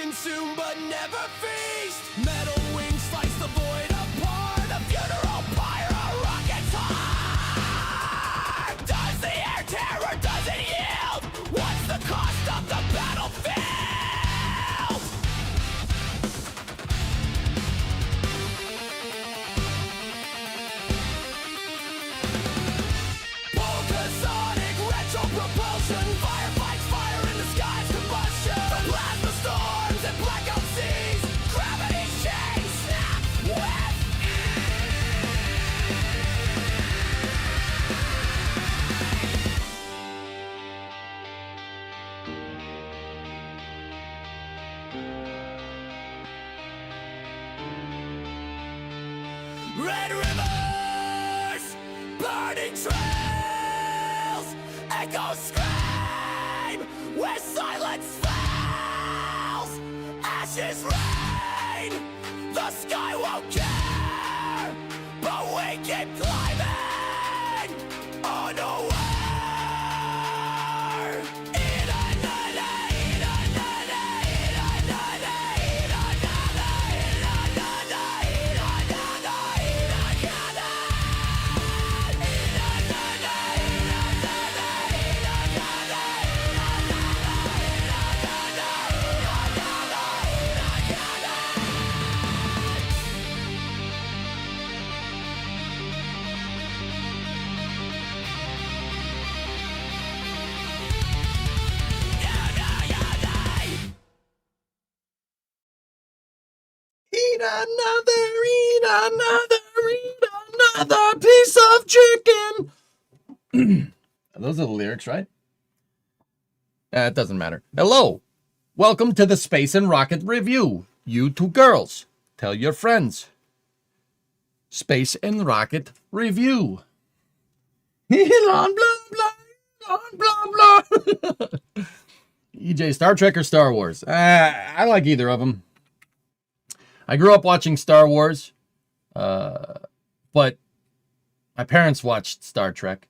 consume but never feast. Metal wings slice the void apart. A funeral pyre, a rocket's heart. Does the air tear or does it yield? What's the cost of the battlefield? Volcasonic retro propulsion. Firefights, fire in the skies, combustion. The plasma storms and blackout seas. Gravity shakes, snap, whip. Red rivers, burning trails, echoes scream where silence fails. Ashes rain, the sky won't care, but we keep climbing unaware. In another, in another, in another, in another, in another, in another, in another. Eat another piece of chicken. Those are the lyrics, right? It doesn't matter. Hello. Welcome to the Space and Rocket Review. You two girls, tell your friends. Space and Rocket Review. Elon, blah, blah, Elon, blah, blah. EJ, Star Trek or Star Wars? I like either of them. I grew up watching Star Wars, but my parents watched Star Trek,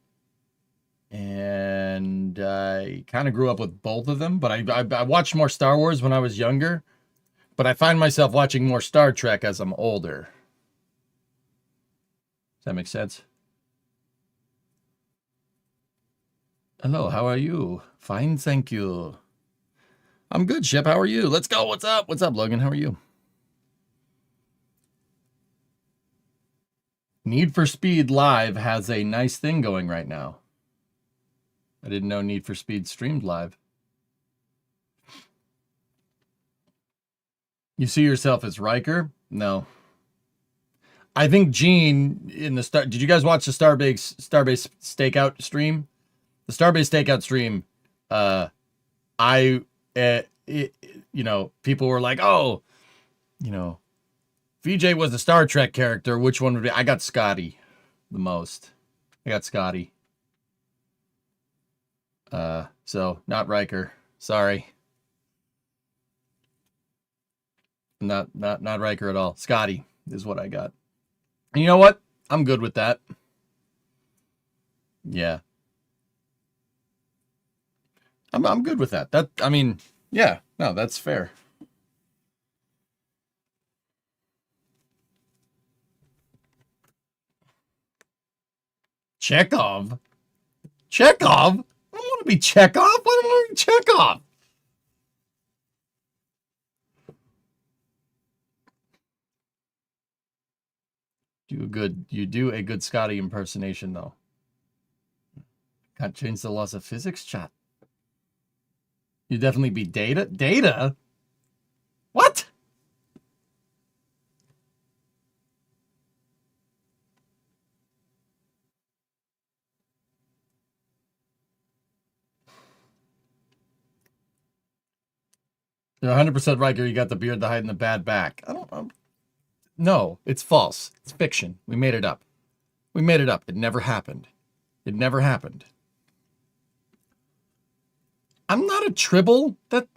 and I kind of grew up with both of them, but I watched more Star Wars when I was younger, but I find myself watching more Star Trek as I'm older. Does that make sense? Hello, how are you? Fine, thank you. I'm good, Shep. How are you? Let's go. What's up? What's up, Logan? How are you? Need for Speed Live has a nice thing going right now. I didn't know Need for Speed streamed live. You see yourself as Riker? No. I think Gene in the Did you guys watch the Starbase Stakeout stream? The Starbase Stakeout stream. People were like, oh, VJ was a Star Trek character. Which one would be? I got Scotty the most. I got Scotty. So not Riker. Sorry. Not Riker at all. Scotty is what I got. And you know what? I'm good with that. Yeah. I'm good with that. Yeah, no, that's fair. Chekhov? Chekhov? I don't want to be Chekhov. I don't want to be Chekhov. You do a good Scotty impersonation, though. Can't change the laws of physics, chat. You definitely be Data? Data? What? You're 100% Riker. You got the beard, the height, and the bad back. No, it's false. It's fiction. We made it up. We made it up. It never happened. It never happened. I'm not a Tribble. You'd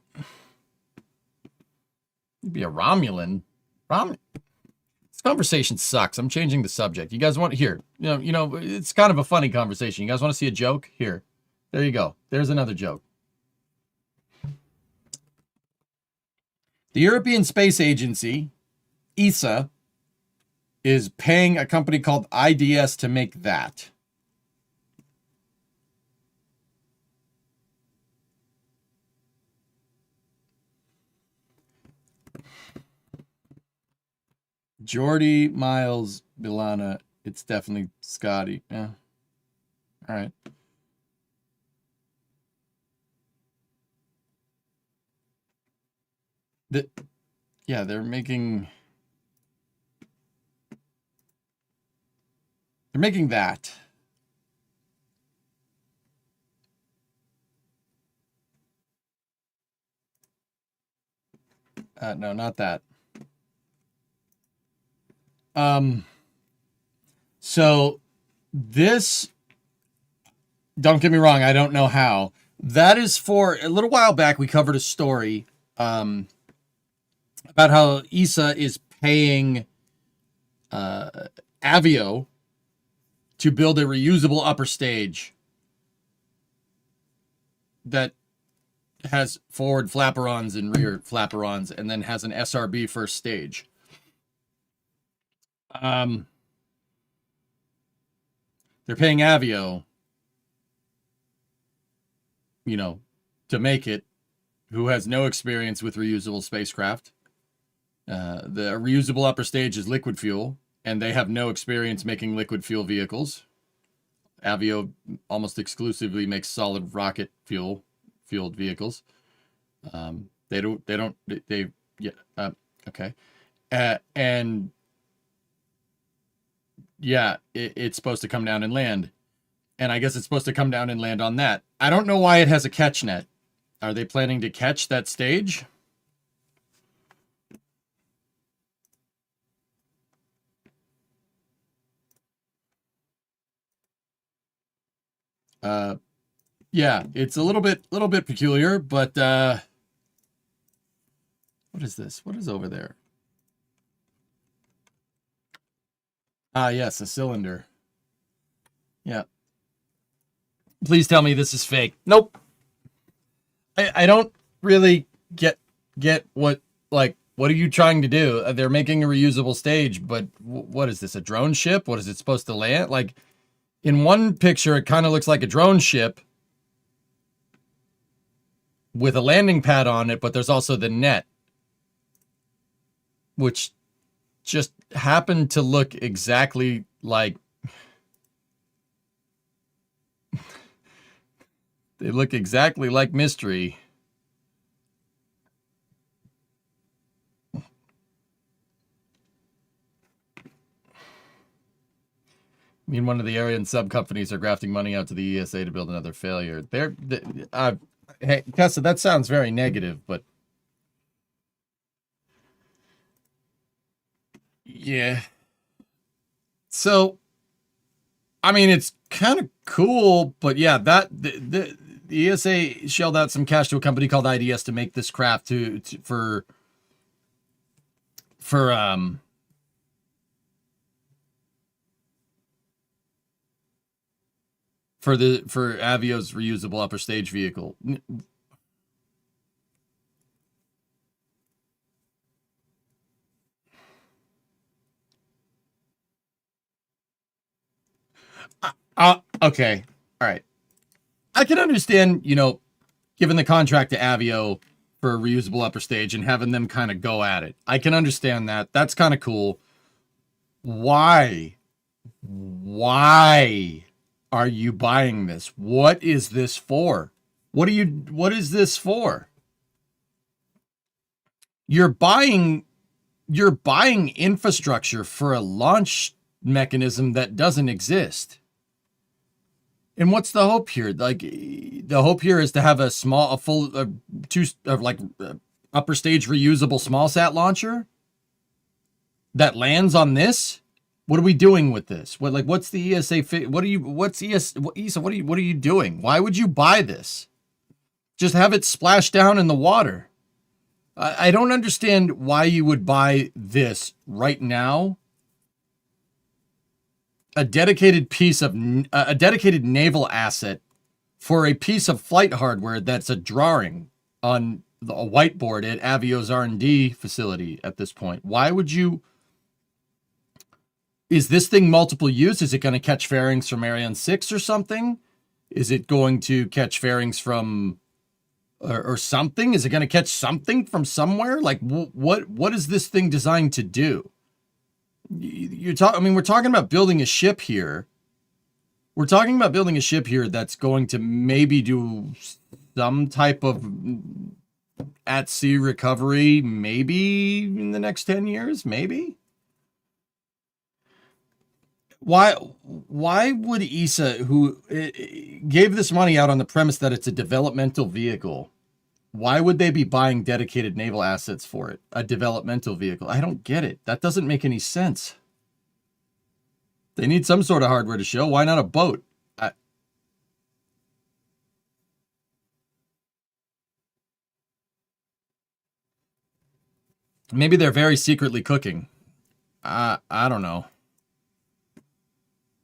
be a Romulan. This conversation sucks. I'm changing the subject. You guys want here? It's kind of a funny conversation. You guys want to see a joke? Here. There you go. There's another joke. The European Space Agency, ESA, is paying a company called IDS to make that. Jordy, Miles, Milana. It's definitely Scotty. Yeah. All right. Yeah, they're making that. No, not that. So this, don't get me wrong, I don't know how. That is for a little while back. We covered a story about how ESA is paying Avio to build a reusable upper stage that has forward flaperons and rear flaperons, and then has an SRB first stage. They're paying Avio, to make it, who has no experience with reusable spacecraft. The reusable upper stage is liquid fuel, and they have no experience making liquid fuel vehicles. Avio almost exclusively makes solid rocket fueled vehicles. Okay. And yeah, it's supposed to come down and land. And I guess it's supposed to come down and land on that. I don't know why it has a catch net. Are they planning to catch that stage? Yeah, it's a little bit peculiar, but what is this? What is over there? Ah, yes, a cylinder. Yeah. Please tell me this is fake. Nope. I don't really get what are you trying to do? They're making a reusable stage, but what is this? A drone ship? What is it supposed to land? Like, in one picture, it kind of looks like a drone ship with a landing pad on it, but there's also the net, which just happened to look exactly like they look exactly like Mystery. I mean, one of the Aryan sub companies are grafting money out to the ESA to build another failure. Hey, Tessa, that sounds very negative, but yeah. So, I mean, it's kind of cool, but yeah, that the ESA shelled out some cash to a company called IDS to make this craft for Avio's reusable upper stage vehicle. Okay. All right. I can understand, giving the contract to Avio for a reusable upper stage and having them kind of go at it. I can understand that. That's kind of cool. Why are you buying this? What is this for? What is this for? You're buying infrastructure for a launch mechanism that doesn't exist. And what's the hope here? Like, the hope here is to have upper stage reusable small sat launcher that lands on this. What are we doing with this? What's the ESA? What are you doing? Why would you buy this? Just have it splash down in the water. I don't understand why you would buy this right now. A dedicated naval asset for a piece of flight hardware that's a drawing on a whiteboard at Avio's R&D facility at this point. Why would you? Is this thing multiple use? Is it going to catch fairings from Ariane 6 or something? Is it going to catch fairings from or something? Is it going to catch something from somewhere? Like what is this thing designed to do? We're talking about building a ship here. We're talking about building a ship here that's going to maybe do some type of at sea recovery, maybe in the next 10 years, maybe. Why would ESA, who gave this money out on the premise that it's a developmental vehicle, why would they be buying dedicated naval assets for it? A developmental vehicle. I don't get it. That doesn't make any sense. They need some sort of hardware to show. Why not a boat? Maybe they're very secretly cooking. I don't know.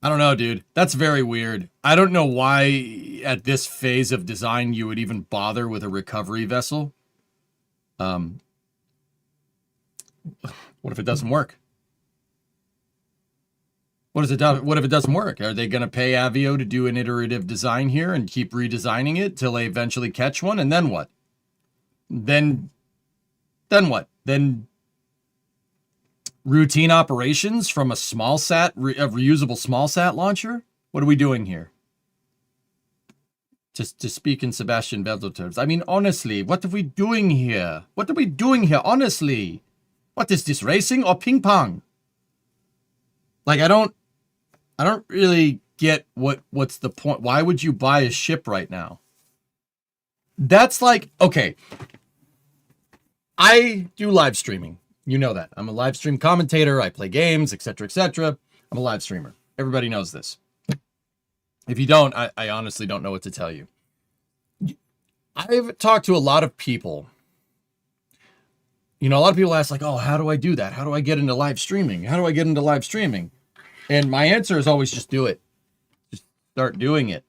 I don't know, dude. That's very weird. I don't know why at this phase of design you would even bother with a recovery vessel. What if it doesn't work? What if it doesn't work? Are they going to pay Avio to do an iterative design here and keep redesigning it till they eventually catch one? And then what? Then what? Then routine operations from a small sat, a reusable small sat launcher? What are we doing here? Just to speak in Sebastian Vettel terms. I mean, honestly, what are we doing here? What are we doing here, honestly? What is this, racing or ping pong? Like, I don't really get what's the point. Why would you buy a ship right now? That's like, okay. I do live streaming. You know that. I'm a live stream commentator. I play games, etc., etc. I'm a live streamer. Everybody knows this. If you don't, I honestly don't know what to tell you. I've talked to a lot of people. You know, a lot of people ask like, oh, how do I do that? How do I get into live streaming? How do I get into live streaming? And my answer is always just do it. Just start doing it.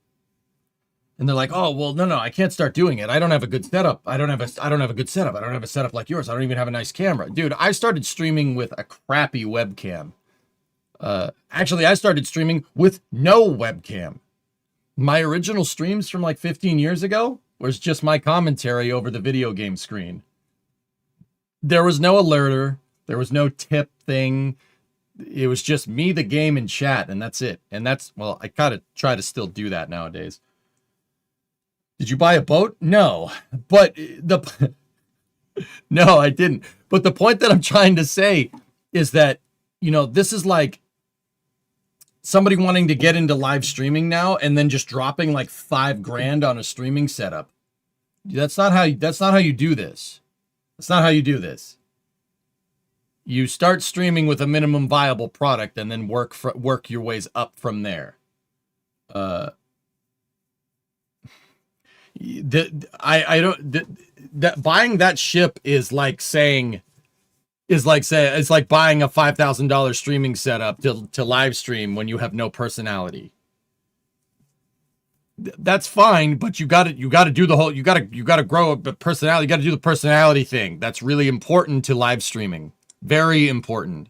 And they're like, oh, well, no, I can't start doing it. I don't have a good setup. I don't have a good setup. I don't have a setup like yours. I don't even have a nice camera. Dude, I started streaming with a crappy webcam. Actually, I started streaming with no webcam. My original streams from like 15 years ago was just my commentary over the video game screen. There was no alerter. There was no tip thing. It was just me, the game, and chat, and that's it. And that's, well, I gotta try to still do that nowadays. Did you buy a boat? No. But no, I didn't. But the point that I'm trying to say is that, you know, this is like somebody wanting to get into live streaming now and then just dropping like $5,000 on a streaming setup. That's not how you do this. That's not how you do this. You start streaming with a minimum viable product and then work your ways up from there. Buying that ship is like buying a $5,000 streaming setup to live stream when you have no personality. That's fine, but you got to do the whole, you got to grow a personality. You got to do the personality thing. That's really important to live streaming. Very important.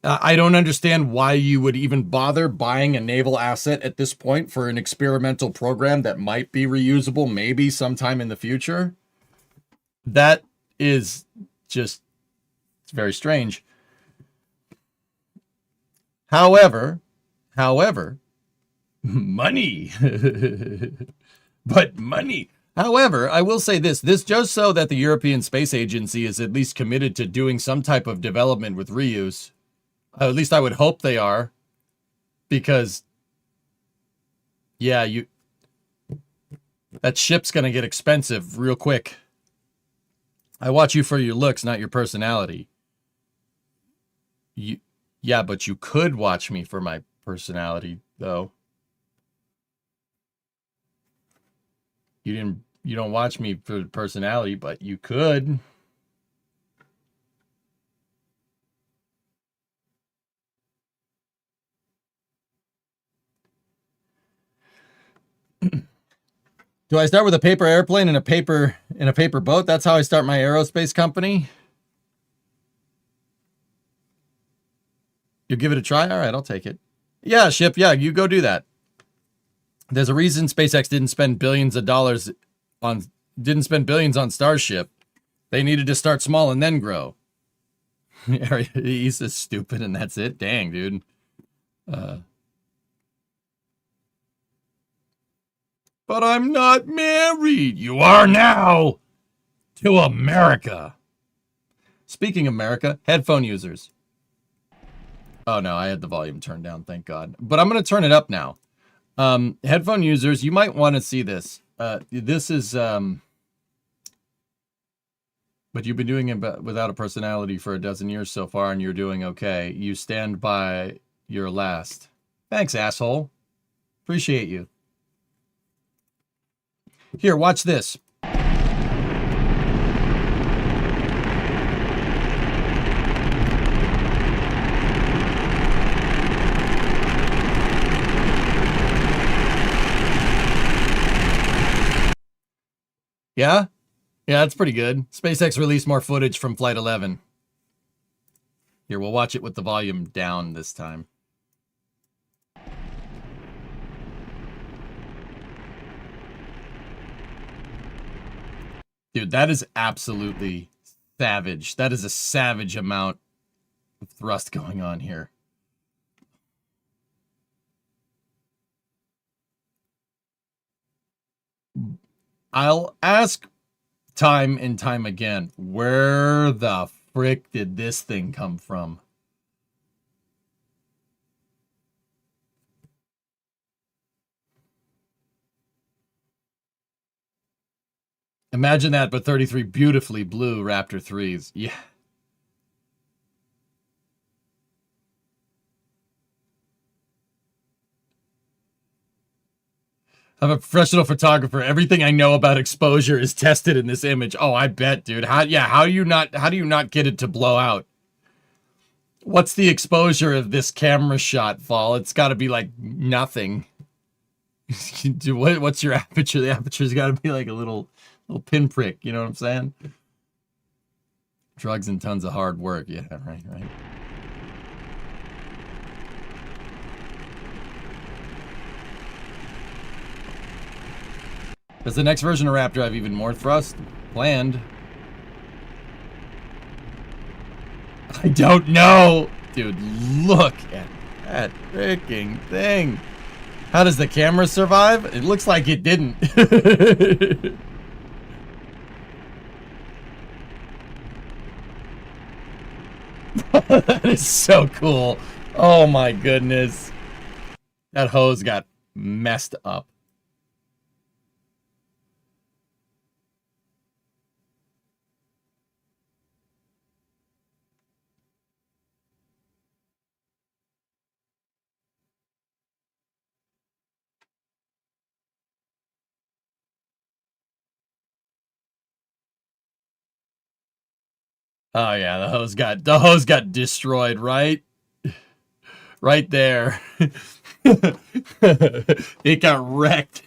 I don't understand why you would even bother buying a naval asset at this point for an experimental program that might be reusable maybe sometime in the future. That is just, it's very strange. However, money. But money. However, I will say this just so that the European Space Agency is at least committed to doing some type of development with reuse. At least I would hope they are. Because, yeah, that ship's going to get expensive real quick. I watch you for your looks, not your personality. Yeah, but you could watch me for my personality, though. You don't watch me for personality, but you could. Do I start with a paper airplane and a paper boat? That's how I start my aerospace company. You give it a try? All right, I'll take it. Yeah, Ship. Yeah, you go do that. There's a reason SpaceX didn't spend billions on Starship. They needed to start small and then grow. He's just stupid and that's it. Dang, dude. But I'm not married. You are now. To America. Speaking of America, headphone users. Oh no, I had the volume turned down, thank God. But I'm going to turn it up now. Headphone users, you might want to see this. This is, but you've been doing it without a personality for a dozen years so far, and you're doing okay. You stand by your last. Thanks, asshole. Appreciate you. Here, watch this. Yeah? Yeah, that's pretty good. SpaceX released more footage from Flight 11. Here, we'll watch it with the volume down this time. Dude, that is absolutely savage. That is a savage amount of thrust going on here. I'll ask time and time again, where the frick did this thing come from? Imagine that, but 33 beautifully blue Raptor 3s. Yeah. I'm a professional photographer. Everything I know about exposure is tested in this image. Oh, I bet, dude. How do you not get it to blow out? What's the exposure of this camera shot, Fall? It's got to be like nothing. Dude, what's your aperture? The aperture's got to be like a little pinprick. You know what I'm saying? Drugs and tons of hard work. Yeah, right. Does the next version of Raptor have even more thrust planned? I don't know. Dude, look at that freaking thing. How does the camera survive? It looks like it didn't. That is so cool. Oh my goodness. That hose got messed up. Oh yeah, the hose got destroyed right there. It got wrecked.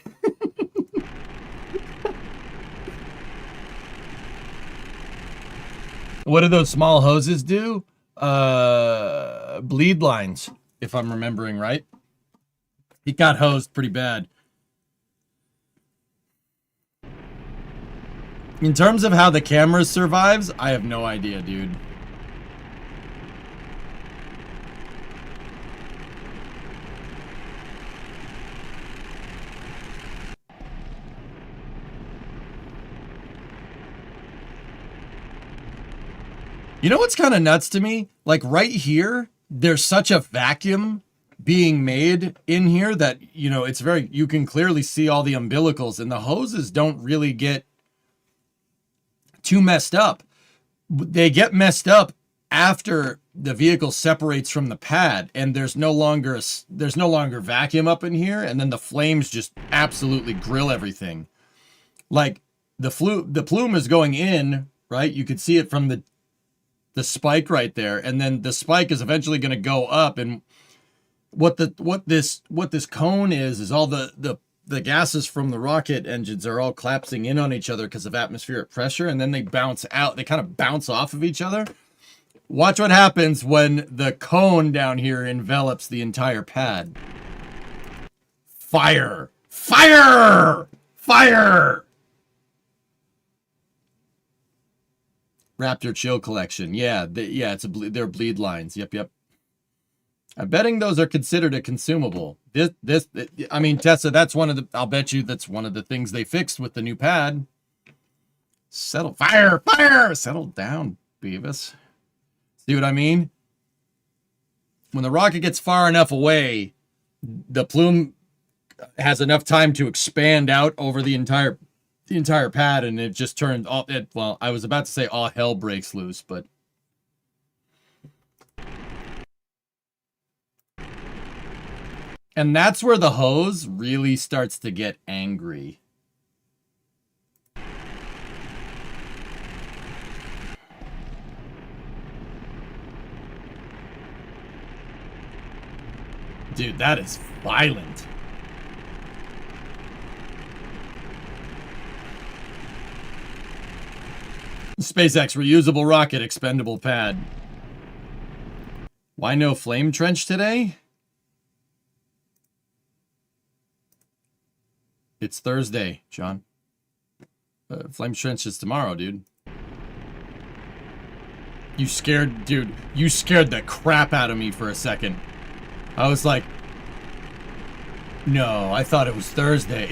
What do those small hoses do? Bleed lines, if I'm remembering right. It got hosed pretty bad. In terms of how the camera survives, I have no idea, dude. You know what's kind of nuts to me? Like right here, there's such a vacuum being made in here that, you know, it's very, you can clearly see all the umbilicals and the hoses don't really get too messed up. They get messed up after the vehicle separates from the pad and there's no longer vacuum up in here, and then the flames just absolutely grill everything. Like the plume is going in, right? You could see it from the spike right there, and then the spike is eventually going to go up, and what this cone is all the the gases from the rocket engines are all collapsing in on each other because of atmospheric pressure, and then they bounce out. They kind of bounce off of each other. Watch what happens when the cone down here envelops the entire pad. Fire! Fire! Fire! Raptor Chill Collection. Yeah, they're bleed lines. Yep. I'm betting those are considered a consumable. I mean, Tessa, that's one of the, I'll bet you that's one of the things they fixed with the new pad. Settle, fire! Settle down, Beavis. See what I mean? When the rocket gets far enough away, the plume has enough time to expand out over the entire pad, and it just turns all it. Well, I was about to say all hell breaks loose, but and that's where the hose really starts to get angry. Dude, that is violent. SpaceX reusable rocket expendable pad. Why no flame trench today? It's Thursday, John. Flame trench is tomorrow, dude. You scared the crap out of me for a second. I was like, no, I thought it was Thursday.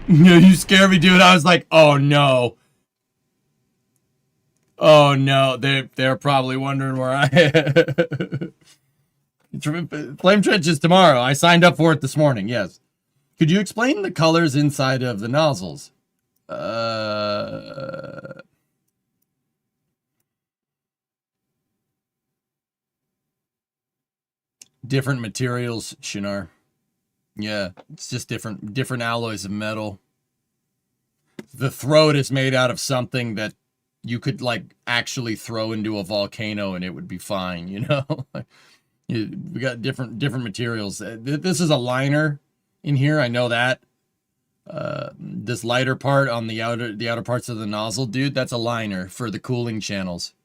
You scared me, dude. I was like, oh no. Oh no, they're probably wondering where I am. Flame trench is tomorrow. I signed up for it this morning, yes. Could you explain the colors inside of the nozzles? Different materials, Shinar. Yeah, it's just different alloys of metal. The throat is made out of something that you could like actually throw into a volcano and it would be fine, you know? We got different materials. This is a liner in here, I know that. This lighter part on the outer parts of the nozzle, dude, that's a liner for the cooling channels.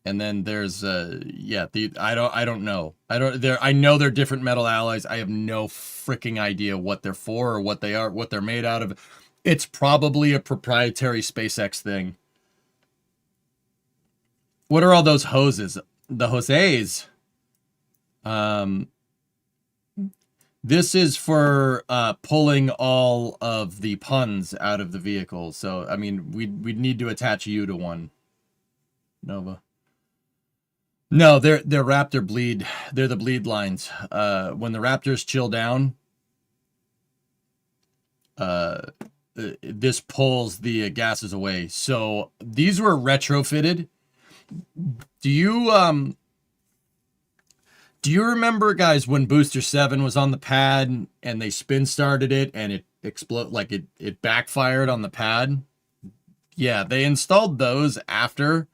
And then there's I don't know. I know they're different metal alloys. I have no freaking idea what they're for or what they are, what they're made out of. It's probably a proprietary SpaceX thing. What are all those hoses? The hoses. This is for pulling all of the puns out of the vehicle. So I mean, we'd need to attach you to one. Nova. No, they're Raptor bleed. They're the bleed lines. When the Raptors chill down, this pulls the gases away. So these were retrofitted. Do you remember, guys, when Booster 7 was on the pad and they spin started it and it exploded, like it backfired on the pad? Yeah, they installed those after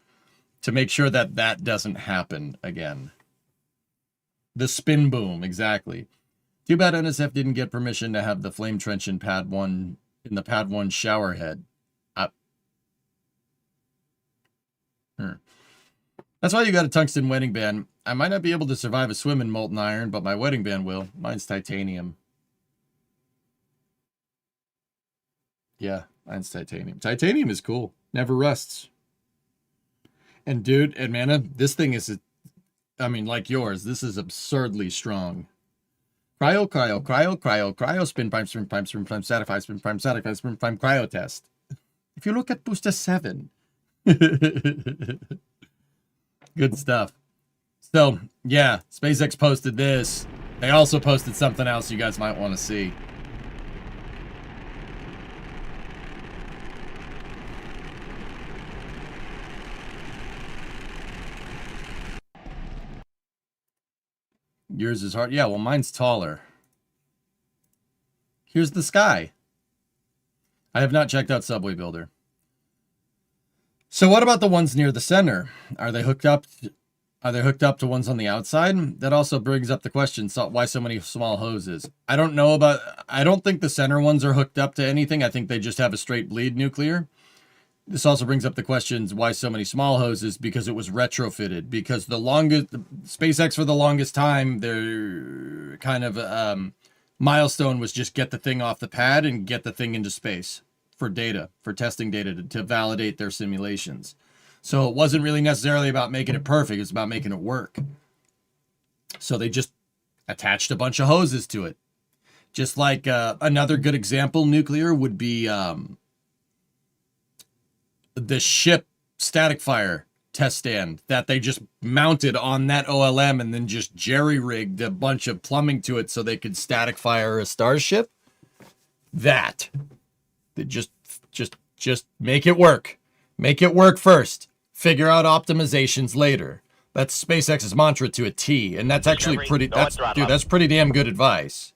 to make sure that that doesn't happen again. The spin boom, exactly. Too bad NSF didn't get permission to have the flame trench in pad 1 in the pad 1 shower head. That's why you got a tungsten wedding band. I might not be able to survive a swim in molten iron, but my wedding band will. Mine's titanium. Yeah, mine's titanium. Titanium is cool. Never rusts. And dude, and mana, this thing is, I mean, like yours, this is absurdly strong. Cryo, spin prime, satisfy, spin prime, cryo test. If you look at booster 7. Good stuff. So, yeah, SpaceX posted this. They also posted something else you guys might want to see. Yours is hard. Yeah, well, mine's taller. Here's the sky. I have not checked out Subway Builder. So what about the ones near the center? Are they hooked up? Are they hooked up to ones on the outside? That also brings up the question, so why so many small hoses? I don't know about, I don't think the center ones are hooked up to anything. I think they just have a straight bleed nuclear. This also brings up the questions, why so many small hoses? Because it was retrofitted. Because SpaceX for the longest time, their kind of milestone was just get the thing off the pad and get the thing into space for data, for testing data to validate their simulations. So it wasn't really necessarily about making it perfect. It's about making it work. So they just attached a bunch of hoses to it. Just like another good example, nuclear, would be the ship static fire test stand that they just mounted on that OLM and then just jerry-rigged a bunch of plumbing to it so they could static fire a starship. That. They just make it work. Make it work first. Figure out optimizations later. That's SpaceX's mantra to a T, and that's actually pretty. That's pretty damn good advice.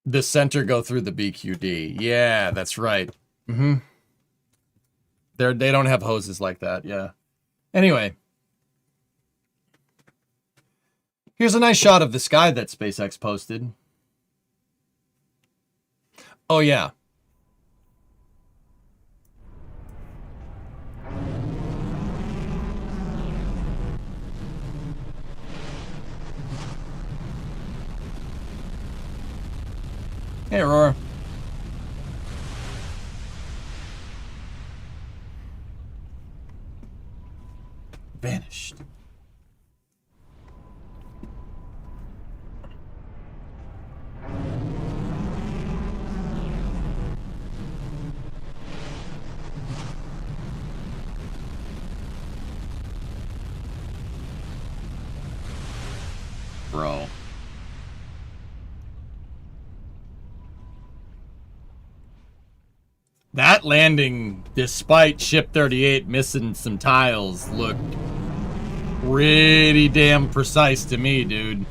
The center go through the BQD. Yeah, that's right. They don't have hoses like that. Yeah. Anyway. Here's a nice shot of the sky that SpaceX posted. Oh, yeah. Hey, Aurora. Vanished. Bro. That landing, despite Ship 38 missing some tiles, looked pretty damn precise to me, dude.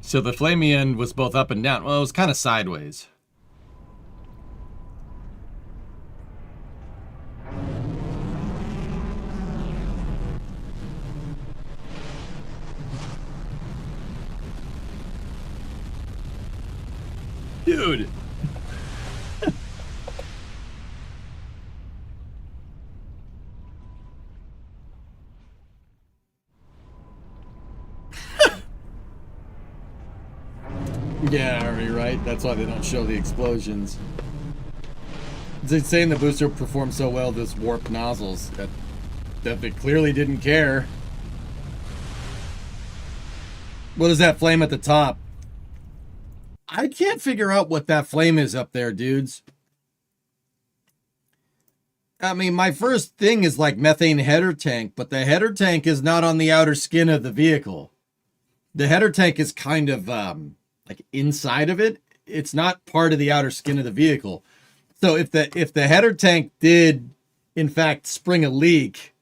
So the flamey end was both up and down. Well, it was kind of sideways. Dude. Yeah, you're right. That's why they don't show the explosions. It's saying the booster performed so well this warped nozzles that they clearly didn't care. What is that flame at the top? I can't figure out what that flame is up there, dudes. I mean, my first thing is like methane header tank, but the header tank is not on the outer skin of the vehicle. The header tank is kind of like inside of it. It's not part of the outer skin of the vehicle. So if the header tank did in fact spring a leak,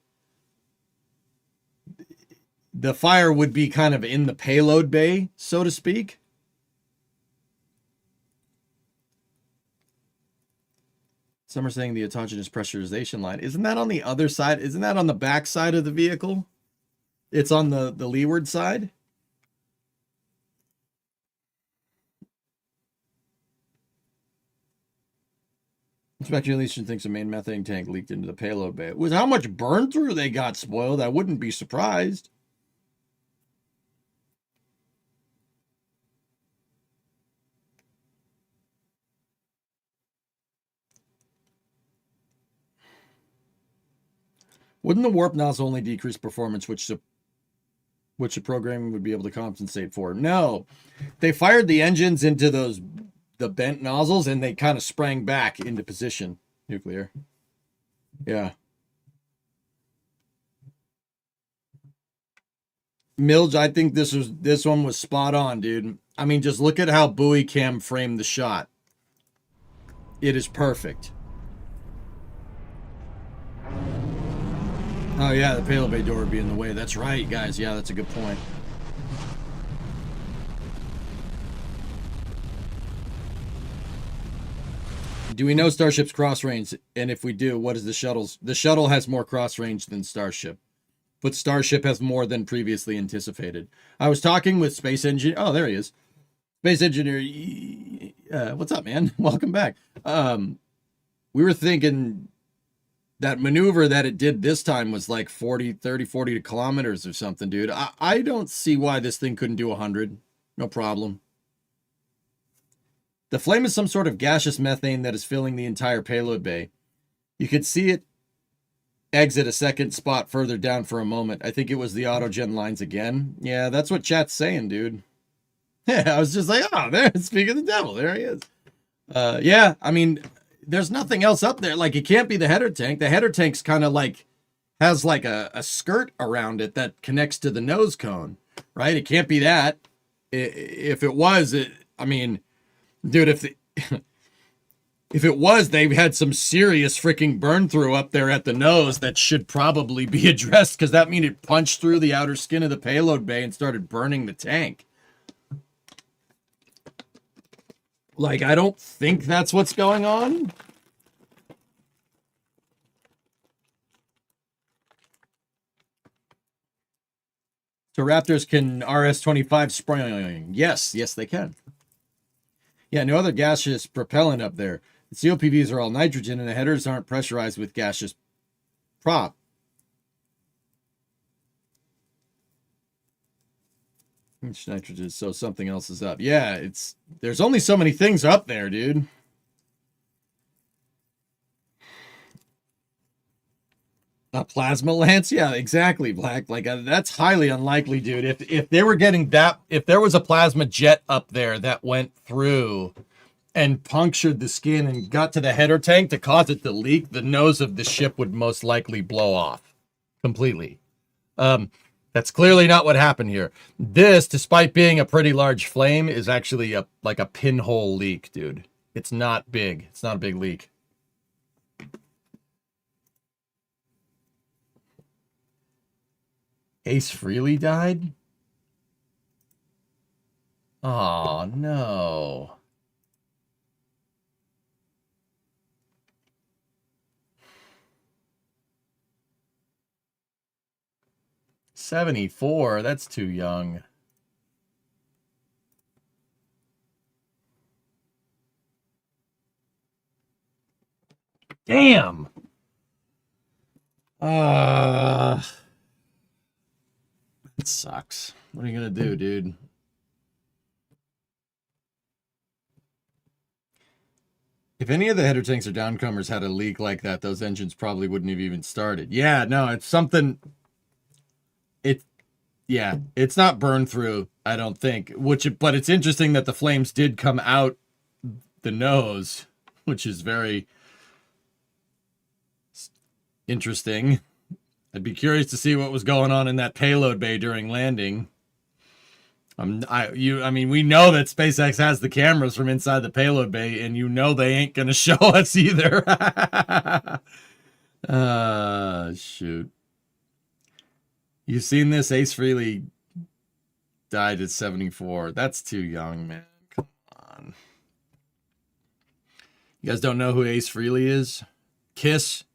the fire would be kind of in the payload bay, so to speak. Some are saying the autogenous pressurization line. Isn't that on the other side? Isn't that on the back side of the vehicle? It's on the leeward side. Speculation thinks a main methane tank leaked into the payload bay. With how much burn through they got spoiled, I wouldn't be surprised. Wouldn't the warp nozzle only decrease performance, which the programming would be able to compensate for? No, they fired the engines into the bent nozzles, and they kind of sprang back into position. Nuclear. Yeah. Milge, I think this one was spot on, dude. I mean, just look at how buoy cam framed the shot. It is perfect. Oh yeah, the payload bay door would be in the way. That's right, guys. Yeah, that's a good point. Do we know Starship's cross range? And if we do, what is the shuttle's? The shuttle has more cross range than Starship, but Starship has more than previously anticipated. I was talking with Space Engineer. Oh, there he is. Space Engineer. What's up, man? Welcome back. We were thinking that maneuver that it did this time was like 40 kilometers or something, dude. I don't see why this thing couldn't do 100. No problem. The flame is some sort of gaseous methane that is filling the entire payload bay. You could see it exit a second spot further down for a moment. I think it was the autogen lines again. Yeah, that's what chat's saying, dude. Yeah, I was just like, oh, there, speak of the devil, there he is. Yeah, I mean, there's nothing else up there. Like, it can't be the header tank. The header tank's kind of like, has like a skirt around it that connects to the nose cone, right? It can't be that. If it was, I mean, dude, if it was, they had some serious freaking burn through up there at the nose that should probably be addressed, because that means it punched through the outer skin of the payload bay and started burning the tank. Like, I don't think that's what's going on. So Raptors can RS-25 spraying. Yes, they can. Yeah, no other gaseous propellant up there. The COPVs are all nitrogen, and the headers aren't pressurized with gaseous prop. It's nitrogen, so something else is up. Yeah, there's only so many things up there, dude. A plasma lance? Yeah, exactly, Black. Like, that's highly unlikely, dude. If they were getting that, if there was a plasma jet up there that went through and punctured the skin and got to the header tank to cause it to leak, the nose of the ship would most likely blow off completely. That's clearly not what happened here. This, despite being a pretty large flame, is actually like a pinhole leak, dude. It's not big. It's not a big leak. Ace Frehley died? Oh, no. $74, that's too young. Damn. That sucks. What are you gonna do, dude? If any of the header tanks or downcomers had a leak like that, those engines probably wouldn't have even started. Yeah, no, it's something. Yeah, it's not burned through, I don't think. But it's interesting that the flames did come out the nose, which is very interesting. I'd be curious to see what was going on in that payload bay during landing. I mean, we know that SpaceX has the cameras from inside the payload bay, and you know they ain't gonna show us either. Shoot. You've seen this? Ace Frehley died at 74. That's too young, man. Come on. You guys don't know who Ace Frehley is? Kiss,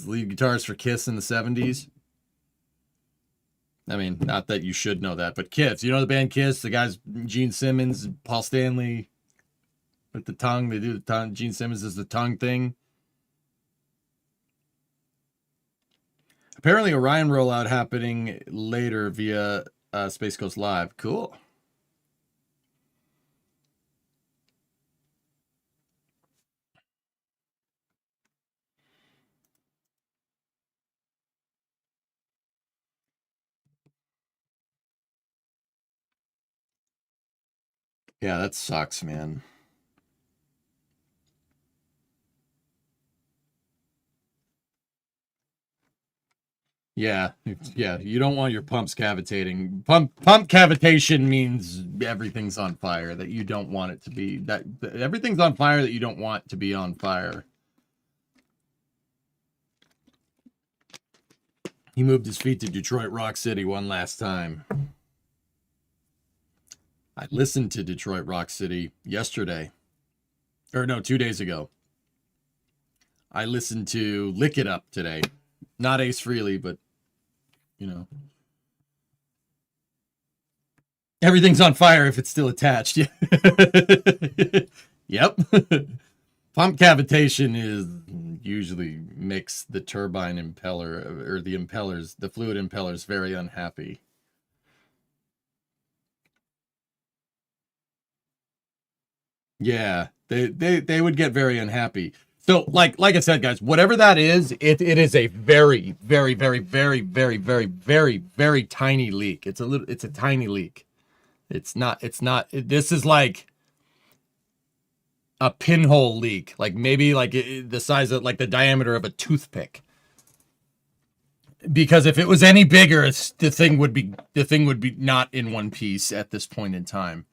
lead guitarist for Kiss in the 70s. I mean, not that you should know that, but Kiss. You know the band Kiss? The guys, Gene Simmons, Paul Stanley, with the tongue. They do the tongue. Gene Simmons does the tongue thing. Apparently, Orion rollout happening later via Space Coast Live. Cool. Yeah, that sucks, man. Yeah, yeah. You don't want your pumps cavitating. Pump cavitation means everything's on fire. That you don't want it to be. That everything's on fire that you don't want to be on fire. He moved his feet to Detroit Rock City one last time. I listened to Detroit Rock City yesterday. Or no, 2 days ago. I listened to Lick It Up today. Not Ace Frehley, but, you know. Everything's on fire if it's still attached. Yep. Pump cavitation is usually makes the turbine impeller or the impellers, the fluid impellers, very unhappy. Yeah, they would get very unhappy. So like I said, guys, whatever that is, it is a very, very, very, very, very, very, very, very tiny leak. It's a tiny leak. This is like a pinhole leak, like maybe like the size of like the diameter of a toothpick. Because if it was any bigger, the thing would be not in one piece at this point in time.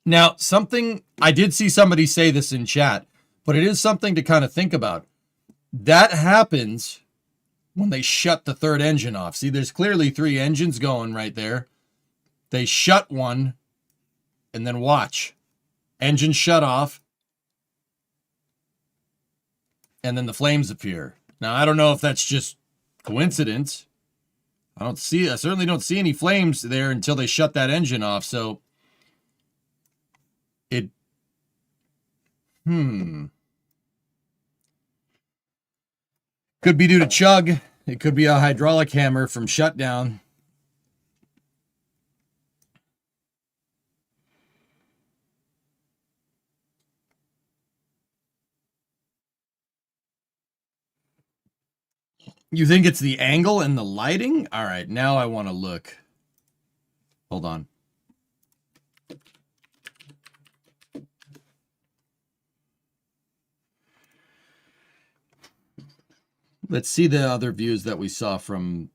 Now, something I did see somebody say this in chat, but it is something to kind of think about. That happens when they shut the third engine off. See, there's clearly 3 engines going right there. They shut one, and then watch. Engine shut off, and then the flames appear. Now, I don't know if that's just coincidence. I certainly don't see any flames there until they shut that engine off, so it could be due to chug. It could be a hydraulic hammer from shutdown. You think it's the angle and the lighting? All right, now I want to look. Hold on. Let's see the other views that we saw from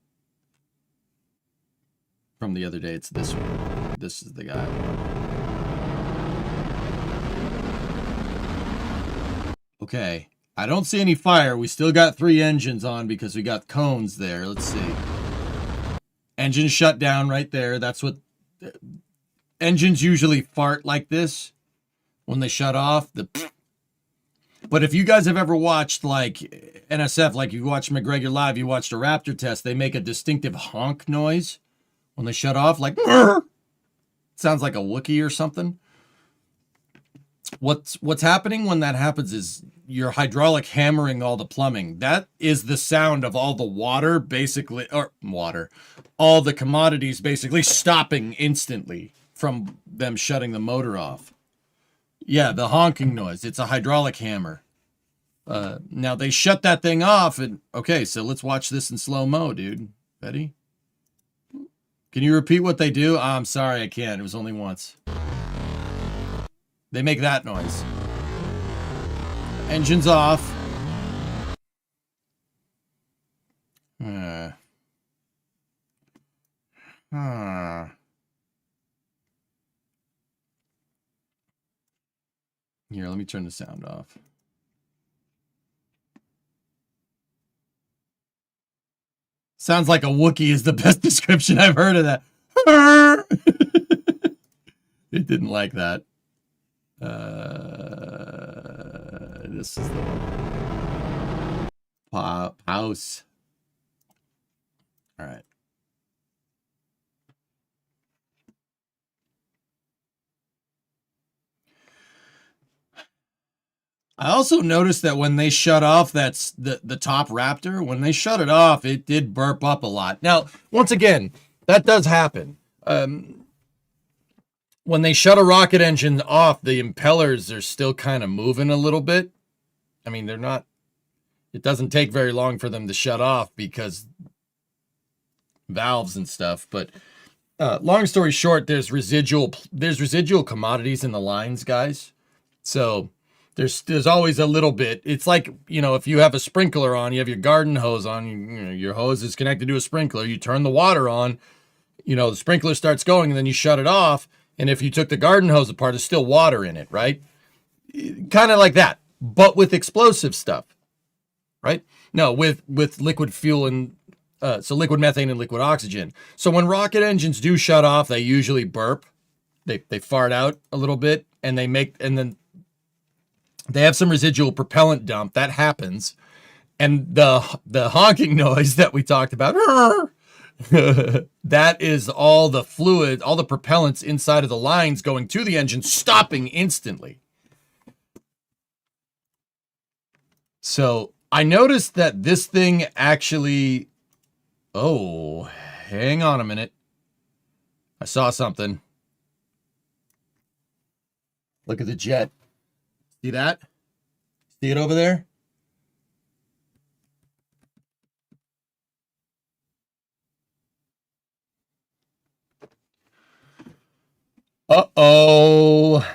the other day. It's this one. This is the guy. Okay. I don't see any fire. We still got 3 engines on because we got cones there. Let's see. Engine shut down right there. That's what engines usually fart like this when they shut off. But if you guys have ever watched like NSF, like you watched McGregor Live, you watched a Raptor test, they make a distinctive honk noise when they shut off, like sounds like a Wookiee or something. What's happening when that happens is you're hydraulic hammering all the plumbing. That is the sound of all the water basically, or water, all the commodities basically stopping instantly from them shutting the motor off. Yeah, the honking noise. It's a hydraulic hammer. Now they shut that thing off, and okay, so let's watch this in slow-mo, dude. Ready? Can you repeat what they do? I'm sorry, I can't. It was only once. They make that noise. Engine's off. Here, let me turn the sound off. Sounds like a Wookiee is the best description I've heard of that. It didn't like that. This is the one. House. All right. I also noticed that when they shut off, that's the top Raptor, when they shut it off, it did burp up a lot. Now, once again, that does happen. When they shut a rocket engine off, the impellers are still kind of moving a little bit. I mean, they're not, it doesn't take very long for them to shut off because valves and stuff. But long story short, there's residual commodities in the lines, guys. So There's always a little bit. It's like, if you have a sprinkler on, you have your garden hose on, your hose is connected to a sprinkler, you turn the water on, the sprinkler starts going and then you shut it off. And if you took the garden hose apart, there's still water in it, right? Kind of like that, but with explosive stuff, right? No, with liquid fuel and so liquid methane and liquid oxygen. So when rocket engines do shut off, they usually burp. They fart out a little bit, and then they have some residual propellant dump that happens, and the honking noise that we talked about, that is all the fluid, all the propellants inside of the lines going to the engine, stopping instantly. So I noticed that this thing actually, oh, hang on a minute. I saw something. Look at the jet. See that? See it over there? Uh-oh.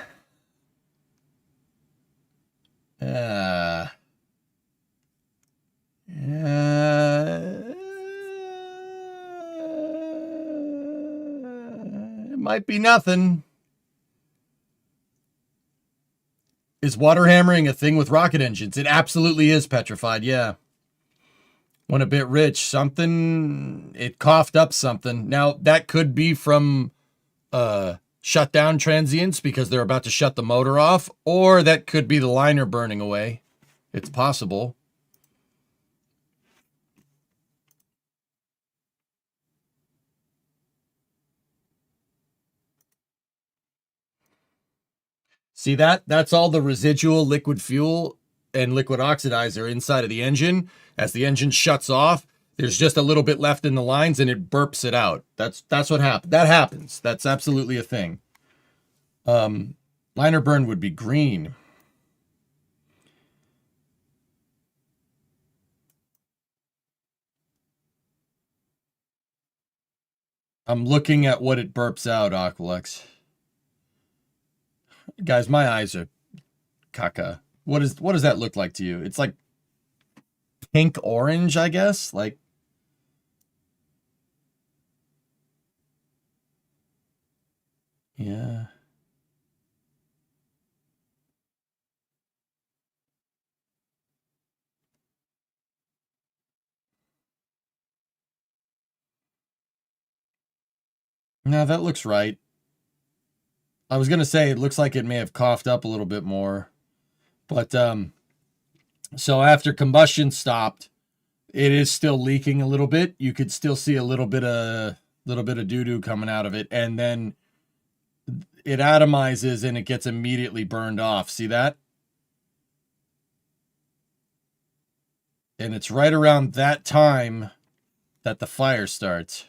It might be nothing. Is water hammering a thing with rocket engines? It absolutely is, Petrified, yeah. When a bit rich, it coughed up something. Now, that could be from shutdown transients because they're about to shut the motor off, or that could be the liner burning away. It's possible. See that? That's all the residual liquid fuel and liquid oxidizer inside of the engine. As the engine shuts off, there's just a little bit left in the lines and it burps it out. That's what happened. That happens. That's absolutely a thing. Liner burn would be green. I'm looking at what it burps out, Aqualex. Guys, my eyes are caca. What does that look like to you? It's like pink orange, I guess. Like, yeah. No, that looks right. I was gonna say it looks like it may have coughed up a little bit more, but so after combustion stopped, it is still leaking a little bit. You could still see a little bit of doo-doo coming out of it, and then it atomizes and it gets immediately burned off. See that? And it's right around that time that the fire starts.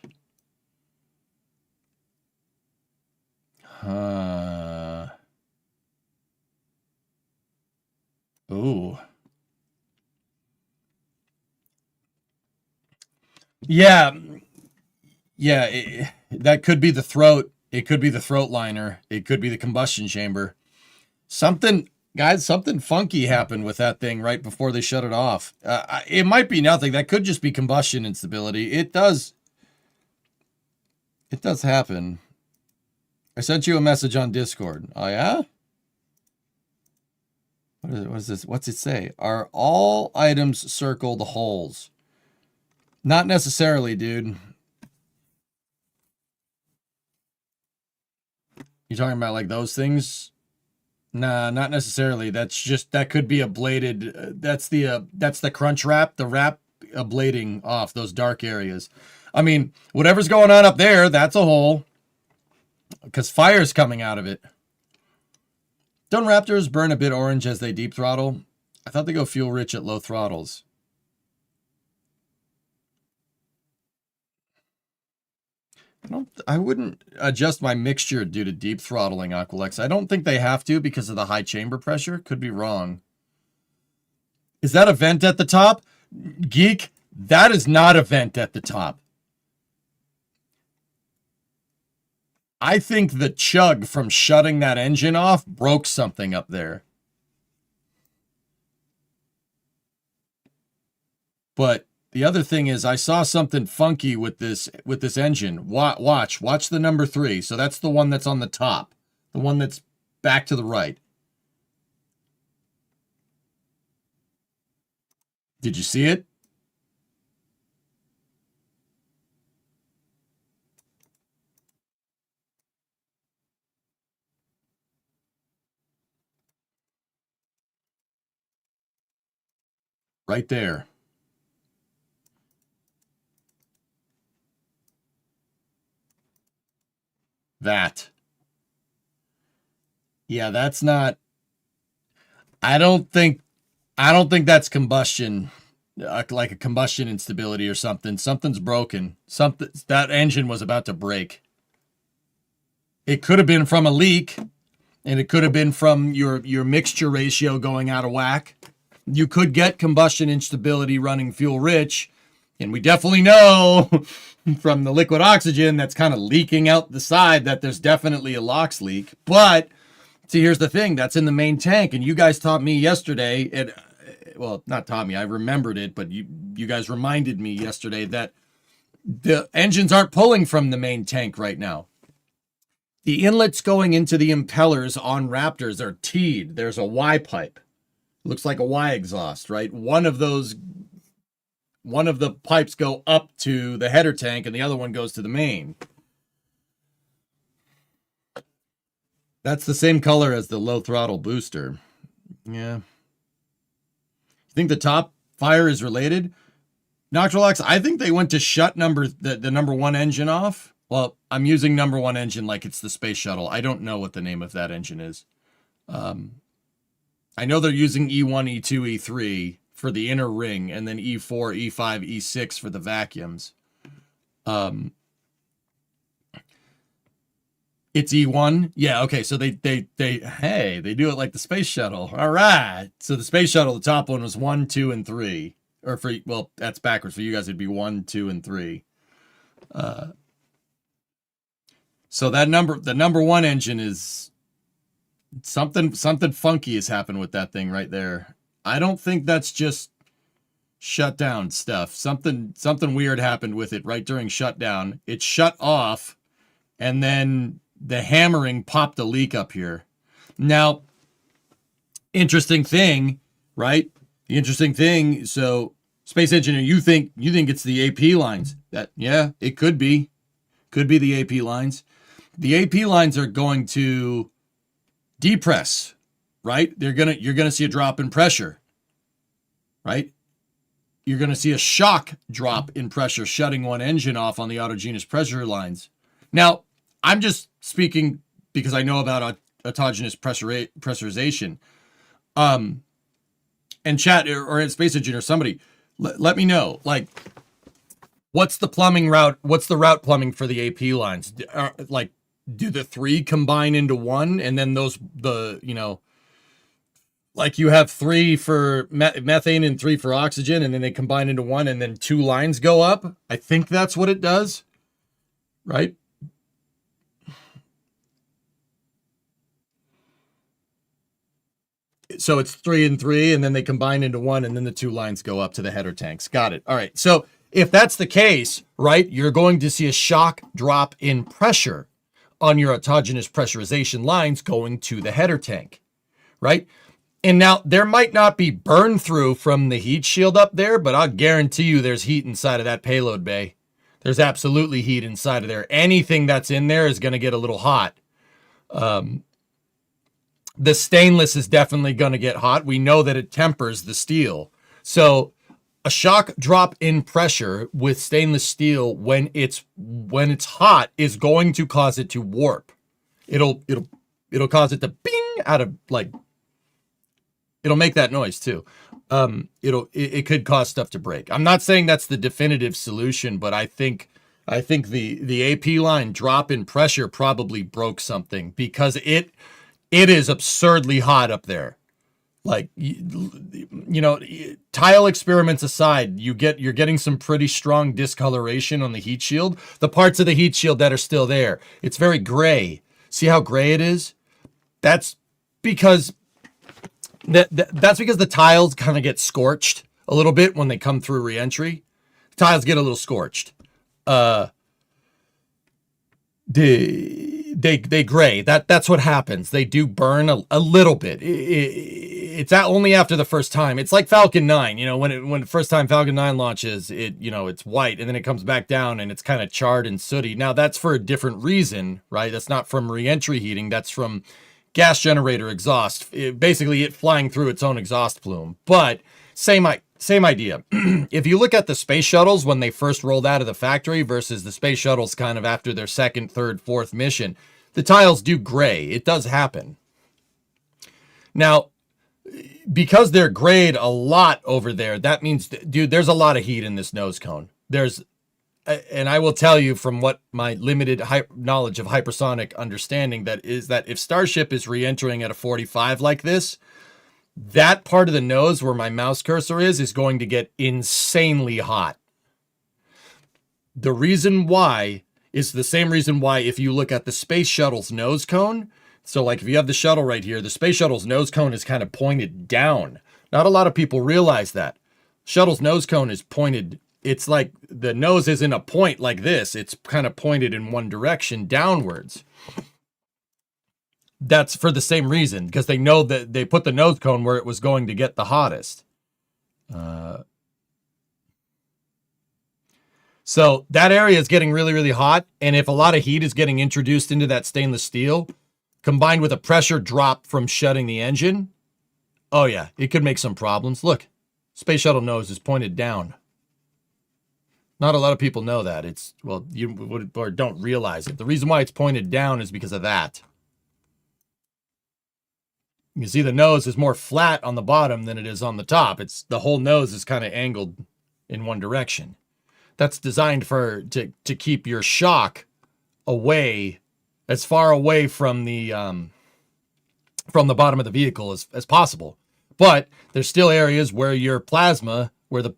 Ooh. Yeah. Yeah, that could be the throat. It could be the throat liner. It could be the combustion chamber. Something funky happened with that thing right before they shut it off. It might be nothing. That could just be combustion instability. It does happen. I sent you a message on Discord. Oh, yeah? What is this? What's it say? Are all items circled holes? Not necessarily, dude. You talking about like those things? Nah, not necessarily. That could be ablated. That's the crunch wrap, the wrap ablating off those dark areas. I mean, whatever's going on up there, that's a hole. Because fire's coming out of it. Don't Raptors burn a bit orange as they deep throttle? I thought they go fuel rich at low throttles. I wouldn't adjust my mixture due to deep throttling, Aqualex. I don't think they have to because of the high chamber pressure. Could be wrong. Is that a vent at the top? Geek, that is not a vent at the top. I think the chug from shutting that engine off broke something up there. But the other thing is I saw something funky with this engine. Watch the number 3. So that's the one that's on the top. The one that's back to the right. Did you see it? Right there. That. Yeah, that's not. I don't think that's combustion, like a combustion instability or something. Something's broken. Something, that engine was about to break. It could have been from a leak, and it could have been from your mixture ratio going out of whack. You could get combustion instability running fuel rich, and we definitely know from the liquid oxygen that's kind of leaking out the side that there's definitely a LOX leak. But see, here's the thing, that's in the main tank, and you guys taught me yesterday, well, not taught me, I remembered it, but you guys reminded me yesterday that the engines aren't pulling from the main tank right now. The inlets going into the impellers on Raptors are T'd. There's a Y pipe. Looks like a Y exhaust, right? One of the pipes go up to the header tank and the other one goes to the main. That's the same color as the low throttle booster. Yeah. You think the top fire is related? Noctilox, I think they went to shut the number 1 engine off. Well, I'm using number 1 engine like it's the space shuttle. I don't know what the name of that engine is. I know they're using E1, E2, E3 for the inner ring, and then E4, E5, E6 for the vacuums. It's E1? Yeah, okay, so they do it like the space shuttle. All right. So the space shuttle, the top one was 1, 2, and 3. Or well, that's backwards. For you guys, it'd be 1, 2, and 3. So the number 1 engine is something funky has happened with that thing right there. I don't think that's just shutdown stuff. Something weird happened with it right during shutdown. It shut off, and then the hammering popped a leak up here. Now, interesting thing, right? The interesting thing, so Space Engineer, you think it's the AP lines. Yeah, it could be. Could be the AP lines. The AP lines are going to depress, right? You're gonna see a drop in pressure, right? You're gonna see a shock drop in pressure, shutting one engine off on the autogenous pressure lines. Now, I'm just speaking because I know about autogenous pressurization. And chat or in Space Engineer, somebody let me know, like, what's the plumbing route? What's the route plumbing for the AP lines? Do the 3 combine into 1, and then like you have 3 for methane and 3 for oxygen, and then they combine into 1, and then 2 lines go up? I think that's what it does, right? So it's 3 and 3, and then they combine into 1, and then the 2 lines go up to the header tanks. Got it. All right. So if that's the case, right, you're going to see a shock drop in pressure on your autogenous pressurization lines going to the header tank, right? And now there might not be burn through from the heat shield up there, but I'll guarantee you there's heat inside of that payload bay. There's absolutely heat inside of there. Anything that's in there is going to get a little hot. The stainless is definitely going to get hot. We know that it tempers the steel. So a shock drop in pressure with stainless steel when it's hot is going to cause it to warp. It'll cause it to bing out of, like, it'll make that noise too. It could cause stuff to break. I'm not saying that's the definitive solution, but I think the AP line drop in pressure probably broke something, because it is absurdly hot up there. Like, tile experiments aside, you're getting some pretty strong discoloration on the heat shield. The parts of the heat shield that are still there, it's very gray. See how gray it is? That's because the tiles kind of get scorched a little bit when they come through reentry. Tiles get a little scorched. They gray. That's what happens. They do burn a little bit. It's only after the first time. It's like Falcon 9. You know, when the first time Falcon 9 launches, it's white, and then it comes back down and it's kind of charred and sooty. Now that's for a different reason, right? That's not from reentry heating. That's from gas generator exhaust. Basically, it flying through its own exhaust plume. But same idea. If you look at the space shuttles when they first rolled out of the factory versus the space shuttles kind of after their second, third, fourth mission, the tiles do gray. It does happen. Now, because they're grayed a lot over there, that means, dude, there's a lot of heat in this nose cone. And I will tell you from what my limited knowledge of hypersonic understanding, that if Starship is re-entering at a 45 like this, that part of the nose where my mouse cursor is going to get insanely hot. The reason why is the same reason why if you look at the space shuttle's nose cone, so like if you have the shuttle right here, the space shuttle's nose cone is kind of pointed down. Not a lot of people realize that. Shuttle's nose cone is pointed, it's like the nose isn't a point like this, it's kind of pointed in one direction downwards. That's for the same reason, because they know that they put the nose cone where it was going to get the hottest. So that area is getting really, really hot. And if a lot of heat is getting introduced into that stainless steel, combined with a pressure drop from shutting the engine, oh yeah, it could make some problems. Look, space shuttle nose is pointed down. Not a lot of people know that. You would, or don't realize it. The reason why it's pointed down is because of that. You see the nose is more flat on the bottom than it is on the top. The whole nose is kind of angled in one direction. That's designed to keep your shock away, as far away from the bottom of the vehicle as possible. But there's still areas where your plasma,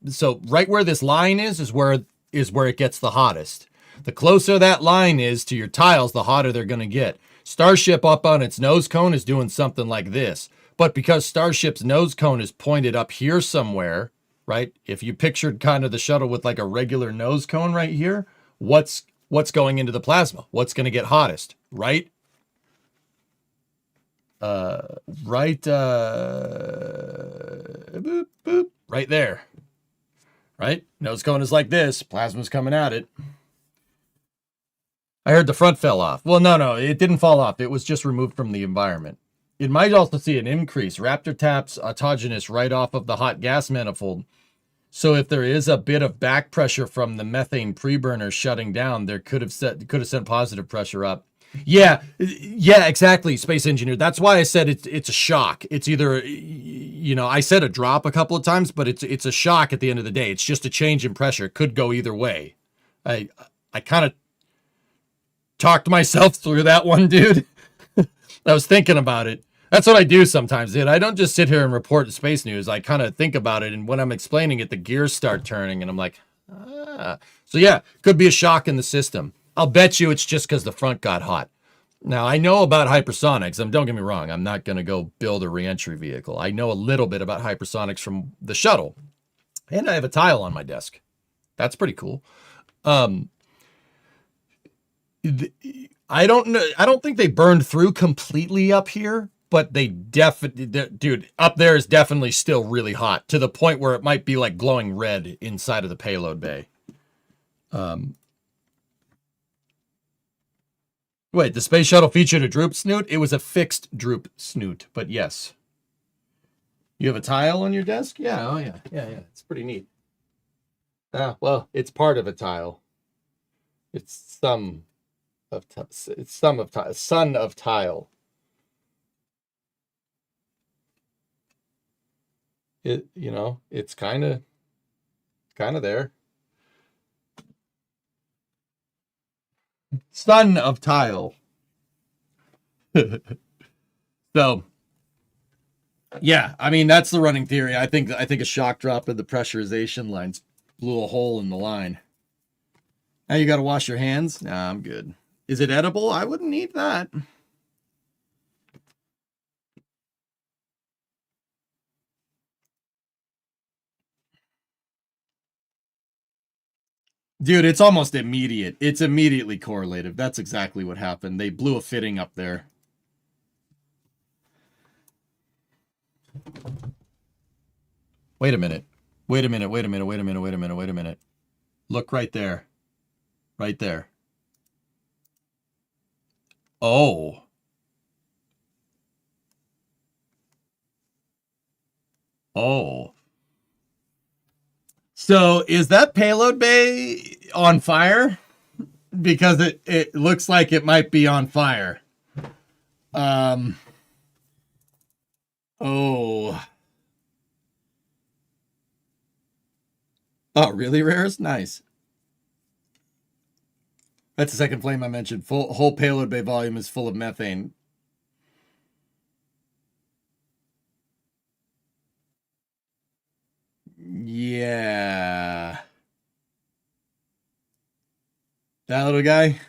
so right where this line is where it gets the hottest. The closer that line is to your tiles, the hotter they're going to get. Starship up on its nose cone is doing something like this. But because Starship's nose cone is pointed up here somewhere, right? If you pictured kind of the shuttle with like a regular nose cone right here, what's going into the plasma? What's going to get hottest? Right? Right there. Right? Nose cone is like this. Plasma's coming at it. I heard the front fell off. Well, no, it didn't fall off. It was just removed from the environment. It might also see an increase. Raptor taps autogenous right off of the hot gas manifold. So if there is a bit of back pressure from the methane preburner shutting down, there could have sent positive pressure up. Yeah, exactly, Space Engineer. That's why I said it's a shock. It's either, I said a drop a couple of times, but it's a shock at the end of the day. It's just a change in pressure. It could go either way. I kind of talked myself through that one, dude. I was thinking about it. That's what I do sometimes, dude. I don't just sit here and report space news. I kind of think about it, and when I'm explaining it, the gears start turning, and I'm like, ah. So yeah, could be a shock in the system. I'll bet you it's just because the front got hot. Now, I know about hypersonics. Don't get me wrong. I'm not going to go build a reentry vehicle. I know a little bit about hypersonics from the shuttle. And I have a tile on my desk. That's pretty cool. I don't know. I don't think they burned through completely up here, but they definitely, dude, up there is definitely still really hot to the point where it might be like glowing red inside of the payload bay. Wait, the space shuttle featured a droop snoot? It was a fixed droop snoot, but yes. You have a tile on your desk? Yeah, oh yeah. Yeah. It's pretty neat. Well, it's part of a tile. It's some of tile. Son of tile. It's kind of there. Son of tile. So, yeah, I mean, that's the running theory. I think a shock drop in the pressurization lines blew a hole in the line. Now you got to wash your hands? Nah, I'm good. Is it edible? I wouldn't eat that. Dude, it's almost immediate. It's immediately correlative. That's exactly what happened. They blew a fitting up there. Wait a minute. Wait a minute. Wait a minute. Wait a minute. Wait a minute. Wait a minute. Look right there. Right there. Oh. Oh. So is that payload bay on fire? Because it looks like it might be on fire. Oh. Oh, really, Rares? Nice. That's the second flame I mentioned. Whole payload bay volume is full of methane. Yeah. That little guy?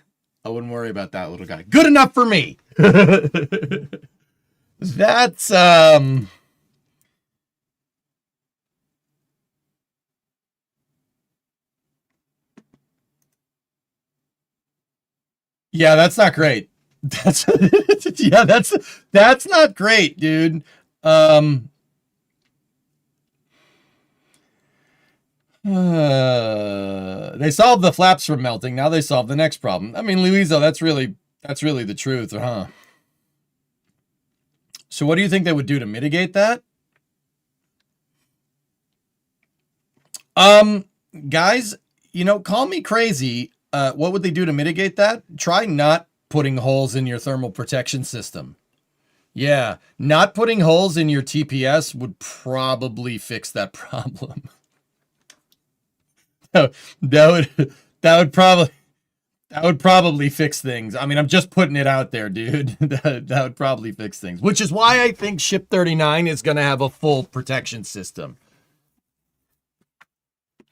I wouldn't worry about that little guy. Good enough for me. That's yeah, that's not great. That's yeah, that's not great, dude. They solved the flaps from melting. Now they solve the next problem. I mean, Luizo, that's really the truth, huh? So what do you think they would do to mitigate that? Guys, call me crazy. What would they do to mitigate that? Try not putting holes in your thermal protection system. Yeah, not putting holes in your TPS would probably fix that problem. that would probably fix things. I mean, I'm just putting it out there, dude. that would probably fix things. Which is why I think Ship 39 is going to have a full protection system.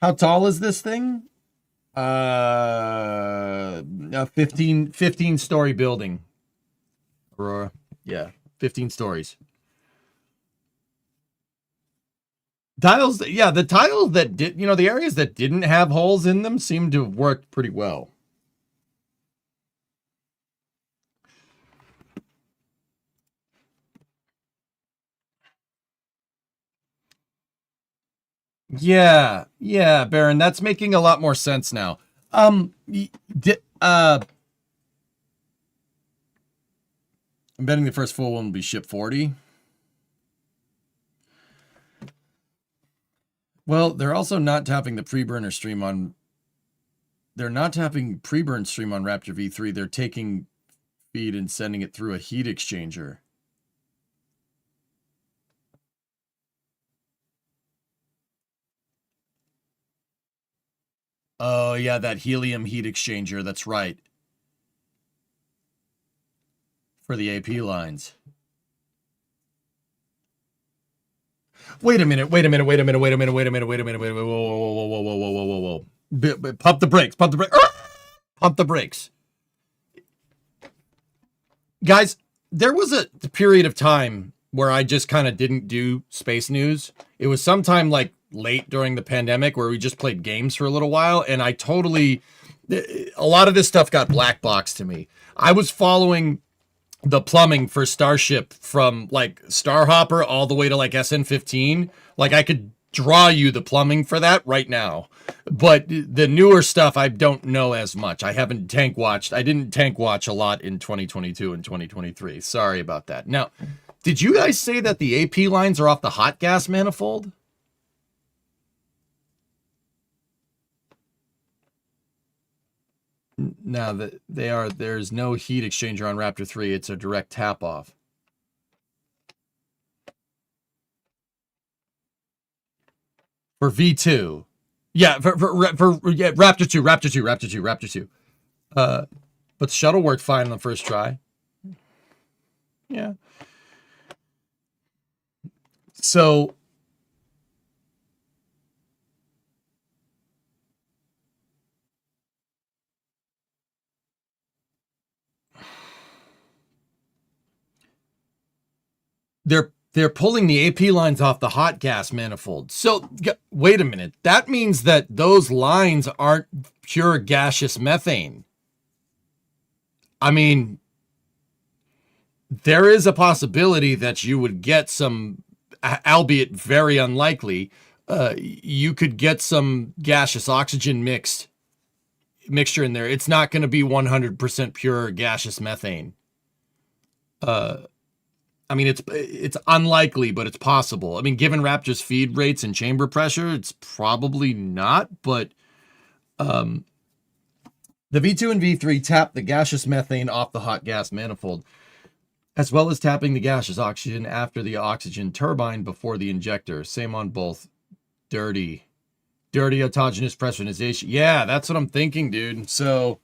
How tall is this thing? A 15 story building. Aurora. Yeah, 15 stories. Tiles, yeah, the tiles that did, the areas that didn't have holes in them seemed to have worked pretty well. Yeah, yeah, Baron, that's making a lot more sense now. I'm betting the first full one will be Ship 40. Well, they're also not tapping the pre-burner stream on. They're not tapping pre-burn stream on Raptor V3. They're taking feed and sending it through a heat exchanger. Oh, yeah, that helium heat exchanger. That's right. For the AP lines. Wait a minute. Whoa. Pump the brakes. Pump the brakes. Guys, there was a period of time where I just kind of didn't do space news. It was sometime like late during the pandemic where we just played games for a little while, and a lot of this stuff got black box to me. I was following the plumbing for Starship from like Starhopper all the way to like SN15. Like I could draw you the plumbing for that right now. But the newer stuff I don't know as much. I haven't tank watched. I didn't tank watch a lot in 2022 and 2023. Sorry about that. Now, did you guys say that the AP lines are off the hot gas manifold? No, that they are. There's no heat exchanger on Raptor 3. It's a direct tap off. For V2. Yeah, for Raptor 2, Raptor 2. But the shuttle worked fine on the first try. Yeah. So they're They're pulling the AP lines off the hot gas manifold. So, wait a minute. That means that those lines aren't pure gaseous methane. I mean, there is a possibility that you would get some, albeit very unlikely, you could get some gaseous oxygen mixture in there. It's not going to be 100% pure gaseous methane. I mean, it's unlikely, but it's possible. I mean, given Raptor's feed rates and chamber pressure, it's probably not, but the V2 and V3 tap the gaseous methane off the hot gas manifold, as well as tapping the gaseous oxygen after the oxygen turbine before the injector. Same on both. Dirty autogenous pressurization. Yeah, that's what I'm thinking, dude. So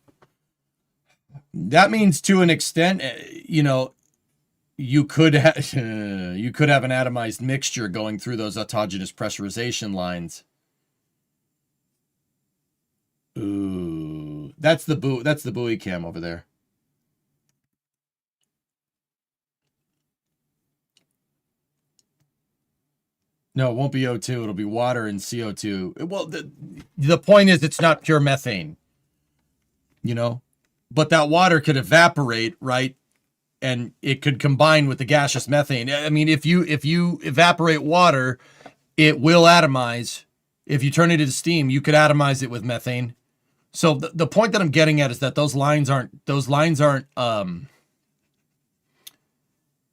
that means to an extent, you know, you could have an atomized mixture going through those autogenous pressurization lines. Ooh, that's the buoy cam over there. No, it won't be O2. It'll be water and CO2. Well, the point is it's not pure methane, you know, but that water could evaporate, right? And it could combine with the gaseous methane. I mean, if you evaporate water, it will atomize. If you turn it into steam, you could atomize it with methane. So the point that I'm getting at is that those lines aren't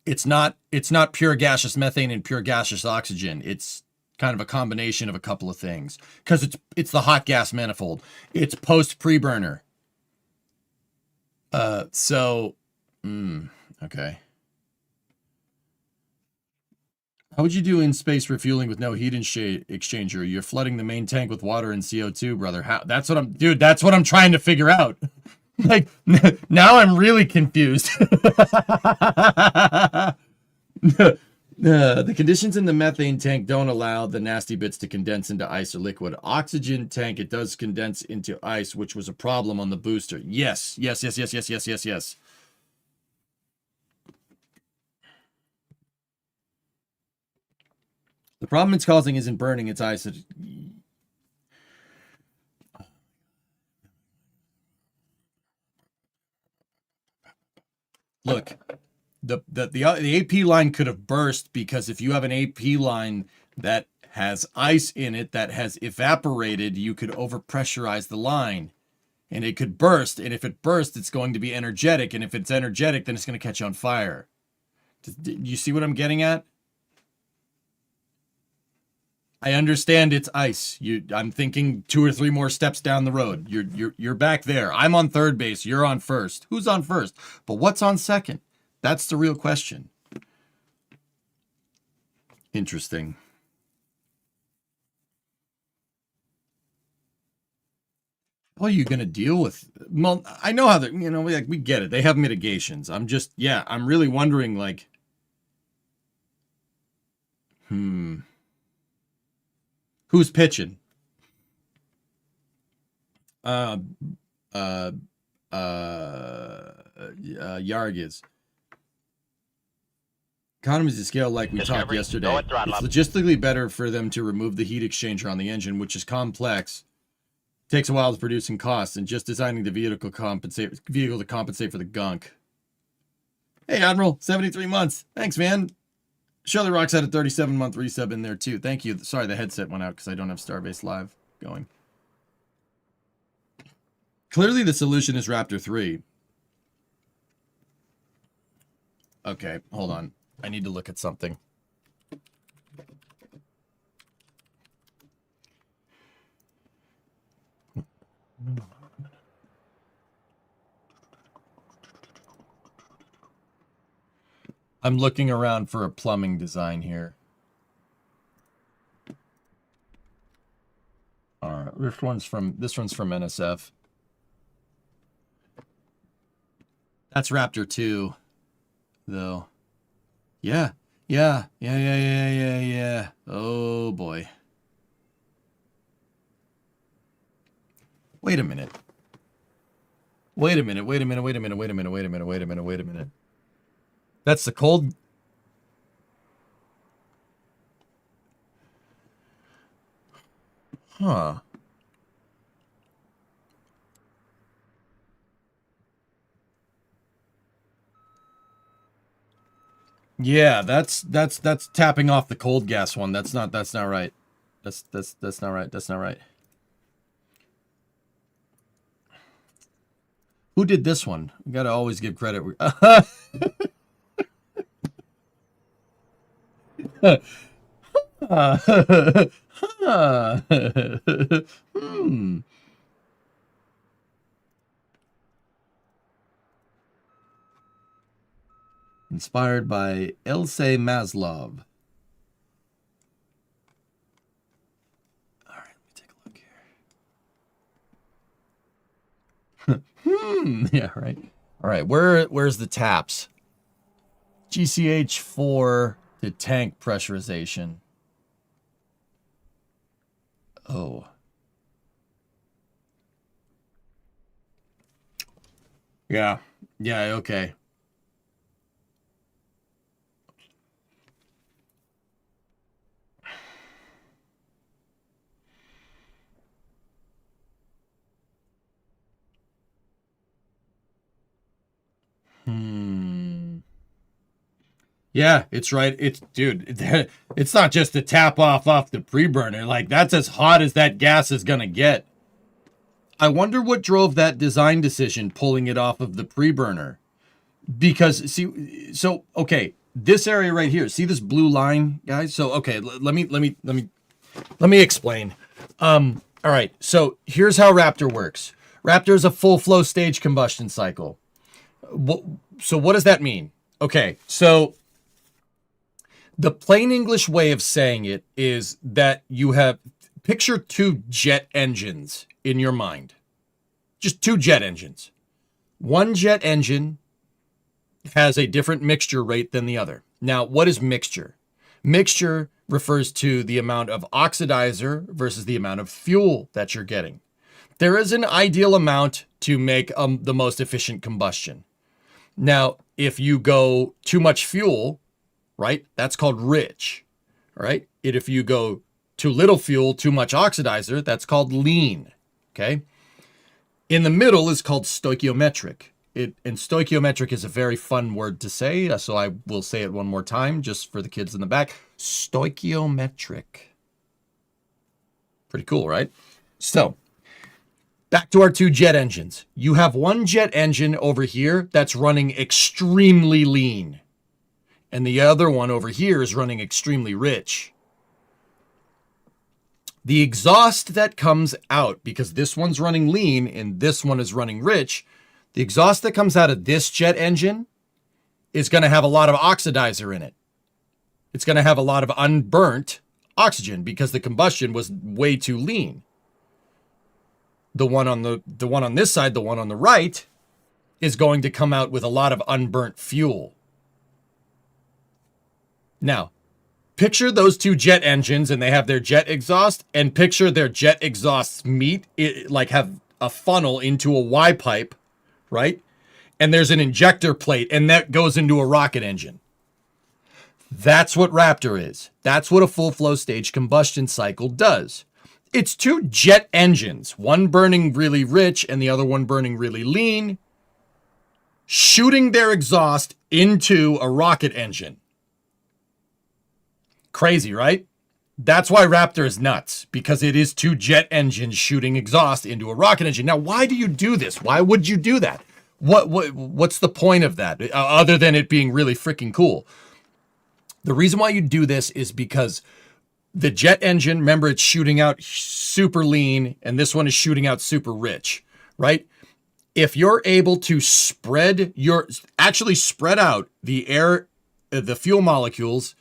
it's not pure gaseous methane and pure gaseous oxygen. It's kind of a combination of a couple of things, because it's the hot gas manifold. It's post pre-burner. Okay. How would you do in space refueling with no heat exchanger? You're flooding the main tank with water and CO2, brother. How? That's what I'm trying to figure out. Like, now I'm really confused. The conditions in the methane tank don't allow the nasty bits to condense into ice or liquid. Oxygen tank, it does condense into ice, which was a problem on the booster. Yes. The problem it's causing isn't burning, it's ice. Look, the AP line could have burst, because if you have an AP line that has ice in it that has evaporated, you could overpressurize the line and it could burst. And if it bursts, it's going to be energetic. And if it's energetic, then it's going to catch on fire. Do you see what I'm getting at? I understand it's ice. I'm thinking 2 or 3 more steps down the road. You're back there. I'm on third base. You're on first. Who's on first? But what's on second? That's the real question. Interesting. How are you going to deal with? Well, I know how they, like, we get it. They have mitigations. I'm really wondering, like, who's pitching? Yarg is. Economies of scale, like we talked yesterday. It's logistically better for them to remove the heat exchanger on the engine, which is complex. Takes a while to produce and costs, and just designing the vehicle to compensate for the gunk. Hey, Admiral, 73 months. Thanks, man. Shirley Rocks had a 37-month resub in there, too. Thank you. Sorry, the headset went out because I don't have Starbase Live going. Clearly, the solution is Raptor 3. Okay, hold on. I need to look at something. I'm looking around for a plumbing design here. All right, this one's from NSF. That's Raptor 2, though. Yeah. Oh boy. Wait a minute. That's the cold. Huh. Yeah, that's tapping off the cold gas one. That's not right. That's not right. That's not right. Who did this one? We gotta always give credit. Hmm. Inspired by Else Maslov. All right, let me take a look here. Yeah, right. All right, where's the taps? GCH4 to tank pressurization. Oh. Yeah. Yeah, okay. Yeah, it's right. It's dude, it's not just a tap off the pre-burner. Like that's as hot as that gas is gonna get. I wonder what drove that design decision pulling it off of the pre-burner. Because see, so okay, this area right here, see this blue line, guys? So okay, let me explain. All right, so here's how Raptor works. Raptor is a full flow stage combustion cycle. So what does that mean? Okay, so the plain English way of saying it is that you have picture two jet engines in your mind. Just two jet engines. One jet engine has a different mixture rate than the other. Now, what is mixture? Mixture refers to the amount of oxidizer versus the amount of fuel that you're getting. There is an ideal amount to make the most efficient combustion. Now, if you go too much fuel, right, that's called rich, right? If you go too little fuel, too much oxidizer, that's called lean, okay? In the middle is called stoichiometric. And stoichiometric is a very fun word to say, so I will say it one more time just for the kids in the back. Stoichiometric. Pretty cool, right? So, back to our two jet engines. You have one jet engine over here that's running extremely lean. And the other one over here is running extremely rich. The exhaust that comes out, because this one's running lean and this one is running rich, the exhaust that comes out of this jet engine is going to have a lot of oxidizer in it. It's going to have a lot of unburnt oxygen because the combustion was way too lean. The one on this side, the one on the right, is going to come out with a lot of unburnt fuel. Now, picture those two jet engines and they have their jet exhaust, and picture their jet exhausts meet, like have a funnel into a Y pipe, right? And there's an injector plate and that goes into a rocket engine. That's what Raptor is. That's what a full flow stage combustion cycle does. It's two jet engines, one burning really rich and the other one burning really lean, shooting their exhaust into a rocket engine. Crazy, right? That's why Raptor is nuts, because it is two jet engines shooting exhaust into a rocket engine. Now, why do you do this? Why would you do that? What's the point of that, other than it being really freaking cool? The reason why you do this is because the jet engine, remember, it's shooting out super lean, and this one is shooting out super rich, right? If you're able to spread out the air, the fuel molecules,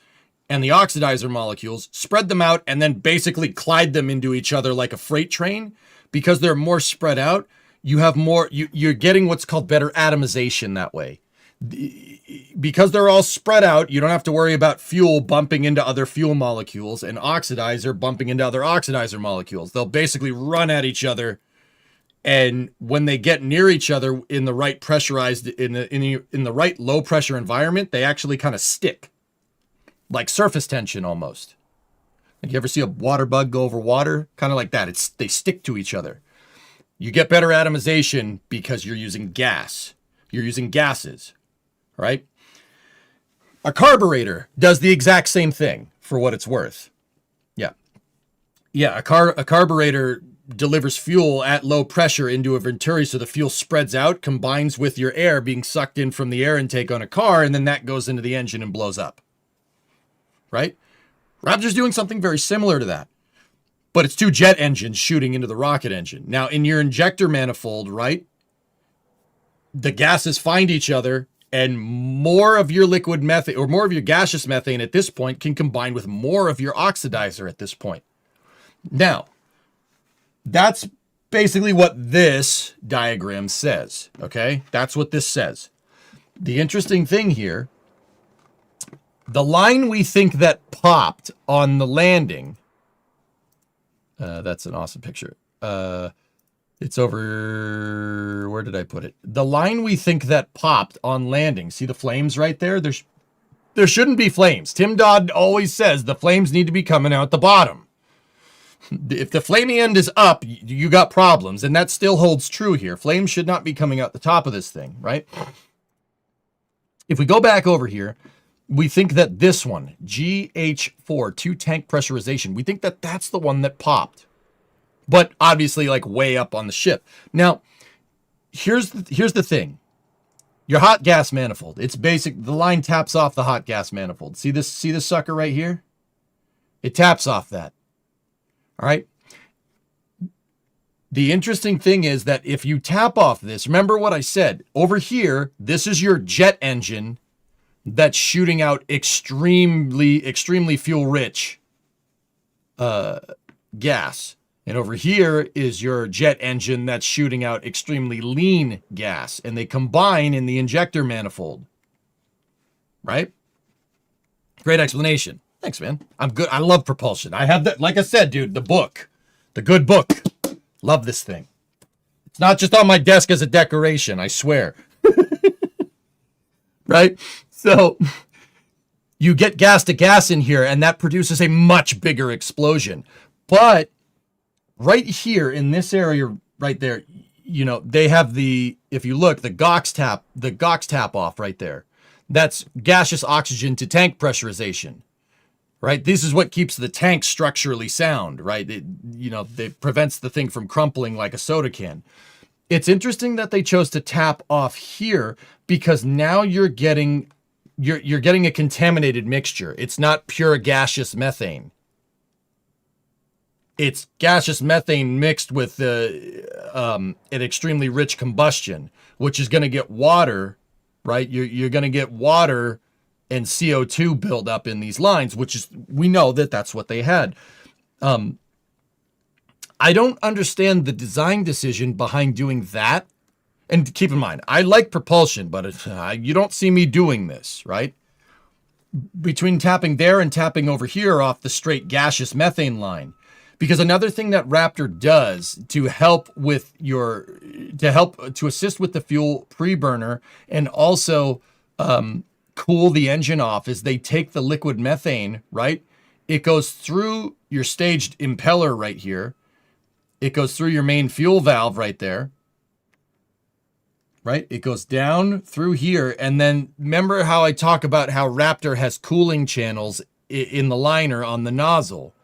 and the oxidizer molecules, spread them out, and then basically collide them into each other like a freight train, because they're more spread out, you have more, you're getting what's called better atomization that way. Because they're all spread out, you don't have to worry about fuel bumping into other fuel molecules and oxidizer bumping into other oxidizer molecules. They'll basically run at each other, and when they get near each other in the right pressurized, in the right low pressure environment, they actually kind of stick. Like surface tension almost. Like you ever see a water bug go over water? Kind of like that. They stick to each other. You get better atomization because you're using gas. You're using gases, right? A carburetor does the exact same thing for what it's worth. Yeah, a carburetor delivers fuel at low pressure into a venturi so the fuel spreads out, combines with your air being sucked in from the air intake on a car, and then that goes into the engine and blows up. Right? Raptor's doing something very similar to that. But it's two jet engines shooting into the rocket engine. Now, in your injector manifold, right, the gases find each other, and more of your liquid methane, or more of your gaseous methane at this point, can combine with more of your oxidizer at this point. Now, that's basically what this diagram says, okay? That's what this says. The interesting thing here, the line we think that popped on the landing, that's an awesome picture. It's over, where did I put it? The line we think that popped on landing, see the flames right there? There shouldn't be flames. Tim Dodd always says the flames need to be coming out the bottom. If the flaming end is up, you got problems, and that still holds true here. Flames should not be coming out the top of this thing, right? If we go back over here, we think that this one, GH4, 2-tank pressurization, we think that that's the one that popped. But obviously, like, way up on the ship. Now, here's the thing. Your hot gas manifold, it's basic. The line taps off the hot gas manifold. See this sucker right here? It taps off that. All right. The interesting thing is that if you tap off this, remember what I said over here, this is your jet engine that's shooting out extremely fuel rich gas. And over here is your jet engine that's shooting out extremely lean gas, and they combine in the injector manifold. Right? Great explanation. Thanks, man. I'm good. I love propulsion. I have that, like I said, dude, the good book. Love this thing. It's not just on my desk as a decoration, I swear. Right? So you get gas to gas in here, and that produces a much bigger explosion. But right here in this area right there, you know, they have if you look, the GOX tap off right there. That's gaseous oxygen to tank pressurization. Right? This is what keeps the tank structurally sound, right? It prevents the thing from crumpling like a soda can. It's interesting that they chose to tap off here because now you're getting a contaminated mixture. It's not pure gaseous methane. It's gaseous methane mixed with an extremely rich combustion, which is going to get water, right? You're going to get water and CO2 build up in these lines, which is, we know that that's what they had. I don't understand the design decision behind doing that. And keep in mind, I like propulsion, but you don't see me doing this, right? Between tapping there and tapping over here off the straight gaseous methane line. Because another thing that Raptor does to assist with the fuel pre-burner and also cool the engine off is they take the liquid methane, right? It goes through your staged impeller right here. It goes through your main fuel valve right there. Right? It goes down through here. And then remember how I talk about how Raptor has cooling channels in the liner on the nozzle.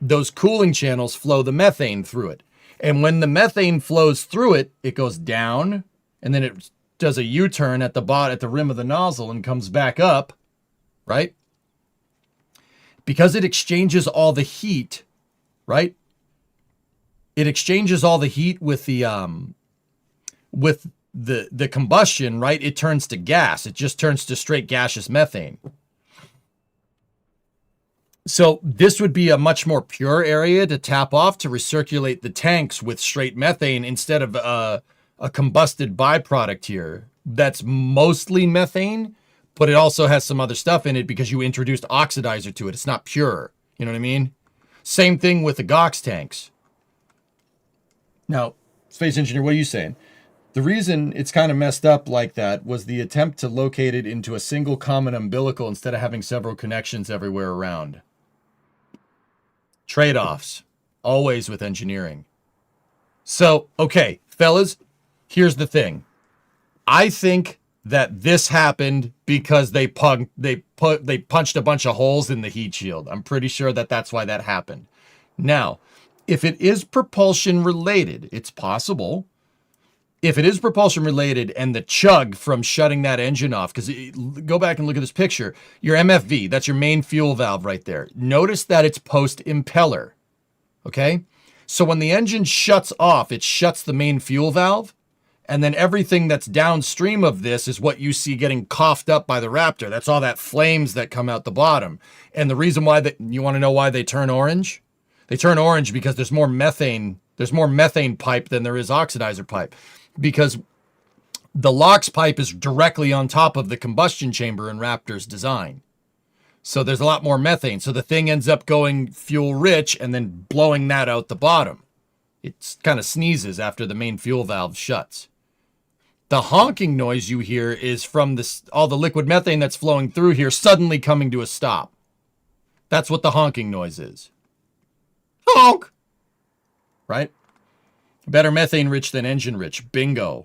Those cooling channels flow the methane through it. And when the methane flows through it, it goes down and then it does a U-turn at the rim of the nozzle and comes back up, right? Because it exchanges all the heat, right? It exchanges all the heat with the combustion, right? It turns to gas. It just turns to straight gaseous methane. So this would be a much more pure area to tap off to recirculate the tanks with straight methane instead of a combusted byproduct here. That's mostly methane, but it also has some other stuff in it because you introduced oxidizer to it. It's not pure. You know what I mean? Same thing with the GOX tanks. Now, Space Engineer, what are you saying? The reason it's kind of messed up like that was the attempt to locate it into a single common umbilical instead of having several connections everywhere around. Trade-offs. Always with engineering. So, okay, fellas, here's the thing. I think that this happened because they punched a bunch of holes in the heat shield. I'm pretty sure that that's why that happened. Now, if it is propulsion related, it's possible. If it is propulsion related and the chug from shutting that engine off, because go back and look at this picture, your MFV, that's your main fuel valve right there. Notice that it's post impeller. Okay? So when the engine shuts off, it shuts the main fuel valve. And then everything that's downstream of this is what you see getting coughed up by the Raptor. That's all that flames that come out the bottom. And the reason why you want to know why they turn orange? They turn orange because there's more methane. There's more methane pipe than there is oxidizer pipe. Because the LOX pipe is directly on top of the combustion chamber in Raptor's design. So there's a lot more methane. So the thing ends up going fuel rich and then blowing that out the bottom. It kind of sneezes after the main fuel valve shuts. The honking noise you hear is from all the liquid methane that's flowing through here suddenly coming to a stop. That's what the honking noise is. Honk! Right? Better methane rich than engine rich. Bingo.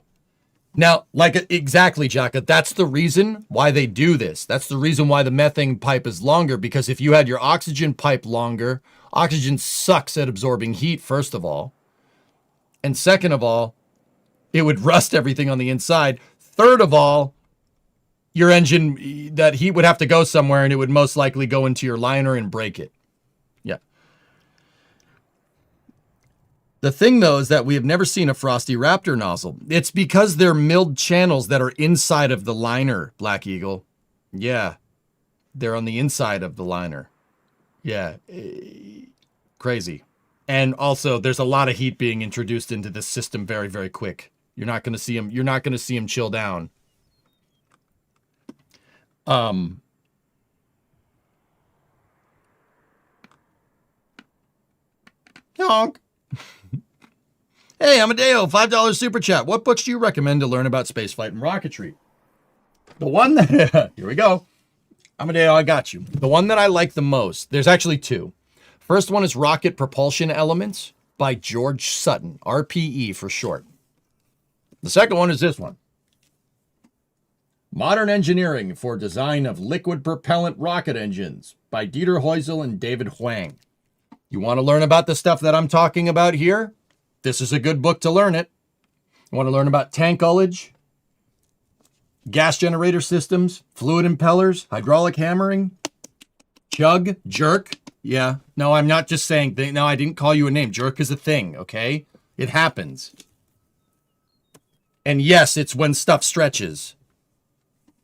Now, exactly, Jacka, that's the reason why they do this. That's the reason why the methane pipe is longer, because if you had your oxygen pipe longer, oxygen sucks at absorbing heat, first of all. And second of all, it would rust everything on the inside. Third of all, your engine, that heat would have to go somewhere and it would most likely go into your liner and break it. Yeah. The thing, though, is that we have never seen a Frosty Raptor nozzle. It's because they're milled channels that are inside of the liner, Black Eagle. Yeah. They're on the inside of the liner. Yeah. Crazy. And also, there's a lot of heat being introduced into this system very, very quick. You're not going to see him chill down. Honk. Hey, Amadeo, $5 super chat. What books do you recommend to learn about spaceflight and rocketry? The one that, here we go. Amadeo, I got you. The one that I like the most, there's actually two. First one is Rocket Propulsion Elements by George Sutton, RPE for short. The second one is this one. Modern Engineering for Design of Liquid Propellant Rocket Engines by Dieter Heusel and David Huang. You want to learn about the stuff that I'm talking about here? This is a good book to learn it. You want to learn about tank ullage, gas generator systems, fluid impellers, hydraulic hammering, chug, jerk. Yeah, no, I'm not just saying, no, I didn't call you a name. Jerk is a thing, okay? It happens. And yes, it's when stuff stretches.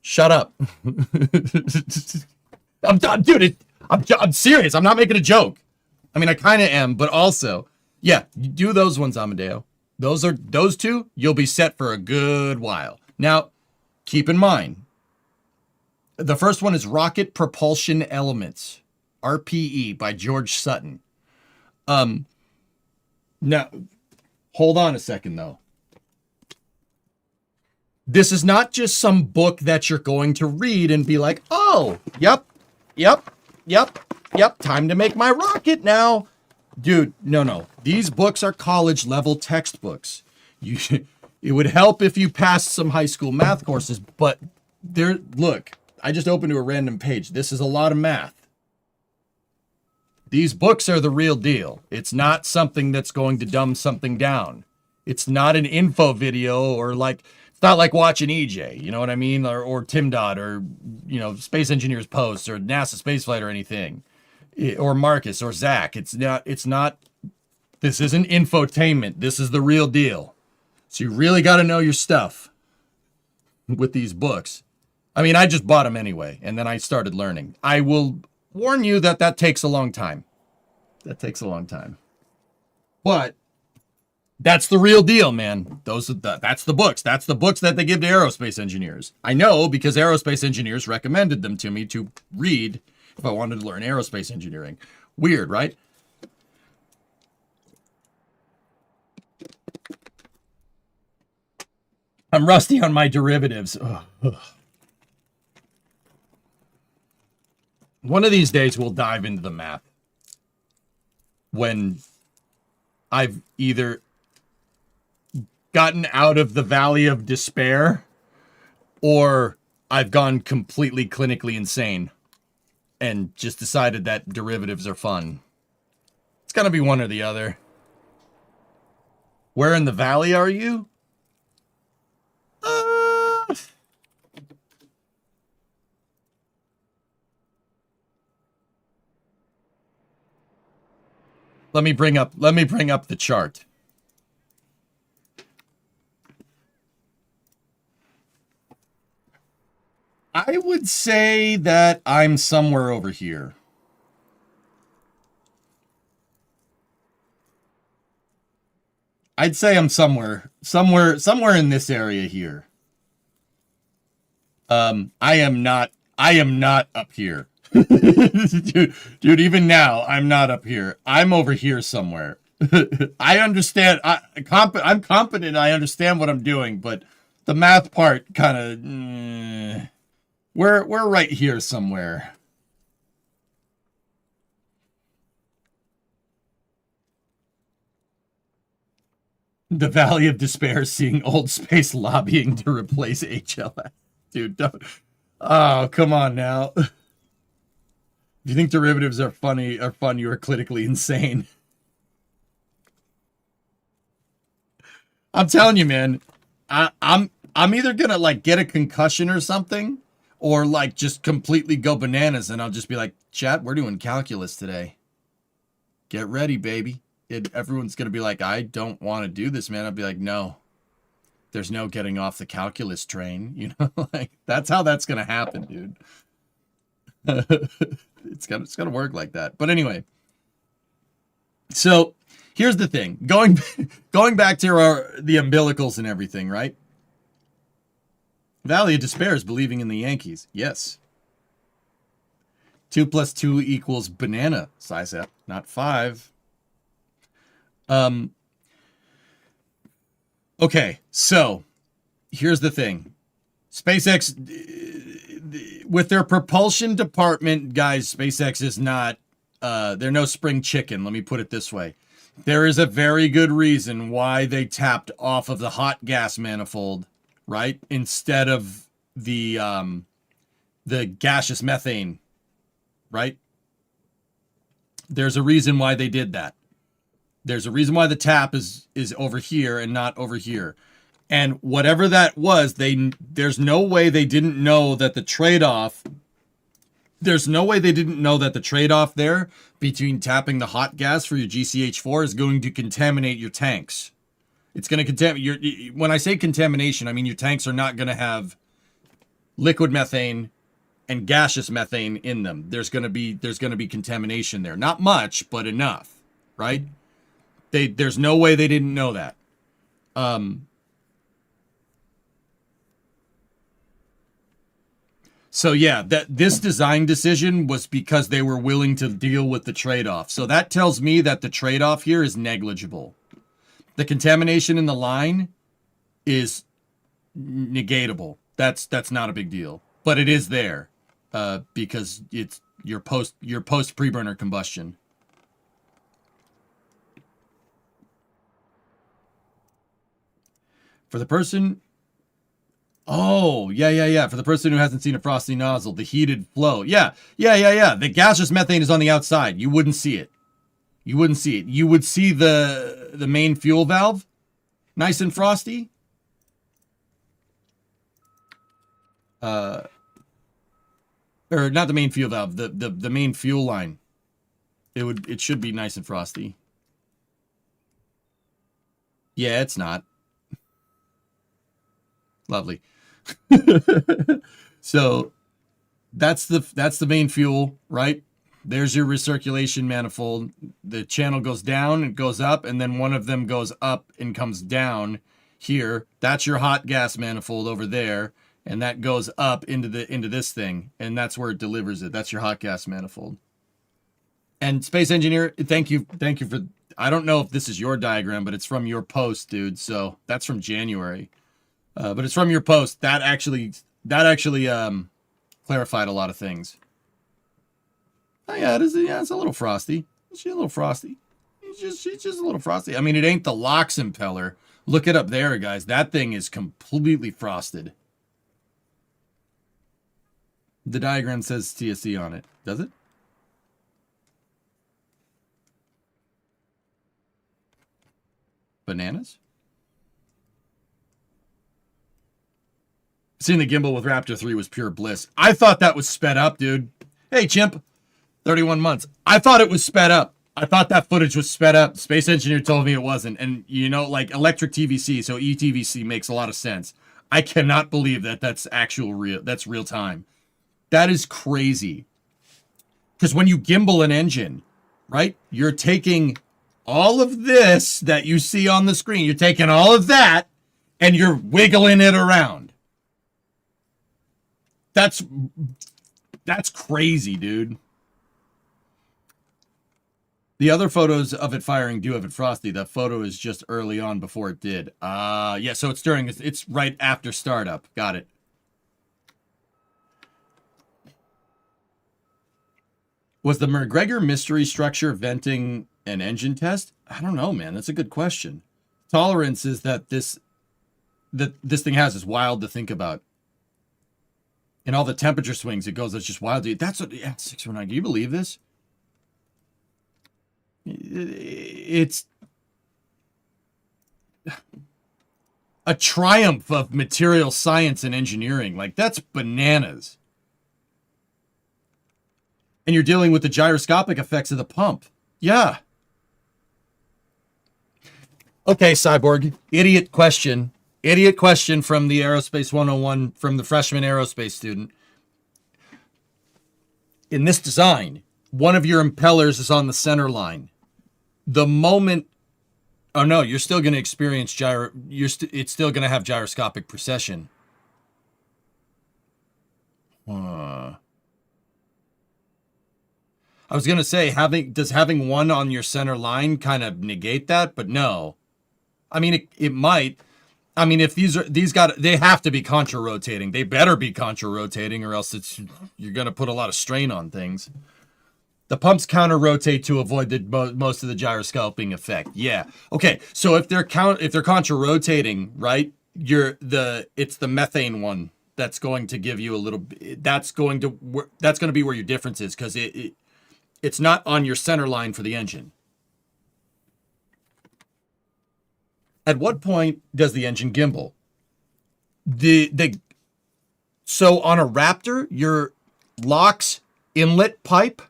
Shut up. I'm serious. I'm not making a joke. I mean, I kind of am, but also, yeah, you do those ones, Amadeo. Those two, you'll be set for a good while. Now, keep in mind, the first one is Rocket Propulsion Elements, RPE by George Sutton. Now, hold on a second, though. This is not just some book that you're going to read and be like, oh, yep, time to make my rocket now. Dude, no. These books are college-level textbooks. It would help if you passed some high school math courses, but look, I just opened to a random page. This is a lot of math. These books are the real deal. It's not something that's going to dumb something down. It's not an info video or it's not like watching EJ, you know what I mean? Or Tim Dodd or, Space Engineers Posts or NASA Spaceflight or anything. Or Marcus or Zach. This isn't infotainment. This is the real deal. So you really got to know your stuff with these books. I mean, I just bought them anyway, and then I started learning. I will warn you that takes a long time. That takes a long time. But that's the real deal, man. That's the books. That's the books that they give to aerospace engineers. I know because aerospace engineers recommended them to me to read if I wanted to learn aerospace engineering. Weird, right? I'm rusty on my derivatives. Ugh. One of these days we'll dive into the math. when I've either gotten out of the valley of despair or I've gone completely clinically insane and just decided that derivatives are fun. It's gonna be one or the other. Where in the valley are you? Let me bring up the chart. I would say that I'm somewhere over here. I'd say I'm somewhere in this area here. I am not up here. dude, even now, I'm not up here. I'm over here somewhere. I understand. I'm confident I understand what I'm doing, but the math part kind of... we're right here somewhere. The Valley of Despair, seeing Old Space lobbying to replace HLS. Dude, don't... Oh, come on now. If you think derivatives are fun, you are clinically insane. I'm telling you, man. I'm either gonna like get a concussion or something, or like just completely go bananas, and I'll just be like, "Chat, we're doing calculus today. Get ready, baby." Everyone's gonna be like, "I don't want to do this, man." I'll be like, "No, there's no getting off the calculus train." You know, like that's how that's gonna happen, dude. It's gonna work like that. But anyway, so here's the thing. Going back to the umbilicals and everything, right? Valley of Despair is believing in the Yankees. Yes. 2 + 2 = banana, Sizep, not 5. Okay, so here's the thing. SpaceX, with their propulsion department, guys, SpaceX is not, they're no spring chicken. Let me put it this way. There is a very good reason why they tapped off of the hot gas manifold, right? Instead of the gaseous methane, right? There's a reason why they did that. There's a reason why the tap is over here and not over here. And whatever that was, there's no way they didn't know that the trade-off... There's no way they didn't know that the trade-off there between tapping the hot gas for your GCH4 is going to contaminate your tanks. It's going to contaminate... When I say contamination, I mean your tanks are not going to have liquid methane and gaseous methane in them. There's going to be contamination there. Not much, but enough, right? There's no way they didn't know that. So yeah, this design decision was because they were willing to deal with the trade-off. So that tells me that the trade-off here is negligible. The contamination in the line is negatable. That's not a big deal, but it is there because it's your post pre-burner combustion. For the person... Oh, yeah. For the person who hasn't seen a frosty nozzle, the heated flow. Yeah. The gaseous methane is on the outside. You wouldn't see it. You would see the main fuel valve. Nice and frosty. Or not the main fuel valve, the main fuel line. It should be nice and frosty. Yeah, it's not. Lovely. So that's the main fuel, right? There's your recirculation manifold. The channel goes down, it goes up, and then one of them goes up and comes down here. That's your hot gas manifold over there, and that goes up into this thing, and that's where it delivers it. That's your hot gas manifold. And Space Engineer, thank you for... I don't know if this is your diagram, but it's from your post, dude. So that's from January. But it's from your post. That actually clarified a lot of things. Oh yeah, it is. Yeah, it's a little frosty. It's a little frosty. She's just a little frosty. I mean, it ain't the LOX impeller. Look it up there, guys. That thing is completely frosted. The diagram says TSC on it. Does it? Bananas? Seeing the gimbal with Raptor 3 was pure bliss. I thought that was sped up, dude. Hey, chimp. 31 months. I thought it was sped up. I thought that footage was sped up. Space engineer told me it wasn't. And, you know, like electric TVC, so eTVC makes a lot of sense. I cannot believe that that's real time. That is crazy. Because when you gimbal an engine, right, you're taking all of this that you see on the screen, you're taking all of that and you're wiggling it around. That's crazy, dude. The other photos of it firing do have it frosty. That photo is just early on before it did. Yeah, so it's right after startup. Got it. Was the McGregor mystery structure venting an engine test? I don't know, man. That's a good question. Tolerances that this thing has is wild to think about. And all the temperature swings it goes, it's just wild. That's what, yeah, 619. Can you believe this? It's a triumph of material science and engineering. Like, that's bananas. And you're dealing with the gyroscopic effects of the pump. Yeah. Okay, Cyborg. Idiot question. Idiot question from the Aerospace 101, from the freshman aerospace student. In this design, one of your impellers is on the center line. The moment... Oh, no, you're still going to experience it's still going to have gyroscopic precession. I was going to say, does having one on your center line kind of negate that? But no. I mean, it might. I mean, if they have to be contra-rotating. They better be contra-rotating, or else you're going to put a lot of strain on things. The pumps counter-rotate to avoid most of the gyroscoping effect. Yeah. Okay. So if they're contra-rotating, right? It's the methane one that's going to give you a little. That's going to be where your difference is, because it's not on your center line for the engine. At what point does the engine gimbal? So on a Raptor, your LOX inlet pipe,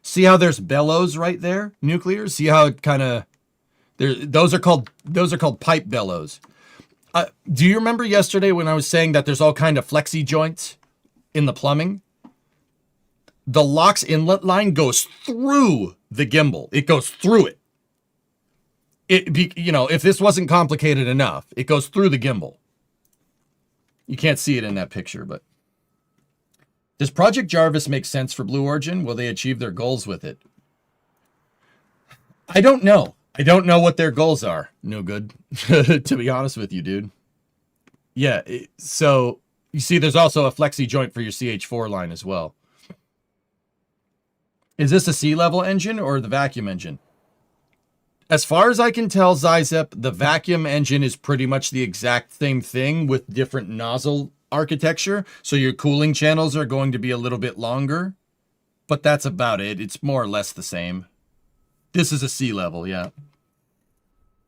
see how there's bellows right there, nuclear? See how it kind of those are called pipe bellows. Do you remember yesterday when I was saying that there's all kind of flexi joints in the plumbing? The LOX inlet line goes through the gimbal. It goes through it. If this wasn't complicated enough, it goes through the gimbal. You can't see it in that picture, but... Does Project Jarvis make sense for Blue Origin? Will they achieve their goals with it? I don't know. I don't know what their goals are. No good. To be honest with you, dude. Yeah, so... You see, there's also a flexi joint for your CH4 line as well. Is this a sea-level engine or the vacuum engine? As far as I can tell, Zyzep, the vacuum engine is pretty much the exact same thing with different nozzle architecture. So your cooling channels are going to be a little bit longer. But that's about it. It's more or less the same. This is a sea-level, yeah.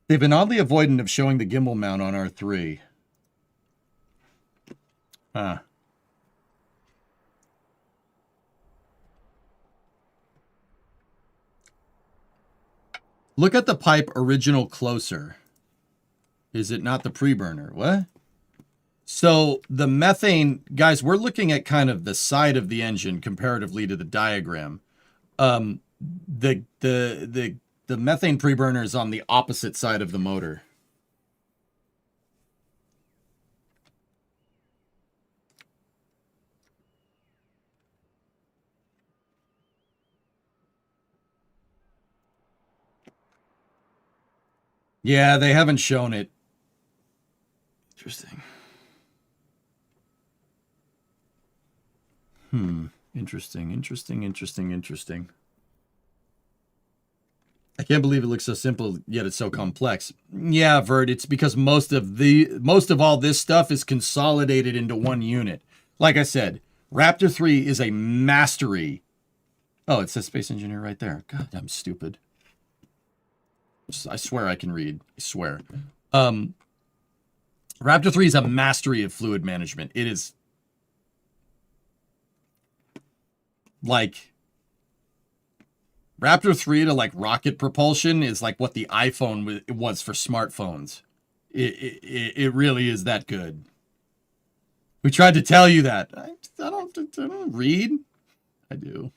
They've been oddly avoidant of showing the gimbal mount on R3. Huh. Look at the pipe original closer. Is it not the pre-burner? What? So the methane, guys, we're looking at kind of the side of the engine comparatively to the diagram. The methane pre-burner is on the opposite side of the motor. Yeah, they haven't shown it. Interesting. Interesting. I can't believe it looks so simple, yet it's so complex. Yeah, Vert, it's because most of all this stuff is consolidated into one unit. Like I said, Raptor 3 is a mastery. Oh, it says Space Engineer right there. God, I'm stupid. I swear I can read. I swear. Raptor 3 is a mastery of fluid management. It is like Raptor 3 to like rocket propulsion is like what the iPhone was for smartphones. It really is that good. We tried to tell you that. I don't read. I do.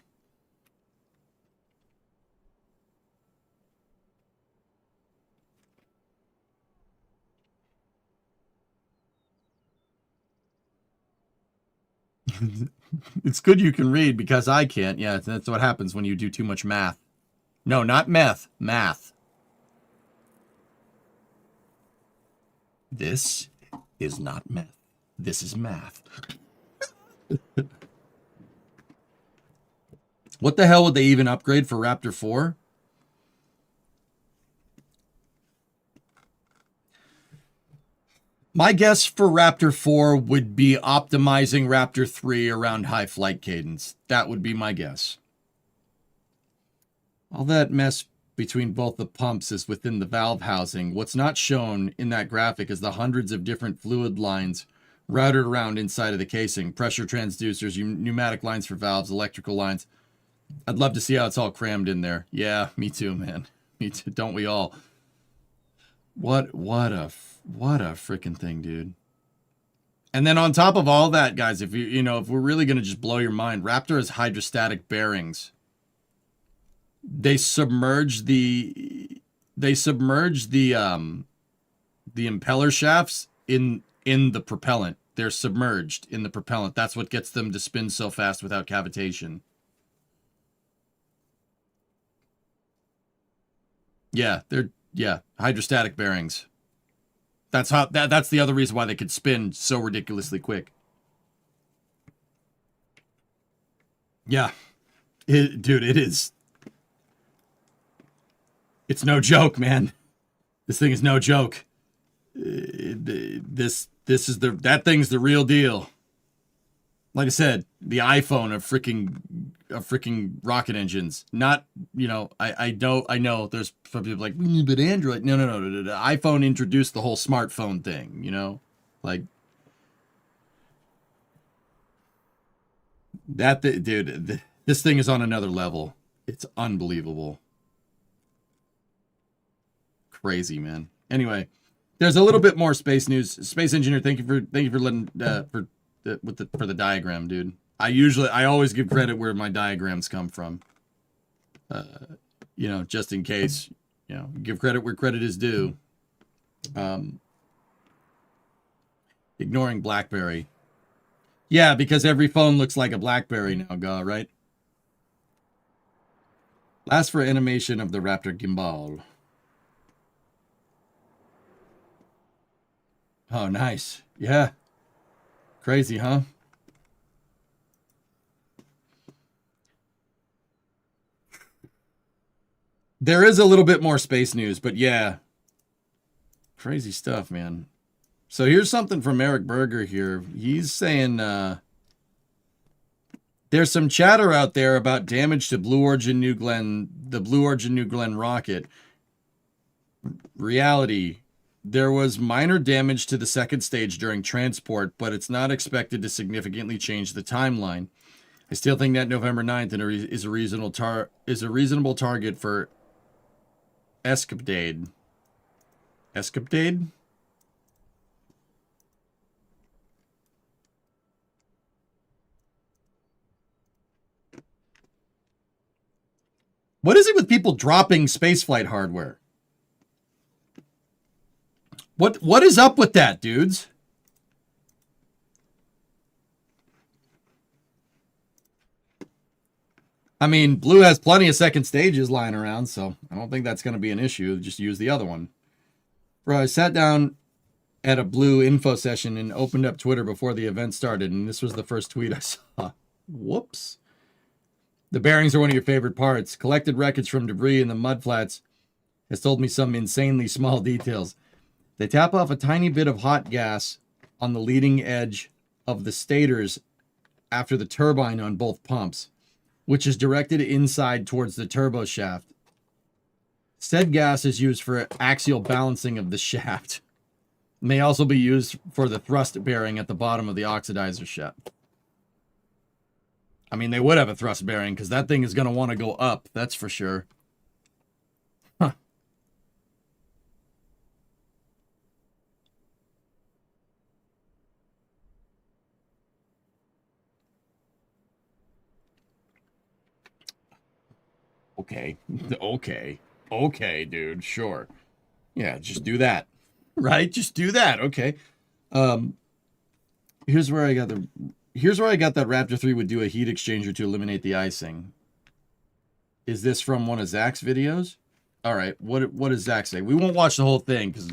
It's good you can read because I can't. Yeah, that's what happens when you do too much math. No, not meth. Math. This is not meth. This is math. What the hell would they even upgrade for Raptor 4? My guess for Raptor 4 would be optimizing Raptor 3 around high flight cadence. That would be my guess. All that mess between both the pumps is within the valve housing. What's not shown in that graphic is the hundreds of different fluid lines routed around inside of the casing. Pressure transducers, pneumatic lines for valves, electrical lines. I'd love to see how it's all crammed in there. Yeah, me too, man. Me too. Don't we all? What a freaking thing, dude. And then on top of all that, guys, if if we're really gonna just blow your mind, Raptor has hydrostatic bearings. They submerge the impeller shafts in the propellant. They're submerged in the propellant. That's what gets them to spin so fast without cavitation. Yeah, hydrostatic bearings. That's the other reason why they could spin so ridiculously quick. Yeah. Dude, it is. It's no joke, man. This thing is no joke. That thing's the real deal. Like I said, the iPhone of freaking rocket engines. Not, I know there's some people like, but Android. No. The iPhone introduced the whole smartphone thing, like that. Dude, this thing is on another level. It's unbelievable. Crazy, man. Anyway, there's a little bit more space news. Space Engineer, thank you for letting for the diagram, dude. I always give credit where my diagrams come from. Just in case, give credit where credit is due. Ignoring BlackBerry. Yeah, because every phone looks like a BlackBerry now, right? Last for animation of the Raptor gimbal. Oh, nice. Yeah. Crazy, huh? There is a little bit more space news, but yeah. Crazy stuff, man. So here's something from Eric Berger here. He's saying there's some chatter out there about damage to the Blue Origin New Glenn rocket. Reality. There was minor damage to the second stage during transport, but it's not expected to significantly change the timeline. I still think that November 9th is a reasonable target for escapade. Escapade? What is it with people dropping spaceflight hardware? What is up with that, dudes? I mean, Blue has plenty of second stages lying around, so I don't think that's going to be an issue. Just use the other one. Bro, I sat down at a Blue info session and opened up Twitter before the event started, and this was the first tweet I saw. Whoops. The bearings are one of your favorite parts. Collected wreckage from debris in the mudflats has told me some insanely small details. They tap off a tiny bit of hot gas on the leading edge of the stators after the turbine on both pumps, which is directed inside towards the turbo shaft. Said gas is used for axial balancing of the shaft. May also be used for the thrust bearing at the bottom of the oxidizer shaft. I mean, they would have a thrust bearing because that thing is going to want to go up. That's for sure. Huh. Okay. Okay, dude. Sure. Yeah, just do that. Right? Just do that. Okay. Here's where I got that Raptor 3 would do a heat exchanger to eliminate the icing. Is this from one of Zach's videos? All right. What does Zach say? We won't watch the whole thing because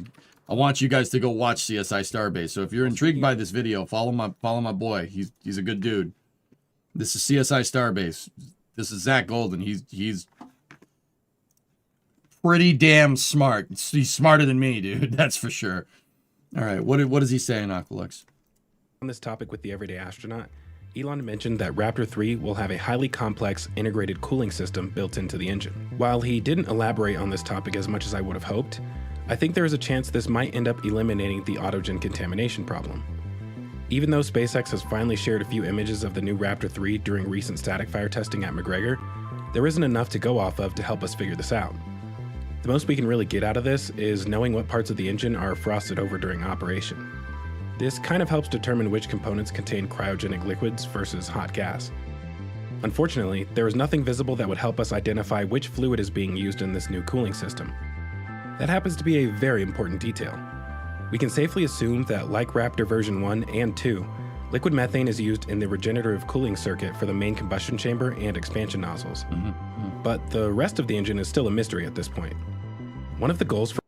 I want you guys to go watch CSI Starbase. So if you're intrigued by this video, follow my boy. He's a good dude. This is CSI Starbase. This is Zach Golden. He's pretty damn smart. He's smarter than me, dude. That's for sure. All right. What does he say in Aqualux? On this topic with the Everyday Astronaut, Elon mentioned that Raptor 3 will have a highly complex integrated cooling system built into the engine. While he didn't elaborate on this topic as much as I would have hoped, I think there is a chance this might end up eliminating the autogen contamination problem. Even though SpaceX has finally shared a few images of the new Raptor 3 during recent static fire testing at McGregor, there isn't enough to go off of to help us figure this out. The most we can really get out of this is knowing what parts of the engine are frosted over during operation. This kind of helps determine which components contain cryogenic liquids versus hot gas. Unfortunately, there is nothing visible that would help us identify which fluid is being used in this new cooling system. That happens to be a very important detail. We can safely assume that, like Raptor version 1 and 2, liquid methane is used in the regenerative cooling circuit for the main combustion chamber and expansion nozzles. But the rest of the engine is still a mystery at this point. One of the goals for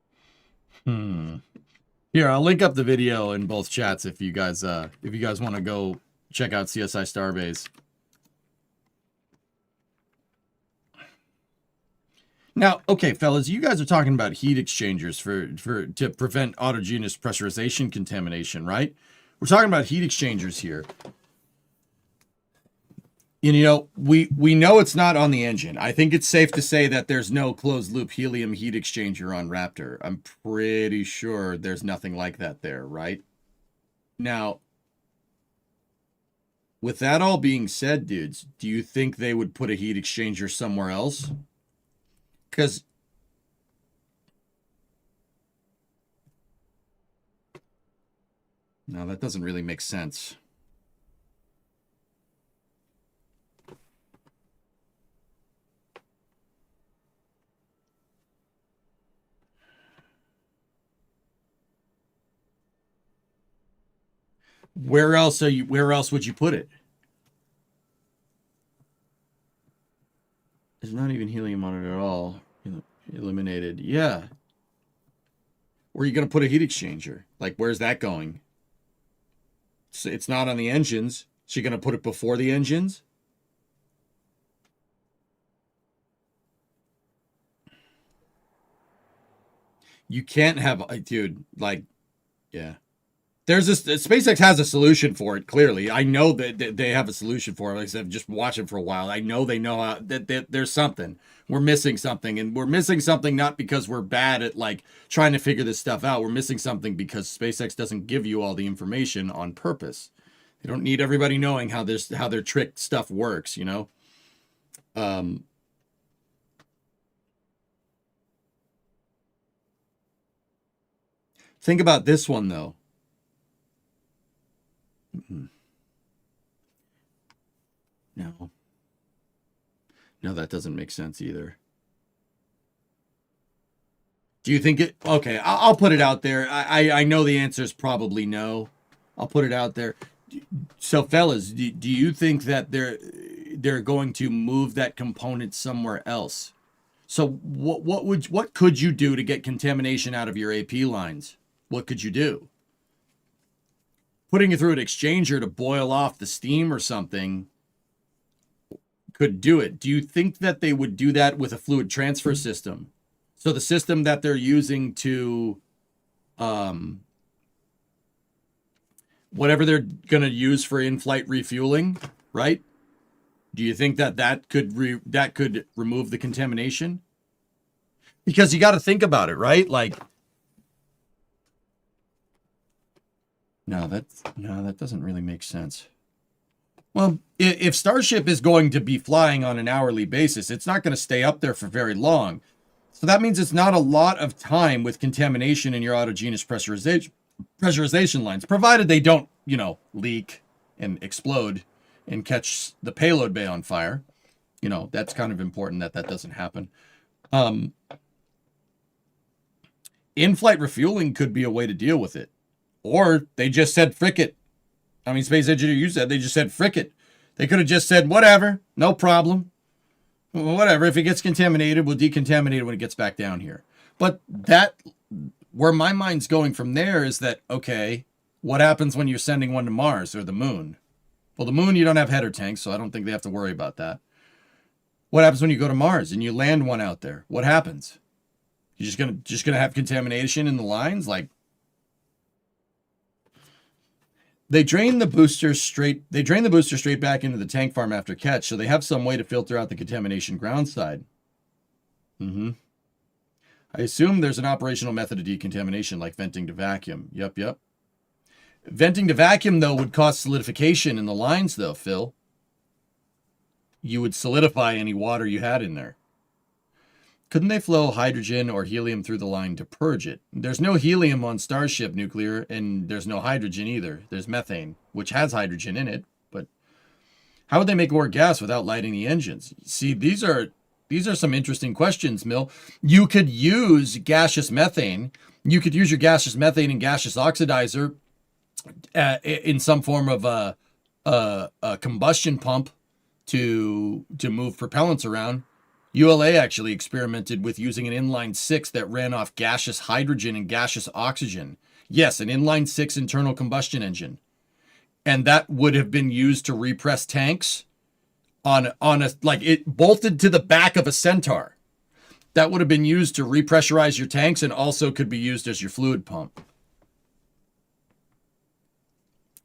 Here, I'll link up the video in both chats if you guys want to go check out CSI Starbase. Now, okay, fellas, you guys are talking about heat exchangers to prevent autogenous pressurization contamination, right? We're talking about heat exchangers here. And, you know, we know it's not on the engine. I think it's safe to say that there's no closed-loop helium heat exchanger on Raptor. I'm pretty sure there's nothing like that there, right? Now, with that all being said, dudes, do you think they would put a heat exchanger somewhere else? Because no, that doesn't really make sense. Where else would you put it? There's not even helium on it at all. Eliminated. Yeah. Where are you going to put a heat exchanger? Like, where's that going? So it's not on the engines. So you're going to put it before the engines? You can't have, dude, like, yeah. There's this, SpaceX has a solution for it, clearly. I know that they have a solution for it. Like I said, just watch it for a while. I know they know how, that there's something. We're missing something. And we're missing something not because we're bad at, like, trying to figure this stuff out. We're missing something because SpaceX doesn't give you all the information on purpose. They don't need everybody knowing how their trick stuff works, you know? Think about this one, though. No, that doesn't make sense either. Do you think it? Okay, I'll put it out there. I know the answer is probably no. I'll put it out there. So, fellas, do you think that they're going to move that component somewhere else? So, what could you do to get contamination out of your AP lines? What could you do? Putting it through an exchanger to boil off the steam or something could do it. Do you think that they would do that with a fluid transfer system? So the system that they're using to, whatever they're going to use for in-flight refueling, right? Do you think that could remove the contamination? Because you got to think about it, right? Like, no, that doesn't really make sense. Well, if Starship is going to be flying on an hourly basis, it's not going to stay up there for very long. So that means it's not a lot of time with contamination in your autogenous pressurization lines, provided they don't, leak and explode and catch the payload bay on fire. That's kind of important that doesn't happen. In-flight refueling could be a way to deal with it. Or they just said, frick it. I mean, Space Engineer, you said they just said, frick it. They could have just said, whatever, no problem. Whatever, if it gets contaminated, we'll decontaminate it when it gets back down here. But where my mind's going from there is that, okay, what happens when you're sending one to Mars or the moon? Well, the moon, you don't have header tanks, so I don't think they have to worry about that. What happens when you go to Mars and you land one out there? What happens? You're just gonna have contamination in the lines? Like, They drain the booster straight back into the tank farm after catch, so they have some way to filter out the contamination ground side. I assume there's an operational method of decontamination, like venting to vacuum. Yep. Venting to vacuum, though, would cause solidification in the lines, though, Phil. You would solidify any water you had in there. Couldn't they flow hydrogen or helium through the line to purge it? There's no helium on Starship nuclear, and there's no hydrogen either. There's methane, which has hydrogen in it, but how would they make more gas without lighting the engines? See, these are some interesting questions, Mill. You could use gaseous methane. You could use your gaseous methane and gaseous oxidizer in some form of a combustion pump to move propellants around. ULA actually experimented with using an inline 6 that ran off gaseous hydrogen and gaseous oxygen. Yes, an inline 6 internal combustion engine. And that would have been used to repress tanks on a, like, it bolted to the back of a Centaur. That would have been used to repressurize your tanks and also could be used as your fluid pump.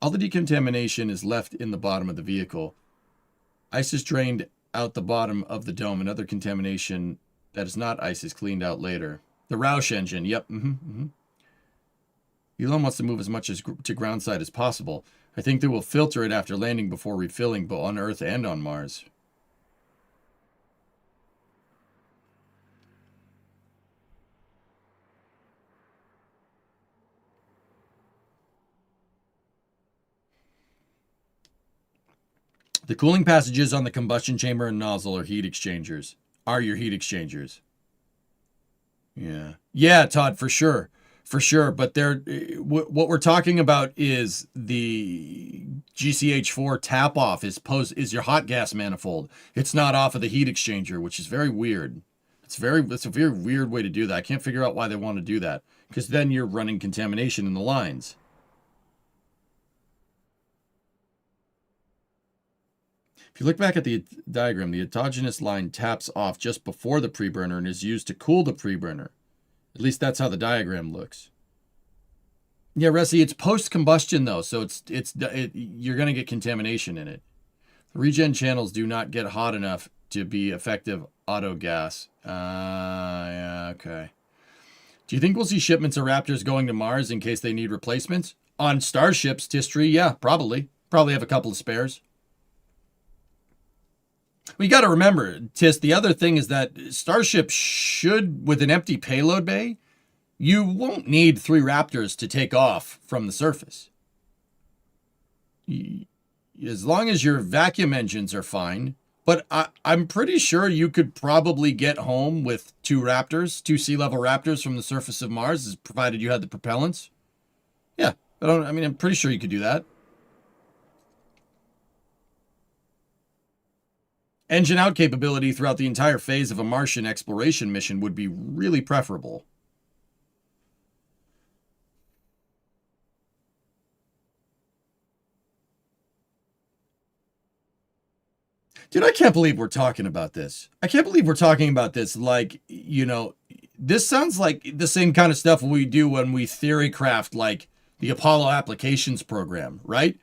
All the decontamination is left in the bottom of the vehicle. Ice is drained out the bottom of the dome, and other contamination that is not ice is cleaned out later. The Roush engine, yep. Elon wants to move as much to ground side as possible. I think they will filter it after landing before refilling, both on Earth and on Mars. The cooling passages on the combustion chamber and nozzle are heat exchangers. Are your heat exchangers? Yeah, Todd, for sure. But what we're talking about is the GCH4 tap off is your hot gas manifold. It's not off of the heat exchanger, which is very weird. It's a very weird way to do that. I can't figure out why they want to do that, because then you're running contamination in the lines. If you look back at the diagram, the autogenous line taps off just before the preburner and is used to cool the preburner. At least that's how the diagram looks. Yeah, Ressi, it's post-combustion though, so you're going to get contamination in it. The regen channels do not get hot enough to be effective auto gas. Yeah, okay. Do you think we'll see shipments of Raptors going to Mars in case they need replacements? On starships, Tistry, yeah, probably. Probably have a couple of spares. We got to remember, Tis, the other thing is that Starship should, with an empty payload bay, you won't need 3 Raptors to take off from the surface. As long as your vacuum engines are fine. But I'm pretty sure you could probably get home with 2 Raptors, 2 sea-level Raptors from the surface of Mars, provided you had the propellants. Yeah, I'm pretty sure you could do that. Engine out capability throughout the entire phase of a Martian exploration mission would be really preferable. Dude, I can't believe we're talking about this. I can't believe we're talking about this like, this sounds like the same kind of stuff we do when we theory craft like the Apollo applications program, right?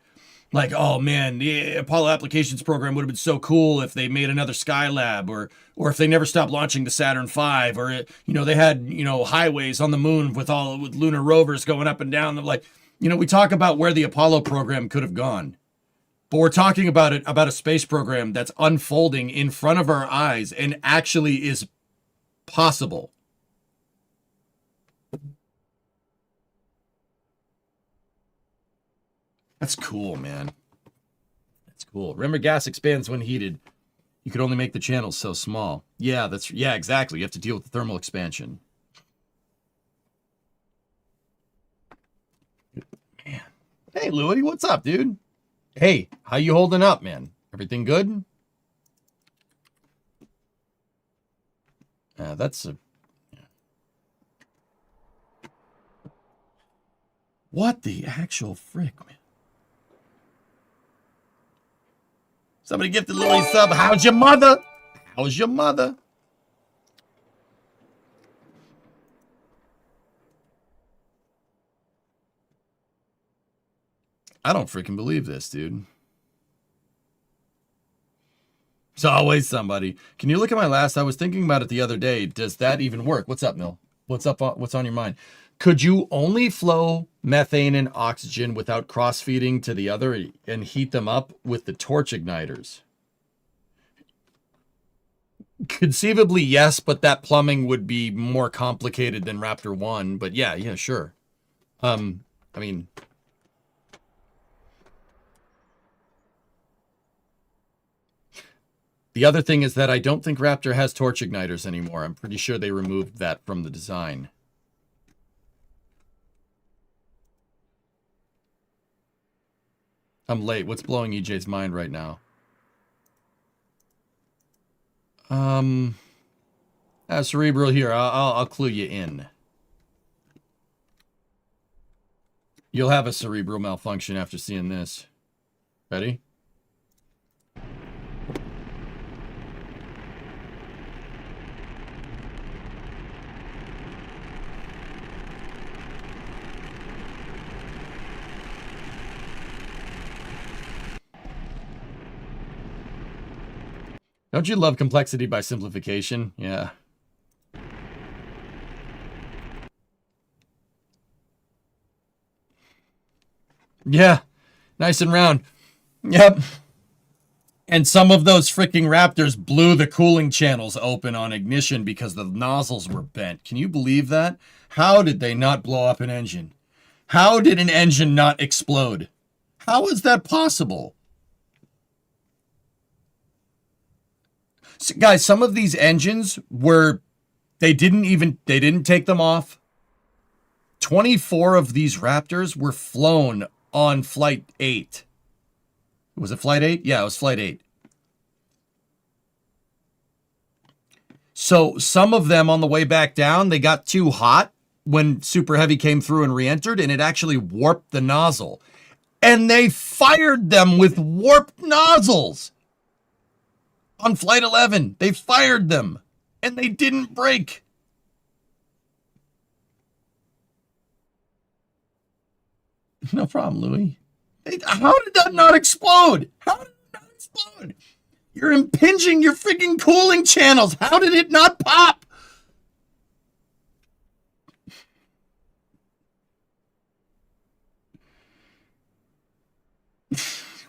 Like, oh man, the Apollo applications program would have been so cool if they made another Skylab, or if they never stopped launching the Saturn V, or they had highways on the moon with lunar rovers going up and down. Like, we talk about where the Apollo program could have gone, but we're talking about a space program that's unfolding in front of our eyes and actually is possible. That's cool, man. That's cool. Remember, gas expands when heated. You could only make the channels so small. Yeah, exactly. You have to deal with the thermal expansion. Man. Hey, Louie, what's up, dude? Hey, how you holding up, man? Everything good? That's a... What the actual frick, man? Somebody gifted Louie sub. How's your mother? How's your mother? I don't freaking believe this, dude. It's always somebody. Can you look at my last? I was thinking about it the other day. Does that even work? What's up, Mill? What's up? What's on your mind? Could you only flow methane and oxygen without cross-feeding to the other and heat them up with the torch igniters? Conceivably, yes, but that plumbing would be more complicated than Raptor 1. But yeah, sure. I mean... The other thing is that I don't think Raptor has torch igniters anymore. I'm pretty sure they removed that from the design. I'm late. What's blowing EJ's mind right now? Cerebral here. I'll clue you in. You'll have a cerebral malfunction after seeing this. Ready? Don't you love complexity by simplification? Yeah. Yeah. Nice and round. Yep. And some of those freaking Raptors blew the cooling channels open on ignition because the nozzles were bent. Can you believe that? How did they not blow up an engine? How did an engine not explode? How is that possible? So, guys, some of these engines were, they didn't take them off. 24 of these Raptors were flown on Flight 8. Was it Flight 8? Yeah, it was Flight 8. So some of them on the way back down, they got too hot when Super Heavy came through and re-entered, and it actually warped the nozzle. And they fired them with warped nozzles. On Flight 11, they fired them, and they didn't break. No problem, Louis. How did that not explode? How did it not explode? You're impinging your freaking cooling channels. How did it not pop?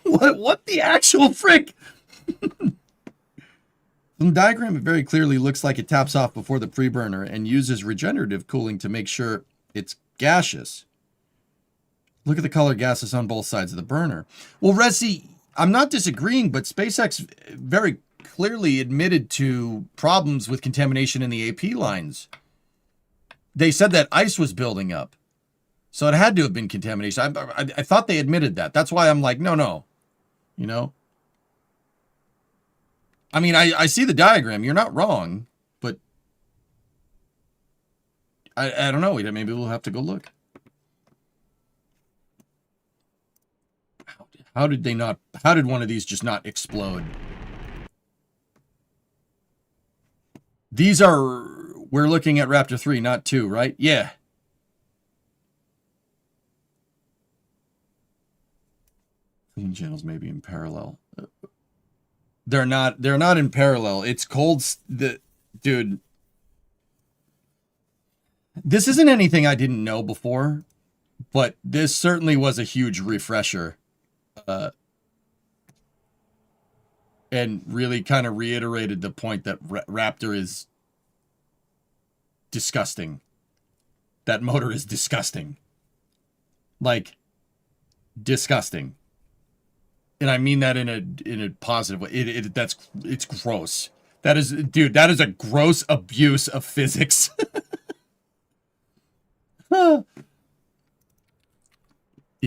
What the actual frick? The diagram, it very clearly looks like it taps off before the preburner and uses regenerative cooling to make sure it's gaseous. Look at the color gases on both sides of the burner. Well, Resi, I'm not disagreeing, but SpaceX very clearly admitted to problems with contamination in the AP lines. They said that ice was building up. So it had to have been contamination. I thought they admitted that. That's why I'm like, no. You know? I mean, I see the diagram. You're not wrong, but I don't know. Maybe we'll have to go look. How did one of these just not explode? These are we're looking at Raptor 3, not 2, right? Yeah. Clean channels may be in parallel. They're not in parallel. It's cold. Dude, this isn't anything I didn't know before, but this certainly was a huge refresher. And really kind of reiterated the point that Raptor is disgusting. That motor is disgusting. Like, disgusting. And I mean that in a positive way. It's gross. That is, dude, that is a gross abuse of physics. You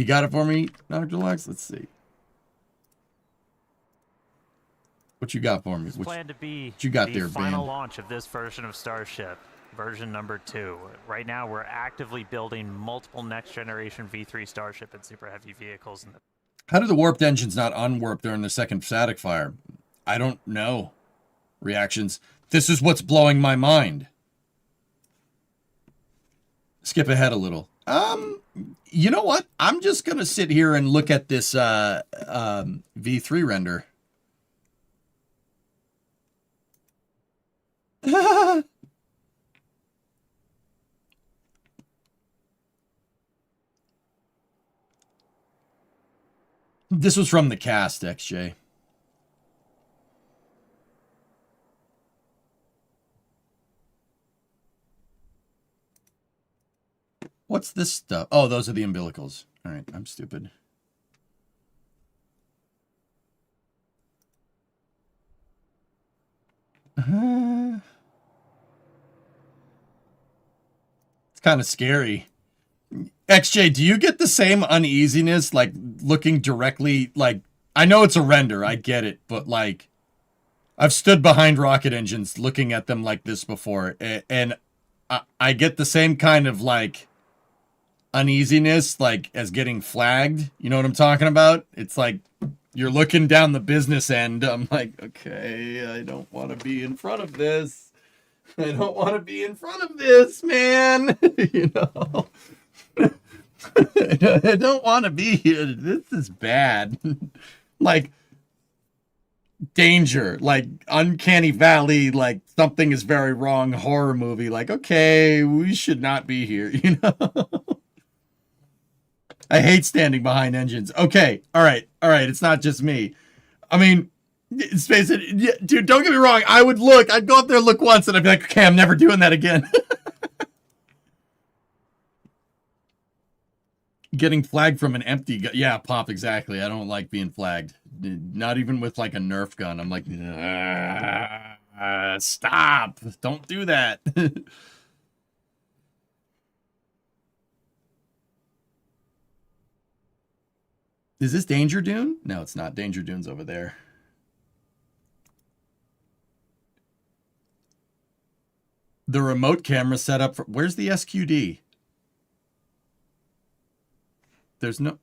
got it for me, Dr. Lex? Let's see. What you got for me? It's planned to be what you got the there, final band? launch of this version of Starship, version number 2. Right now, we're actively building multiple next-generation V3 Starship and Super Heavy vehicles. How do the warped engines not unwarp during the second static fire? I don't know. Reactions. This is what's blowing my mind. Skip ahead a little. You know what? I'm just gonna sit here and look at this V3 render. This was from the cast, XJ. What's this stuff? Oh, those are the umbilicals. All right, I'm stupid. It's kind of scary. XJ, do you get the same uneasiness, like, looking directly, like, I know it's a render, I get it, but, like, I've stood behind rocket engines looking at them like this before, and I get the same kind of, like, uneasiness, like, as getting flagged. You know what I'm talking about? It's like, you're looking down the business end. I'm like, okay, I don't want to be in front of this. I don't want to be in front of this, man. You know? I don't want to be here. This is bad. Like, danger. Like, uncanny valley. Like, something is very wrong. Horror movie. Like, okay, we should not be here, you know? I hate standing behind engines. Okay, all right. It's not just me. I mean, space it, dude. Don't get me wrong. I would look. I'd go up there, look once, and I'd be like, okay, I'm never doing that again. Getting flagged from an empty gun. Yeah, Pop, exactly. I don't like being flagged. Not even with like a Nerf gun. I'm like, stop. Don't do that. Is this Danger Dune? No, it's not. Danger Dune's over there. The remote camera set up for... Where's the SQD? There's no...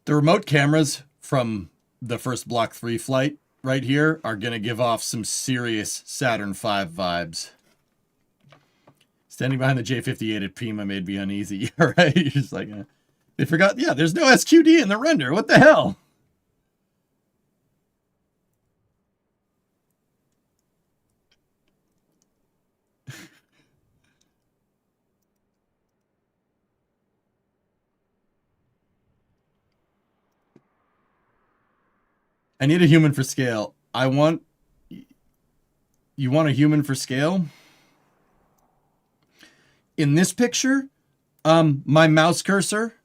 The remote cameras from the first Block 3 flight right here are going to give off some serious Saturn V vibes. Standing behind the J58 at Pima made me uneasy. All right, you're just like, they forgot. Yeah, there's no SQD in the render. What the hell? I need a human for scale. You want a human for scale? In this picture, my mouse cursor,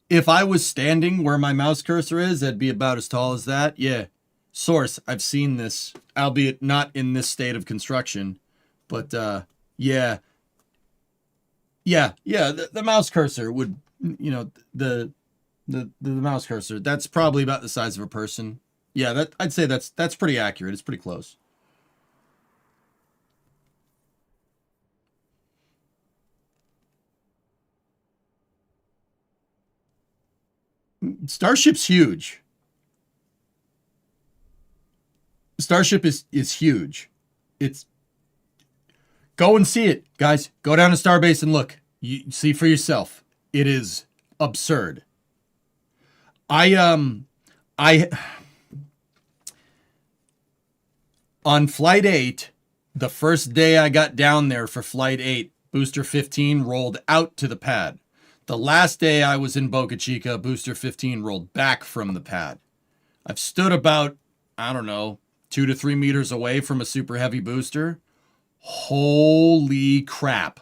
if I was standing where my mouse cursor is, that'd be about as tall as that. Yeah. Source, I've seen this, albeit not in this state of construction, but yeah. The mouse cursor would, you know, the mouse cursor, that's probably about the size of a person. Yeah, that I'd say that's pretty accurate. It's pretty close. Starship's huge. Starship is huge. It's go and see it, guys. Go down to Starbase and look. You see for yourself. It is absurd. I on flight 8, the first day I got down there for flight 8, booster 15 rolled out to the pad. The last day I was in Boca Chica, booster 15 rolled back from the pad. I've stood about, I don't know, 2 to 3 meters away from a super heavy booster. Holy crap.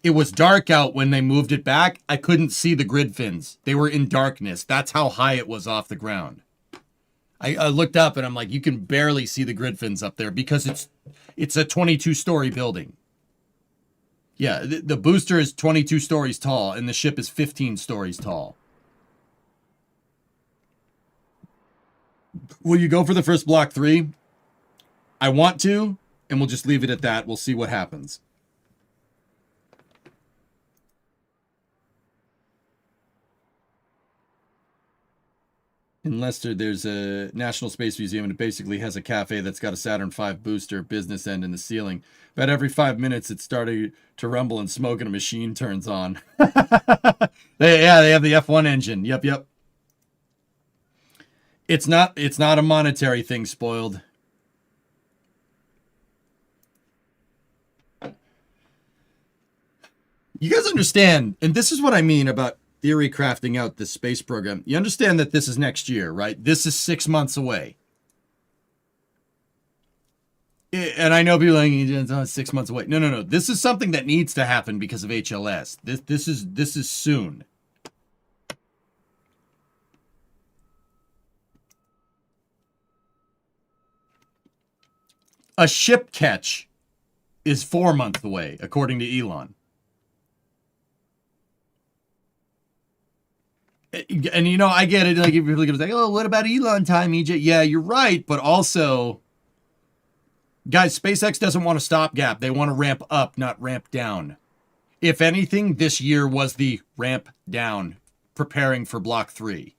It was dark out when they moved it back. I couldn't see the grid fins. They were in darkness. That's how high it was off the ground. I looked up and I'm like, you can barely see the grid fins up there because it's a 22-story building. Yeah, the booster is 22 stories tall and the ship is 15 stories tall. Will you go for the first Block 3? I want to, and we'll just leave it at that. We'll see what happens. In Leicester, there's a National Space Museum, and it basically has a cafe that's got a Saturn V booster business end in the ceiling. About every 5 minutes, it's starting to rumble and smoke, and a machine turns on. They have the F1 engine. Yep. It's not a monetary thing, Spoiled. You guys understand, and this is what I mean about theory crafting out this space program. You understand that this is next year, right? This is 6 months away. And I know people are like, it's 6 months away. No. This is something that needs to happen because of HLS. This is soon. A ship catch is 4 months away, according to Elon. And you know, I get it. Like, people are gonna say, "Oh, what about Elon time, EJ?" Yeah, you're right, but also, guys, SpaceX doesn't want a stopgap. They want to ramp up, not ramp down. If anything, this year was the ramp down, preparing for Block 3.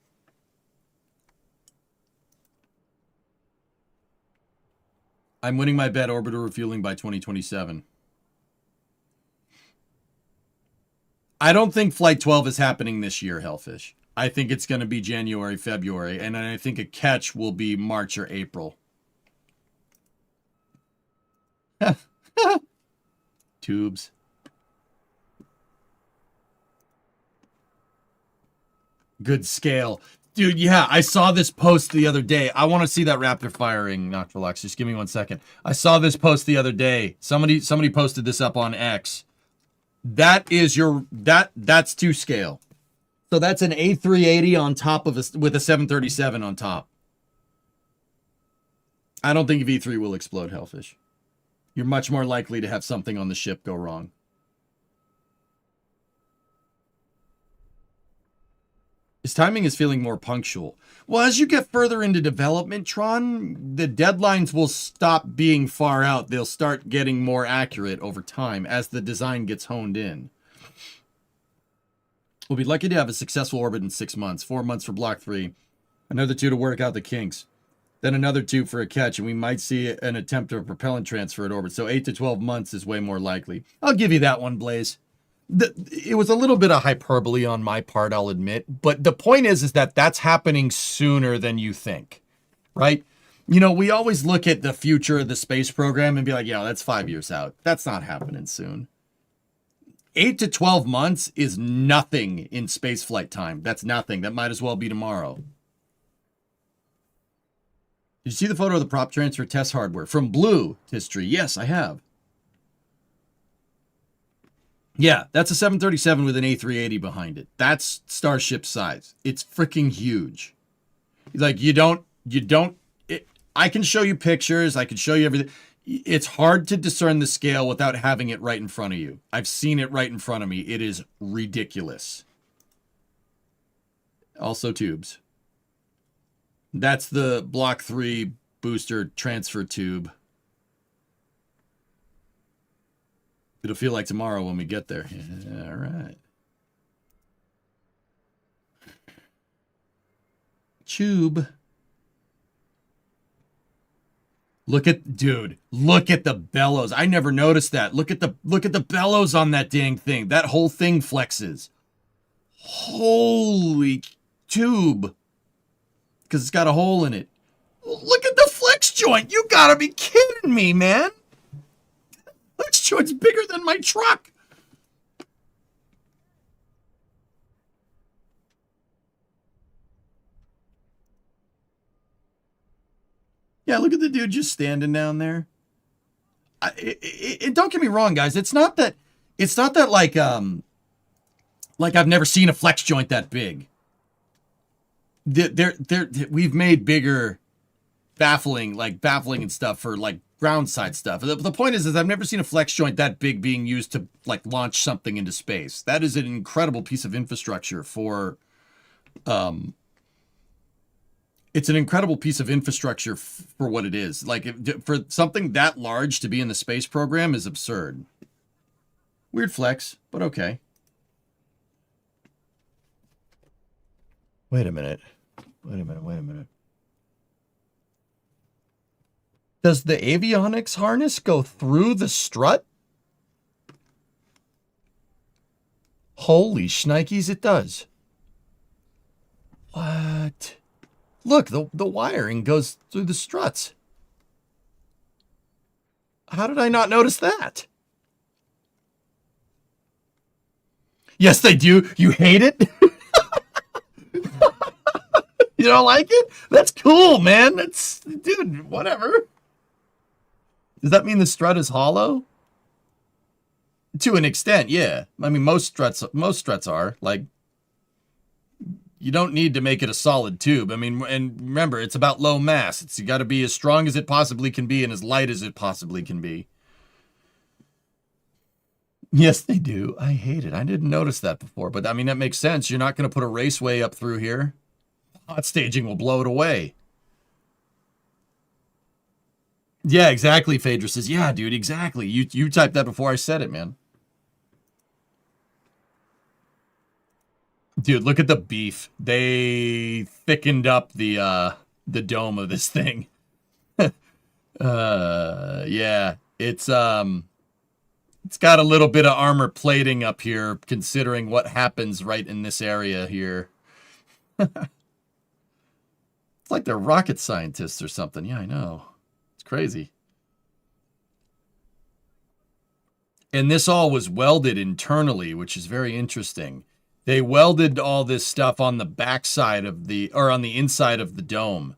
I'm winning my bet orbital refueling by 2027. I don't think Flight 12 is happening this year, Hellfish. I think it's going to be January, February, and I think a catch will be March or April. Tubes. Good scale. Dude, yeah, I saw this post the other day. I want to see that Raptor firing, Noctiluxe. Just give me 1 second. I saw this post the other day. Somebody posted this up on X. That is that's to scale. So that's an A380 on top of with a 737 on top. I don't think V3 will explode, Hellfish. You're much more likely to have something on the ship go wrong. His timing is feeling more punctual. Well, as you get further into development, Tron, the deadlines will stop being far out. They'll start getting more accurate over time as the design gets honed in. We'll be lucky to have a successful orbit in 6 months. 4 months for Block 3. Another 2 to work out the kinks. Then another 2 for a catch, and we might see an attempt of a propellant transfer at orbit. So 8 to 12 months is way more likely. I'll give you that one, Blaze. It was a little bit of hyperbole on my part, I'll admit. But the point is that that's happening sooner than you think, right? You know, we always look at the future of the space program and be like, yeah, that's 5 years out. That's not happening soon. 8 to 12 months is nothing in space flight time. That's nothing. That might as well be tomorrow. Did you see the photo of the prop transfer test hardware? From Blue History. Yes, I have. Yeah, that's a 737 with an A380 behind it. That's Starship size. It's freaking huge. Like, I can show you pictures. I can show you everything. It's hard to discern the scale without having it right in front of you. I've seen it right in front of me. It is ridiculous. Also tubes. That's the Block 3 booster transfer tube. It'll feel like tomorrow when we get there. Yeah, all right. Tube. Look at, dude, look at the bellows. I never noticed that. Look at the bellows on that dang thing. That whole thing flexes. Holy tube. Because it's got a hole in it. Look at the flex joint. You gotta be kidding me, man. Flex joint's bigger than my truck. Yeah, look at the dude just standing down there. Don't get me wrong, guys. It's not that like I've never seen a flex joint that big. We've made bigger baffling and stuff for like ground side stuff. The point is I've never seen a flex joint that big being used to like launch something into space. That is an incredible piece of infrastructure for it's an incredible piece of infrastructure for what it is. Like, for something that large to be in the space program is absurd. Weird flex, but okay. Wait a minute. Does the avionics harness go through the strut? Holy shnikes, it does. What? Look, the wiring goes through the struts. How did I not notice that? Yes, they do. You hate it? You don't like it? That's cool, man. That's, dude, whatever. Does that mean the strut is hollow? To an extent, yeah. I mean, most struts are. Like, you don't need to make it a solid tube. I mean, and remember, it's about low mass. It's got to be as strong as it possibly can be and as light as it possibly can be. Yes, they do. I hate it. I didn't notice that before, but I mean, that makes sense. You're not going to put a raceway up through here. Hot staging will blow it away. Yeah, exactly, Phaedra says. Yeah, dude, exactly. You typed that before I said it, man. Dude, look at the beef. They thickened up the dome of this thing. Yeah, it's got a little bit of armor plating up here, considering what happens right in this area here. It's like they're rocket scientists or something. Yeah, I know. It's crazy. And this all was welded internally, which is very interesting. They welded all this stuff on the backside of on the inside of the dome.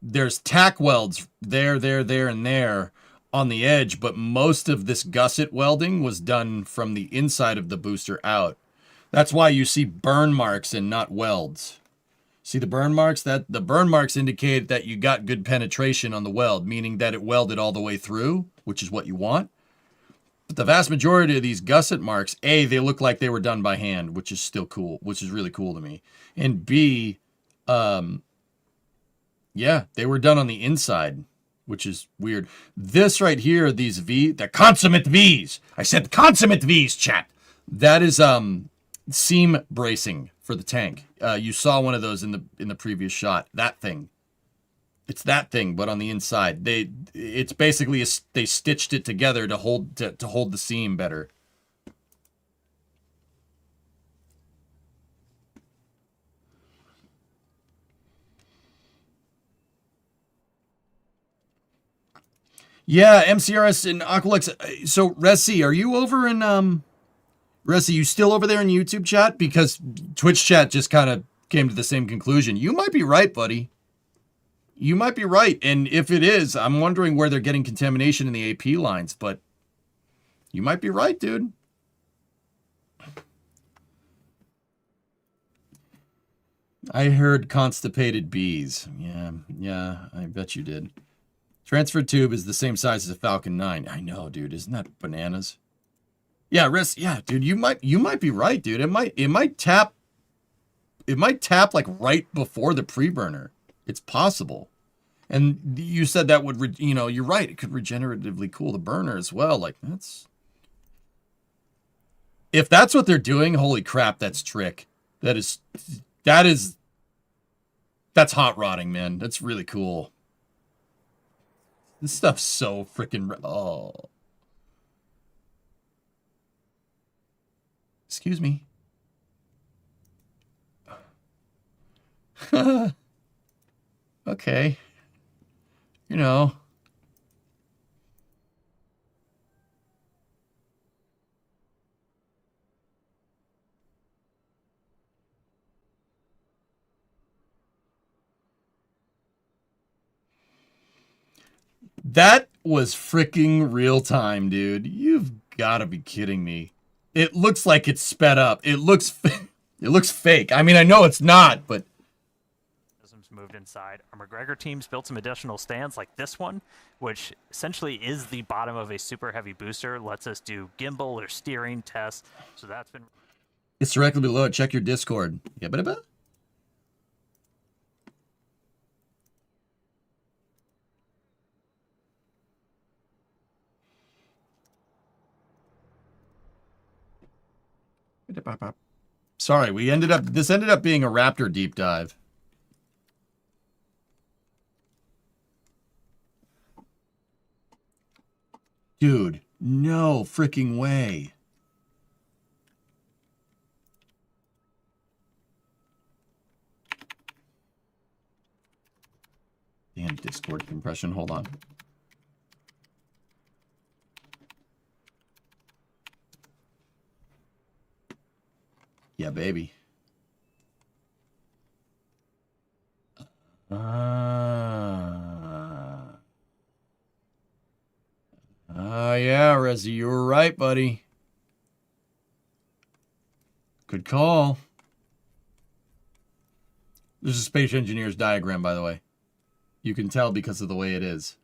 There's tack welds there, and there on the edge, but most of this gusset welding was done from the inside of the booster out. That's why you see burn marks and not welds. See the burn marks? The burn marks indicate that you got good penetration on the weld, meaning that it welded all the way through, which is what you want. But the vast majority of these gusset marks, A, they look like they were done by hand, which is still cool, which is really cool to me. And B, yeah, they were done on the inside, which is weird. This right here, these the consummate V's. I said consummate V's, chat. That is seam bracing for the tank. You saw one of those in the previous shot. That thing. It's that thing, but on the inside. It's basically they stitched it together to hold the seam better. Yeah, MCRS and Aqualex. So, Resi, are you over in Resi, you still over there in YouTube chat? Because Twitch chat just kind of came to the same conclusion. You might be right, buddy. You might be right. And if it is, I'm wondering where they're getting contamination in the AP lines, but you might be right, dude. I heard constipated bees. Yeah, I bet you did. Transfer tube is the same size as a Falcon 9. I know, dude. Isn't that bananas? Yeah, yeah, dude. You might be right, dude. It might tap like right before the preburner. It's possible. And you said that would, you're right. It could regeneratively cool the burner as well. Like, if that's what they're doing, holy crap, that's trick. That's hot rodding, man. That's really cool. This stuff's so freaking... Oh. Excuse me. Okay. You know. That was freaking real time, dude. You've got to be kidding me. It looks like it's sped up. It looks fake. I mean, I know it's not, but moved inside. Our McGregor team's built some additional stands like this one, which essentially is the bottom of a super heavy booster, lets us do gimbal or steering tests. So that's been... It's directly below it. Check your Discord. Yeah, but sorry, this ended up being a Raptor deep dive. Dude, no freaking way. Damn Discord compression, hold on. Yeah, baby. Yeah, Rezi, you were right, buddy. Good call. There's a space engineer's diagram, by the way. You can tell because of the way it is.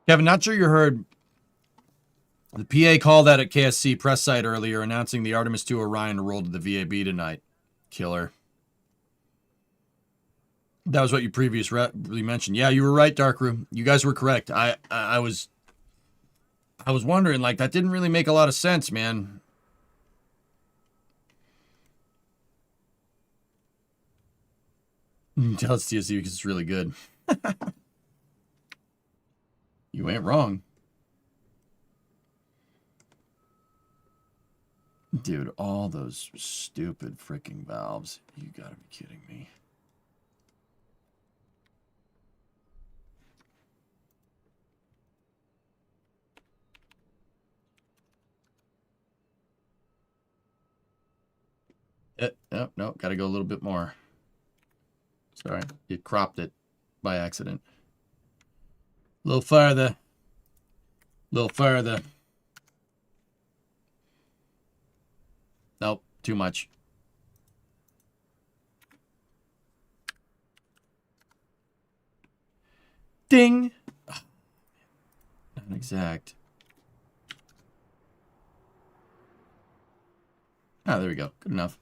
Kevin, not sure you heard the PA call that at KSC press site earlier, announcing the Artemis II Orion rolled to the VAB tonight. Killer. That was what you previously mentioned. Yeah, you were right, Darkroom. You guys were correct. I was wondering, like, that didn't really make a lot of sense, man. Tell us TSC because it's really good. You ain't wrong. Dude, all those stupid freaking valves. You gotta be kidding me. No, gotta go a little bit more. Sorry, you cropped it by accident. A little further. A little further. Nope, too much. Ding! Oh, not exact. Ah, there we go. Good enough.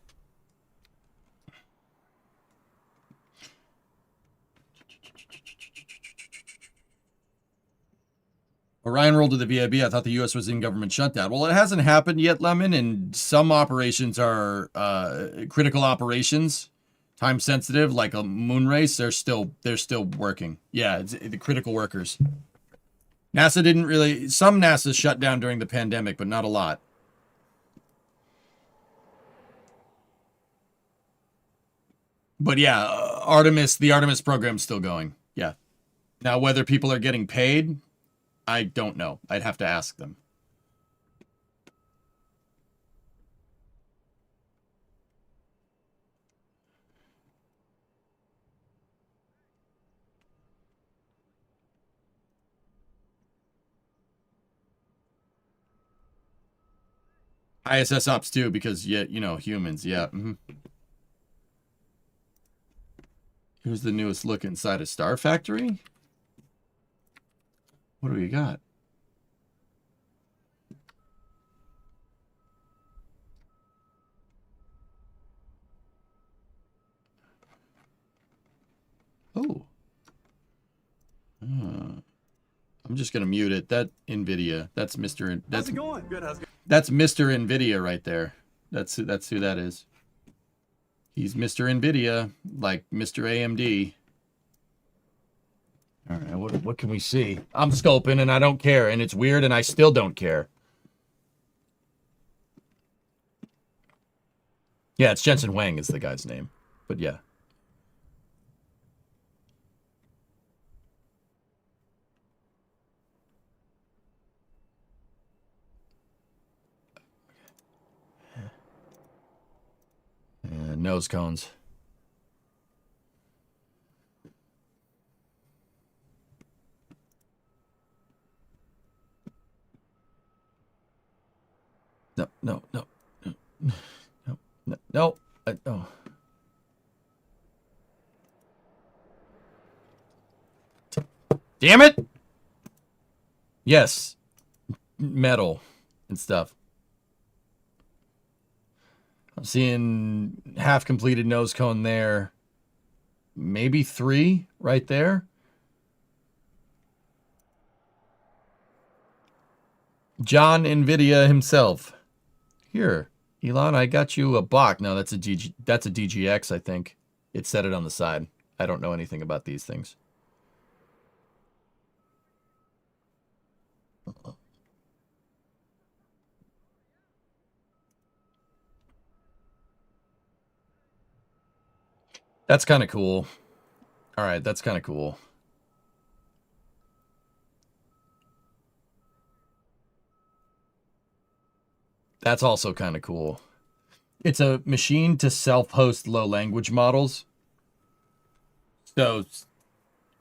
Orion rolled to the VIB. I thought the U.S. was in government shutdown. Well, it hasn't happened yet, Lemon, and some operations are critical operations, time sensitive, like a moon race. They're still working. Yeah, it's the critical workers. NASA didn't really. Some NASA shut down during the pandemic, but not a lot. But yeah, the Artemis program's still going. Yeah. Now, whether people are getting paid, I don't know. I'd have to ask them. ISS ops too, because yeah, you know, humans. Yeah. Here's the newest look inside a Star Factory. What do we got? Oh. I'm just gonna mute it. That NVIDIA. That's Mr. How's it going? Good. How's it going? That's Mr. NVIDIA right there. That's who that is. He's Mr. NVIDIA, like Mr. AMD. All right, what can we see? I'm scoping and I don't care, and it's weird and I still don't care. Yeah, it's Jensen Huang is the guy's name, but yeah. Nose cones. No. Oh. Damn it! Yes. Metal and stuff. I'm seeing half completed nose cone there. Maybe 3 right there. John NVIDIA himself. Here, Elon, I got you a Bach. No, that's a DGX, I think. It said it on the side. I don't know anything about these things. That's kind of cool. All right, that's kind of cool. That's also kind of cool. It's a machine to self-host low language models. So,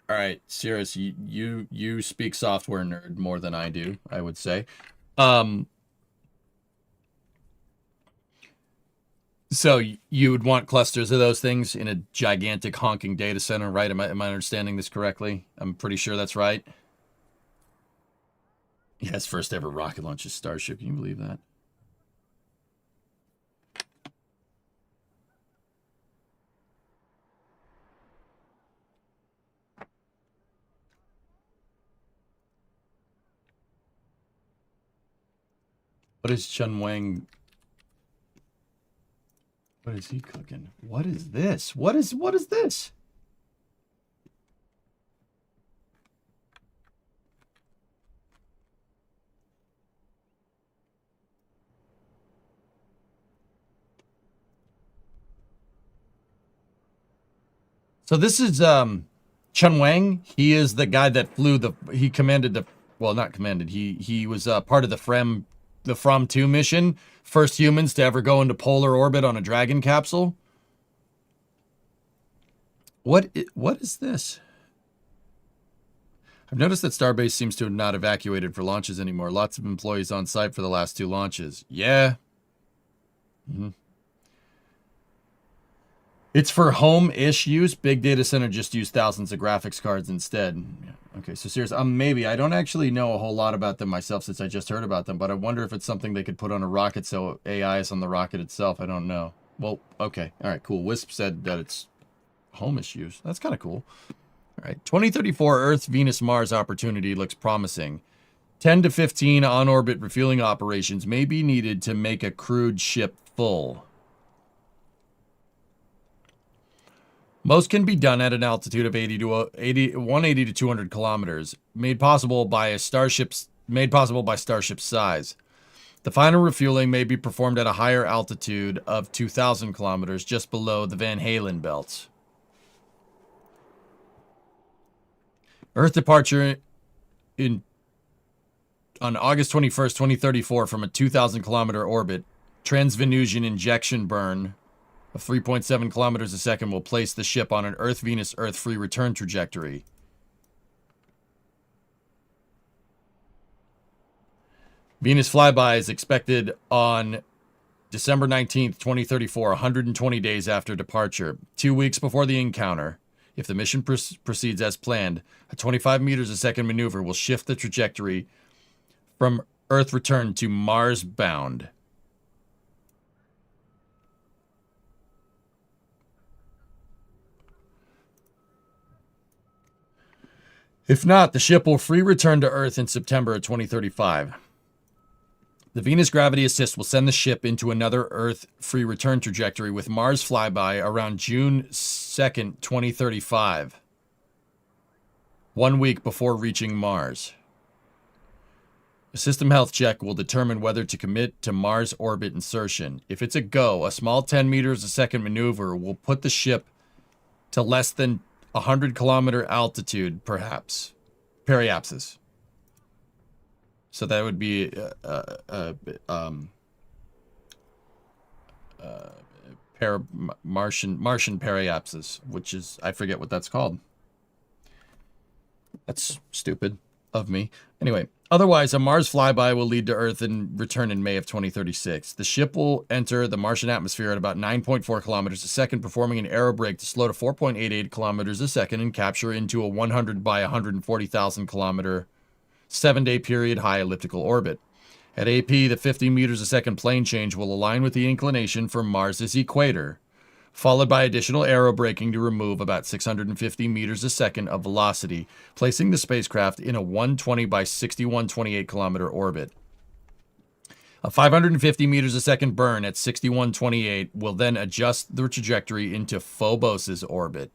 all right, Cirrus, you speak software nerd more than I do, I would say. So you would want clusters of those things in a gigantic honking data center, right? Am I understanding this correctly? I'm pretty sure that's right. Yes, first ever rocket launch is Starship. Can you believe that? What is Chun Wang? What is he cooking? What is this? What is this? So this is Chun Wang. He is the guy that flew he commanded the, well, not commanded. He was part of the From 2 mission. First humans to ever go into polar orbit on a Dragon capsule. What is this? I've noticed that Starbase seems to have not evacuated for launches anymore. Lots of employees on site for the last 2 launches. Yeah. It's for home-ish use. Big data center just use thousands of graphics cards instead. Okay, so seriously, maybe. I don't actually know a whole lot about them myself since I just heard about them, but I wonder if it's something they could put on a rocket so AI is on the rocket itself. I don't know. Well, okay. All right, cool. Wisp said that it's home-ish use. That's kind of cool. All right, 2034 Earth, Venus, Mars opportunity looks promising. 10 to 15 on-orbit refueling operations may be needed to make a crewed ship full. Most can be done at an altitude of 180 to 200 kilometers, made possible by Starship's size. The final refueling may be performed at a higher altitude of 2,000 kilometers, just below the Van Halen belts. Earth departure on August 21st, 2034 from a 2,000 kilometer orbit. Transvenusian injection burn of 3.7 kilometers a second will place the ship on an Earth-Venus-Earth free return trajectory. Venus flyby is expected on December 19th, 2034, 120 days after departure, 2 weeks before the encounter. If the mission proceeds as planned, a 25 meters a second maneuver will shift the trajectory from Earth return to Mars bound. If not, the ship will free return to Earth in September of 2035. The Venus gravity assist will send the ship into another Earth free return trajectory with Mars flyby around June 2nd, 2035. 1 week before reaching Mars. A system health check will determine whether to commit to Mars orbit insertion. If it's a go, a small 10 meters a second maneuver will put the ship to less than 100 kilometer altitude, perhaps. Periapsis. So that would be Martian periapsis, which is, I forget what that's called. That's stupid of me. Anyway, otherwise, a Mars flyby will lead to Earth and return in May of 2036. The ship will enter the Martian atmosphere at about 9.4 kilometers a second, performing an aerobrake to slow to 4.88 kilometers a second and capture into a 100 by 140,000 kilometer 7-day period high elliptical orbit. At AP, the 50 meters a second plane change will align with the inclination for Mars's equator, followed by additional aerobraking to remove about 650 meters a second of velocity, placing the spacecraft in a 120 by 6128 kilometer orbit. A 550 meters a second burn at 6128 will then adjust the trajectory into Phobos's orbit.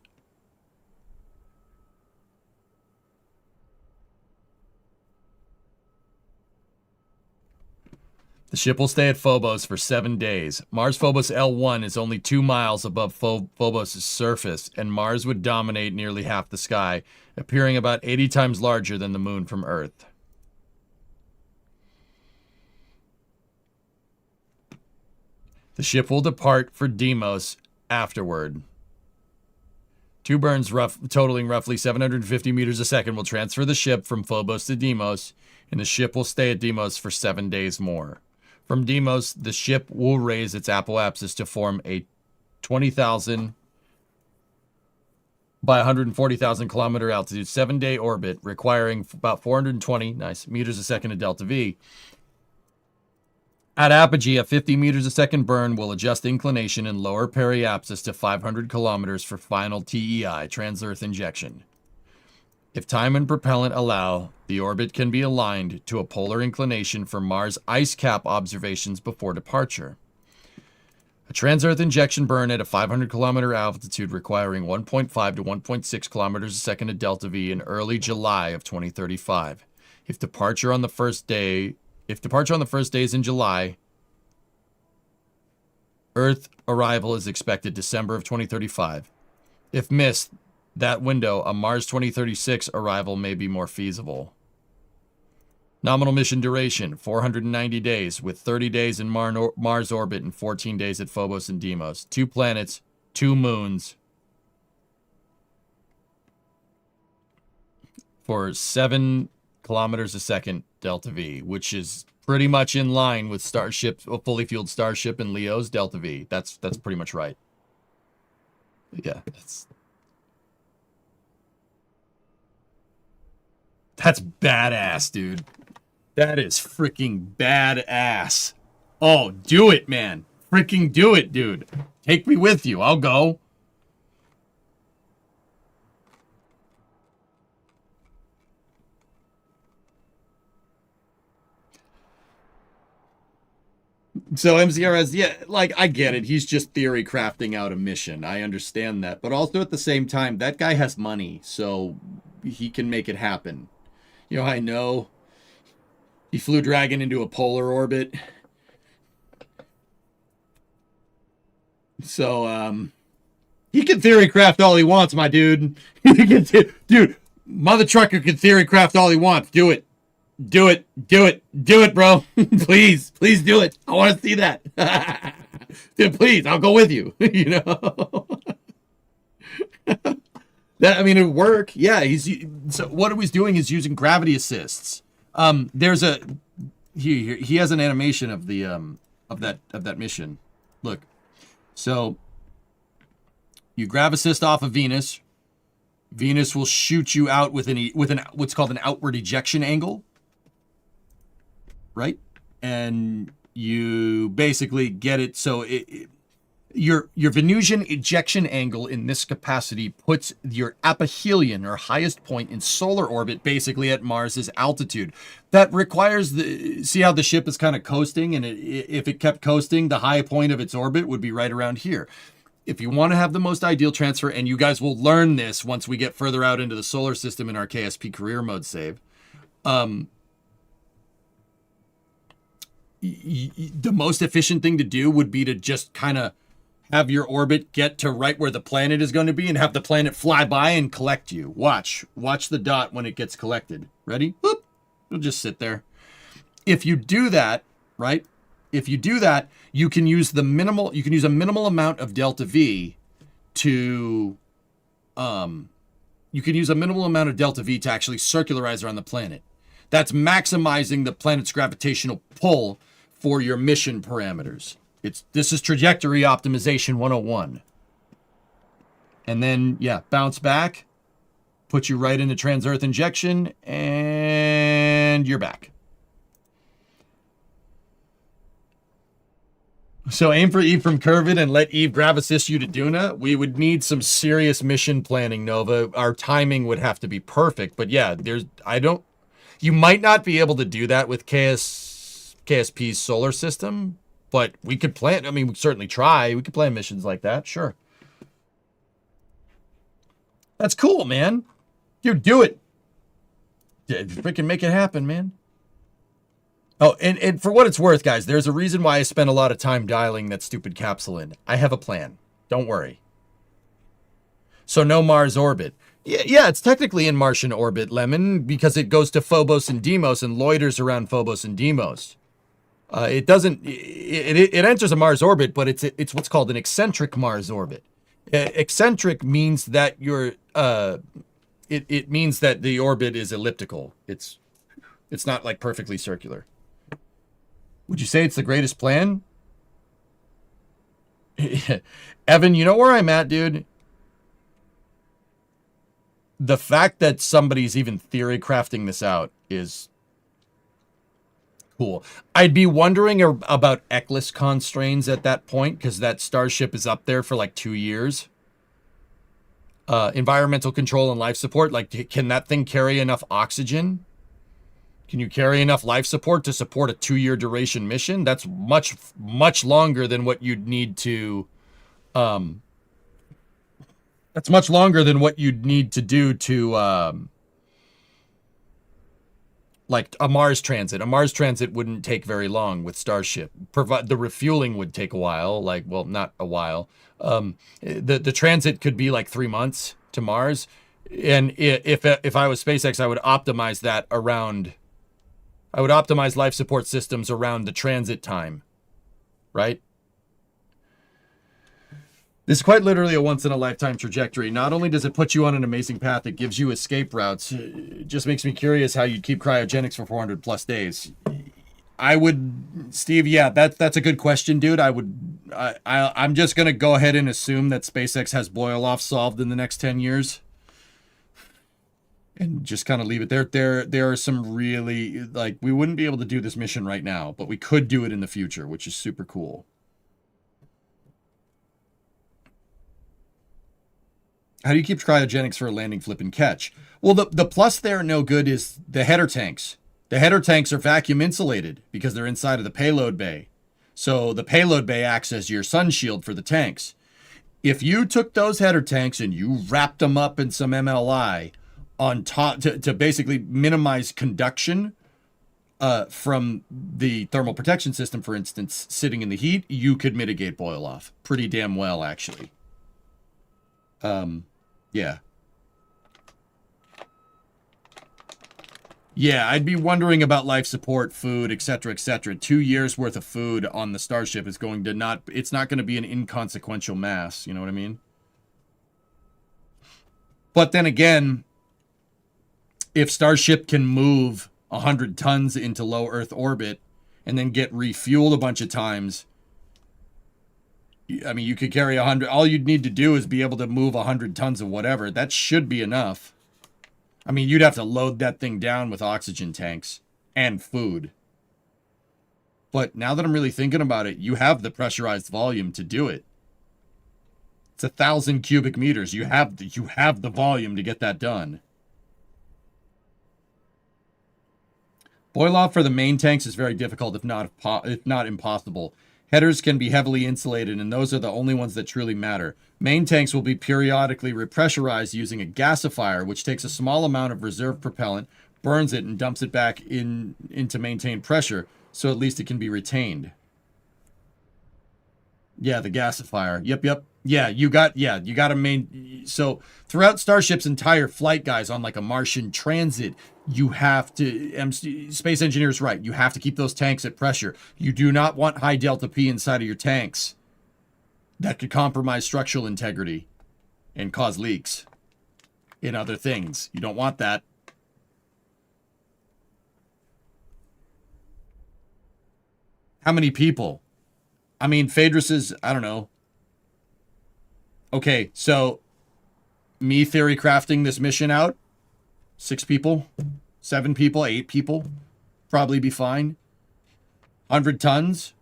The ship will stay at Phobos for 7 days. Mars Phobos L1 is only 2 miles above Phobos' surface, and Mars would dominate nearly half the sky, appearing about 80 times larger than the moon from Earth. The ship will depart for Deimos afterward. 2 burns totaling roughly 750 meters a second will transfer the ship from Phobos to Deimos, and the ship will stay at Deimos for 7 days more. From Deimos, the ship will raise its apoapsis to form a 20,000 by 140,000 kilometer altitude 7-day orbit, requiring about 420 meters a second of delta V. At apogee, a 50 meters a second burn will adjust inclination and lower periapsis to 500 kilometers for final TEI, trans-Earth injection. If time and propellant allow, the orbit can be aligned to a polar inclination for Mars ice cap observations before departure. A trans-Earth injection burn at a 500 kilometer altitude requiring 1.5 to 1.6 kilometers a second of delta V in early July of 2035. If departure on the first day is in July, Earth arrival is expected December of 2035. If missed that window, a Mars 2036 arrival may be more feasible. Nominal mission duration, 490 days, with 30 days in Mars orbit and 14 days at Phobos and Deimos. 2 planets, 2 moons, for 7 kilometers a second delta V, which is pretty much in line with Starship, a fully fueled Starship and Leo's delta V. That's pretty much right. Yeah, that's badass, dude. That is freaking badass. Oh, do it, man. Freaking do it, dude. Take me with you. I'll go. So MCRS, yeah, like, I get it. He's just theory crafting out a mission. I understand that. But also at the same time, that guy has money, so he can make it happen. You know, I know he flew Dragon into a polar orbit. So, he can theory craft all he wants, my dude. Dude, Mother Trucker can theory craft all he wants. Do it. Do it. Do it. Do it, bro. Please. Please do it. I want to see that. Dude, please. I'll go with you. You know? That, I mean, it would work. Yeah, so what he's doing is using gravity assists. There's a he has an animation of the of that mission. Look. So you grav assist off of Venus. Venus will shoot you out with an what's called an outward ejection angle. Right? And you basically get it so your Venusian ejection angle in this capacity puts your aphelion, or highest point in solar orbit, basically at Mars's altitude. That requires see how the ship is kind of coasting, and if it kept coasting, the high point of its orbit would be right around here. If you want to have the most ideal transfer, and you guys will learn this once we get further out into the solar system in our KSP career mode save, the most efficient thing to do would be to just kind of have your orbit get to right where the planet is going to be and have the planet fly by and collect you. Watch the dot when it gets collected. Ready? Boop. It'll just sit there. If you do that, right? If you do that, you can use a minimal amount of delta V to actually circularize around the planet. That's maximizing the planet's gravitational pull for your mission parameters. This is trajectory optimization 101. And then, yeah, bounce back, put you right into trans-Earth injection, and you're back. So aim for Eve from Curvid and let Eve grab assist you to Duna. We would need some serious mission planning, Nova. Our timing would have to be perfect. But yeah, you might not be able to do that with KSP's solar system, but we could plan. I mean, we could certainly try. We could plan missions like that. Sure. That's cool, man. Dude, do it. Freaking make it happen, man. Oh, and for what it's worth, guys, there's a reason why I spent a lot of time dialing that stupid capsule in. I have a plan. Don't worry. So no Mars orbit. Yeah, it's technically in Martian orbit, Lemon, because it goes to Phobos and Deimos and loiters around Phobos and Deimos. It doesn't. It enters a Mars orbit, but it's what's called an eccentric Mars orbit. Eccentric means that it means that the orbit is elliptical. It's not like perfectly circular. Would you say it's the greatest plan? Evan, you know where I'm at, dude? The fact that somebody's even theory crafting this out is cool. I'd be wondering about Eklis constraints at that point, because that starship is up there for like 2 years. Environmental control and life support. Like, can that thing carry enough oxygen? Can you carry enough life support to support a 2-year duration mission? That's much, much longer than what you'd need to... That's much longer than what you'd need to do to, like a Mars transit. A Mars transit wouldn't take very long with Starship. The refueling would take a while. Like, well, not a while. The transit could be like 3 months to Mars. And if I was SpaceX, I would optimize that around... I would optimize life support systems around the transit time, right? This is quite literally a once-in-a-lifetime trajectory. Not only does it put you on an amazing path, it gives you escape routes. It just makes me curious how you'd keep cryogenics for 400 plus days. I would, Steve, yeah, that's a good question, dude. I'm just going to go ahead and assume that SpaceX has boil-off solved in the next 10 years. And just kind of leave it there. There are some really, like, we wouldn't be able to do this mission right now, but we could do it in the future, which is super cool. How do you keep cryogenics for a landing, flip, and catch? Well, the plus there, no good, is the header tanks. The header tanks are vacuum insulated because they're inside of the payload bay. So the payload bay acts as your sun shield for the tanks. If you took those header tanks and you wrapped them up in some MLI on top to basically minimize conduction from the thermal protection system, for instance, sitting in the heat, you could mitigate boil off pretty damn well, actually. Yeah. Yeah, I'd be wondering about life support, food, etc., etc. 2 years worth of food on the Starship is going to it's not going to be an inconsequential mass, you know what I mean? But then again, if Starship can move 100 tons into low Earth orbit and then get refueled a bunch of times, I mean, you could carry 100. All you'd need to do is be able to move 100 tons of whatever. That should be enough. I mean, you'd have to load that thing down with oxygen tanks and food. But now that I'm really thinking about it, you have the pressurized volume to do it. It's 1,000 cubic meters. You have the volume to get that done. Boil off for the main tanks is very difficult, if not impossible. Headers can be heavily insulated, and those are the only ones that truly matter. Main tanks will be periodically repressurized using a gasifier, which takes a small amount of reserve propellant, burns it, and dumps it back in to maintain pressure, so at least it can be retained. Yeah, the gasifier. Yep. Yeah, you got to so throughout Starship's entire flight, guys, on like a Martian transit, you have to, Space Engineer's right, you have to keep those tanks at pressure. You do not want high delta P inside of your tanks. That could compromise structural integrity and cause leaks in other things. You don't want that. How many people? I mean, Phaedrus is, I don't know. Okay, so me theory crafting this mission out, 6 people, 7 people, 8 people, probably be fine. 100 tons,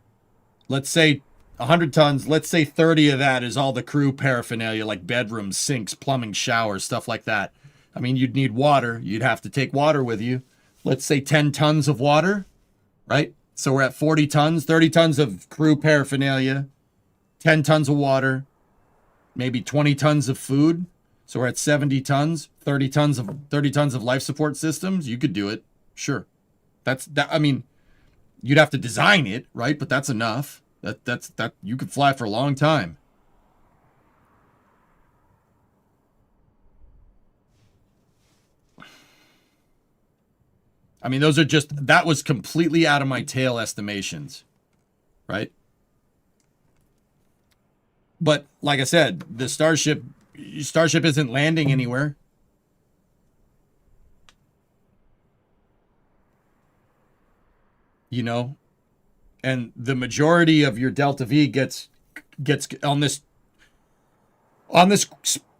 let's say 100 tons, let's say 30 of that is all the crew paraphernalia, like bedrooms, sinks, plumbing, showers, stuff like that. I mean, you'd need water. You'd have to take water with you. Let's say 10 tons of water, right? So we're at 40 tons, 30 tons of crew paraphernalia, 10 tons of water, maybe 20 tons of food. So we're at 70 tons, 30 tons of life support systems. You could do it. Sure. That I mean, you'd have to design it, right? But that's enough. That you could fly for a long time. I mean, that was completely out of my tail estimations, right? But like I said, the Starship isn't landing anywhere. You know, and the majority of your Delta V gets on this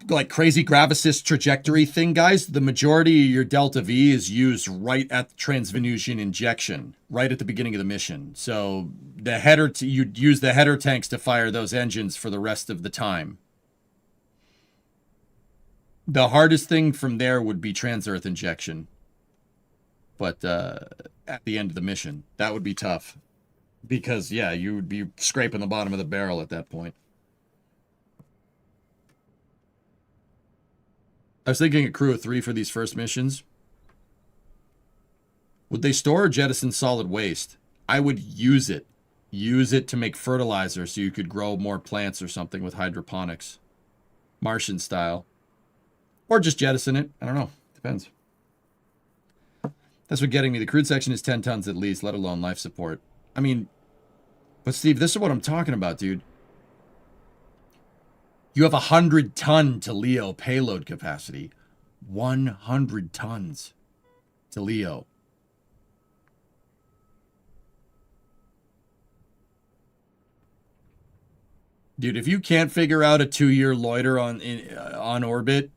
like crazy gravitas trajectory thing, guys. The majority of your Delta V is used right at the transvenusian injection, right at the beginning of the mission. So the header, you'd use the header tanks to fire those engines for the rest of the time. The hardest thing from there would be trans-earth injection. But at the end of the mission, that would be tough. Because, yeah, you would be scraping the bottom of the barrel at that point. I was thinking a crew of 3 for these first missions. Would they store or jettison solid waste? I would use it. Use it to make fertilizer so you could grow more plants or something with hydroponics. Martian style. Or just jettison it. I don't know. Depends. That's what getting me. The crude section is 10 tons at least, let alone life support. I mean, but Steve, this is what I'm talking about, dude. You have 100-ton to Leo payload capacity. 100 tons to Leo. Dude, if you can't figure out a 2-year loiter on orbit,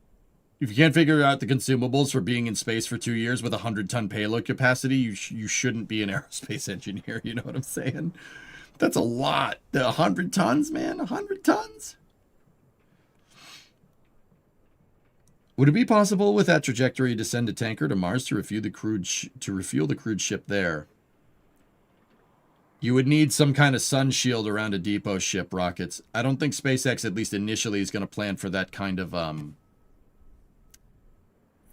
if you can't figure out the consumables for being in space for 2 years with 100-ton payload capacity, you shouldn't be an aerospace engineer. You know what I'm saying? That's a lot. 100 tons, man. 100 tons. Would it be possible with that trajectory to send a tanker to Mars to refuel the crude ship there? You would need some kind of sun shield around a depot ship, rockets. I don't think SpaceX, at least initially, is going to plan for that kind of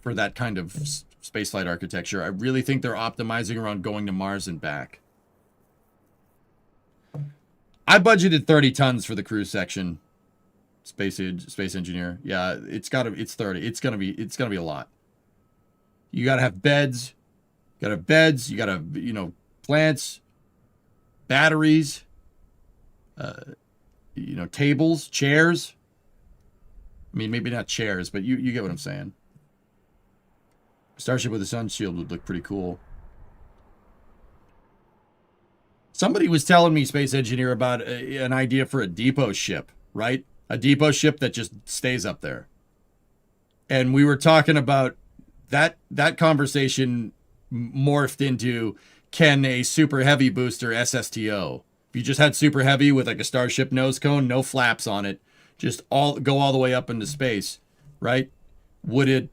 spaceflight architecture. I really think they're optimizing around going to Mars and back. I budgeted 30 tons for the crew section. Space engineer. Yeah, it's 30. It's gonna be a lot. You gotta have beds. You gotta have, plants, batteries, tables, chairs. I mean, maybe not chairs, but you get what I'm saying. Starship with a sun shield would look pretty cool. Somebody was telling me, Space Engineer, about an idea for a depot ship, right? A depot ship that just stays up there. And we were talking about that conversation morphed into, can a super heavy booster SSTO? If you just had super heavy with like a Starship nose cone, no flaps on it, just go all the way up into space, right? Would it,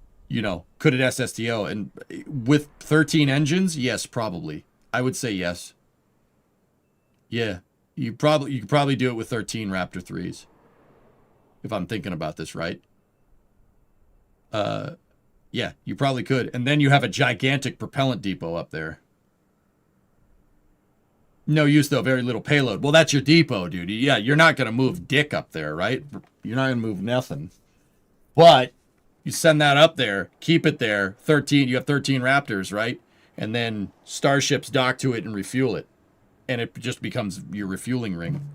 could it SSTO? And with 13 engines, yes, probably. I would say yes. Yeah, you could probably do it with 13 Raptor 3s. If I'm thinking about this right. Yeah, you probably could. And then you have a gigantic propellant depot up there. No use, though. Very little payload. Well, that's your depot, dude. Yeah, you're not going to move dick up there, right? You're not going to move nothing. But you send that up there, keep it there. 13. You have 13 Raptors, right? And then starships dock to it and refuel it. And it just becomes your refueling ring.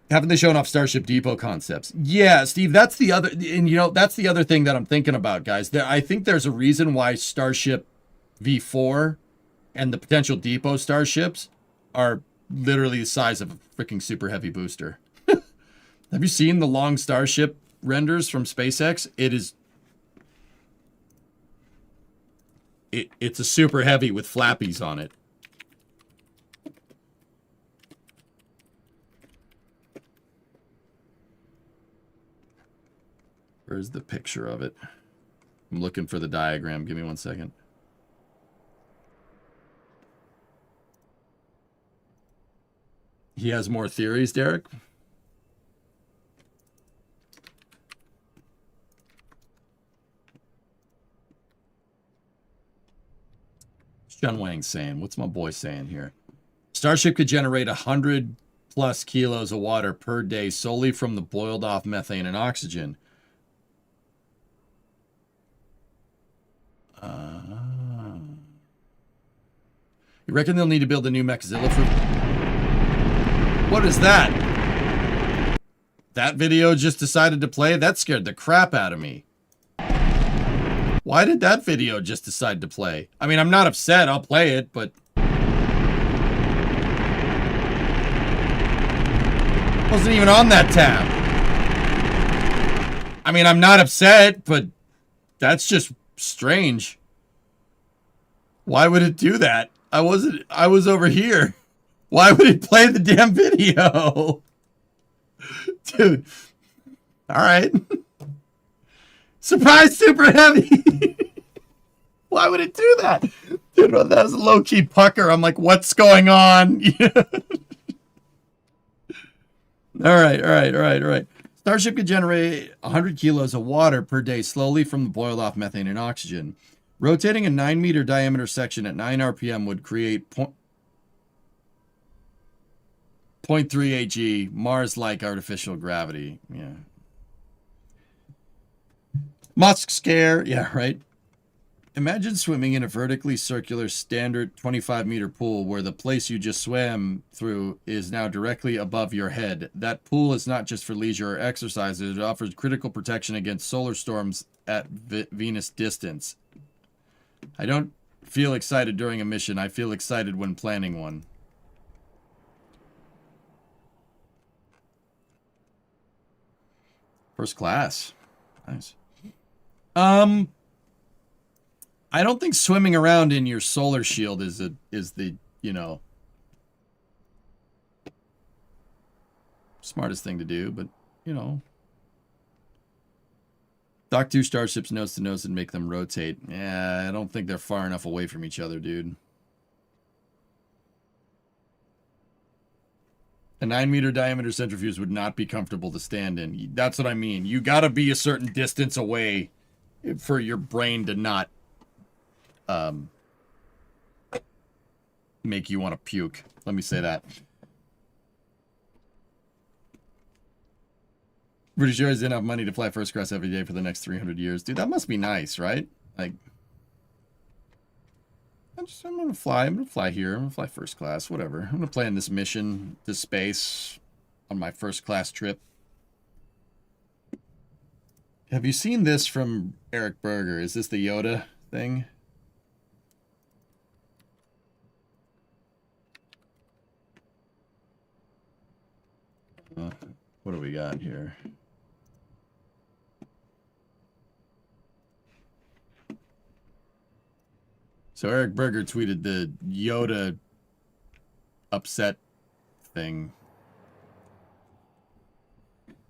Haven't they shown off Starship Depot concepts? Yeah, Steve, that's the other, and that's the other thing that I'm thinking about, guys. I think there's a reason why Starship V4 and the potential depot starships are literally the size of a freaking super heavy booster. Have you seen the long Starship renders from SpaceX? It's a super heavy with flappies on it. Where's the picture of it? I'm looking for the diagram. Give me 1 second. He has more theories, Derek? Shun Wang saying, what's my boy saying here? Starship could generate 100 plus kilos of water per day solely from the boiled off methane and oxygen. You reckon they'll need to build a new Mechazilla for... What is that? That video just decided to play? That scared the crap out of me. Why did that video just decide to play? I mean, I'm not upset. I'll play it, but... Wasn't even on that tab. I mean, I'm not upset, but that's just strange. Why would it do that? I was over here. Why would it play the damn video? Dude. All right. Surprise super heavy. Why would it do that? Dude, that was a low-key pucker. I'm like, what's going on? All right. Starship could generate 100 kilos of water per day slowly from the boiled off methane and oxygen. Rotating a 9-meter diameter section at 9 RPM would create 0.3 AG, Mars-like artificial gravity. Yeah. Musk scare. Yeah, right. Imagine swimming in a vertically circular standard 25-meter pool where the place you just swam through is now directly above your head. That pool is not just for leisure or exercise. It offers critical protection against solar storms at Venus distance. I don't feel excited during a mission. I feel excited when planning one. First class. Nice. I don't think swimming around in your solar shield is the, smartest thing to do, but, dock 2 starships nose to nose and make them rotate. Yeah, I don't think they're far enough away from each other, dude. A 9-meter diameter centrifuge would not be comfortable to stand in. That's what I mean. You gotta be a certain distance away for your brain to not make you want to puke. Let me say that. British Airways didn't have money to fly first class every day for the next 300 years. Dude, that must be nice, right? Like, I'm gonna fly here. I'm gonna fly first class, whatever. I'm gonna plan this mission to space on my first class trip. Have you seen this from Eric Berger? Is this the Yoda thing? What do we got here? So Eric Berger tweeted the Yoda upset thing.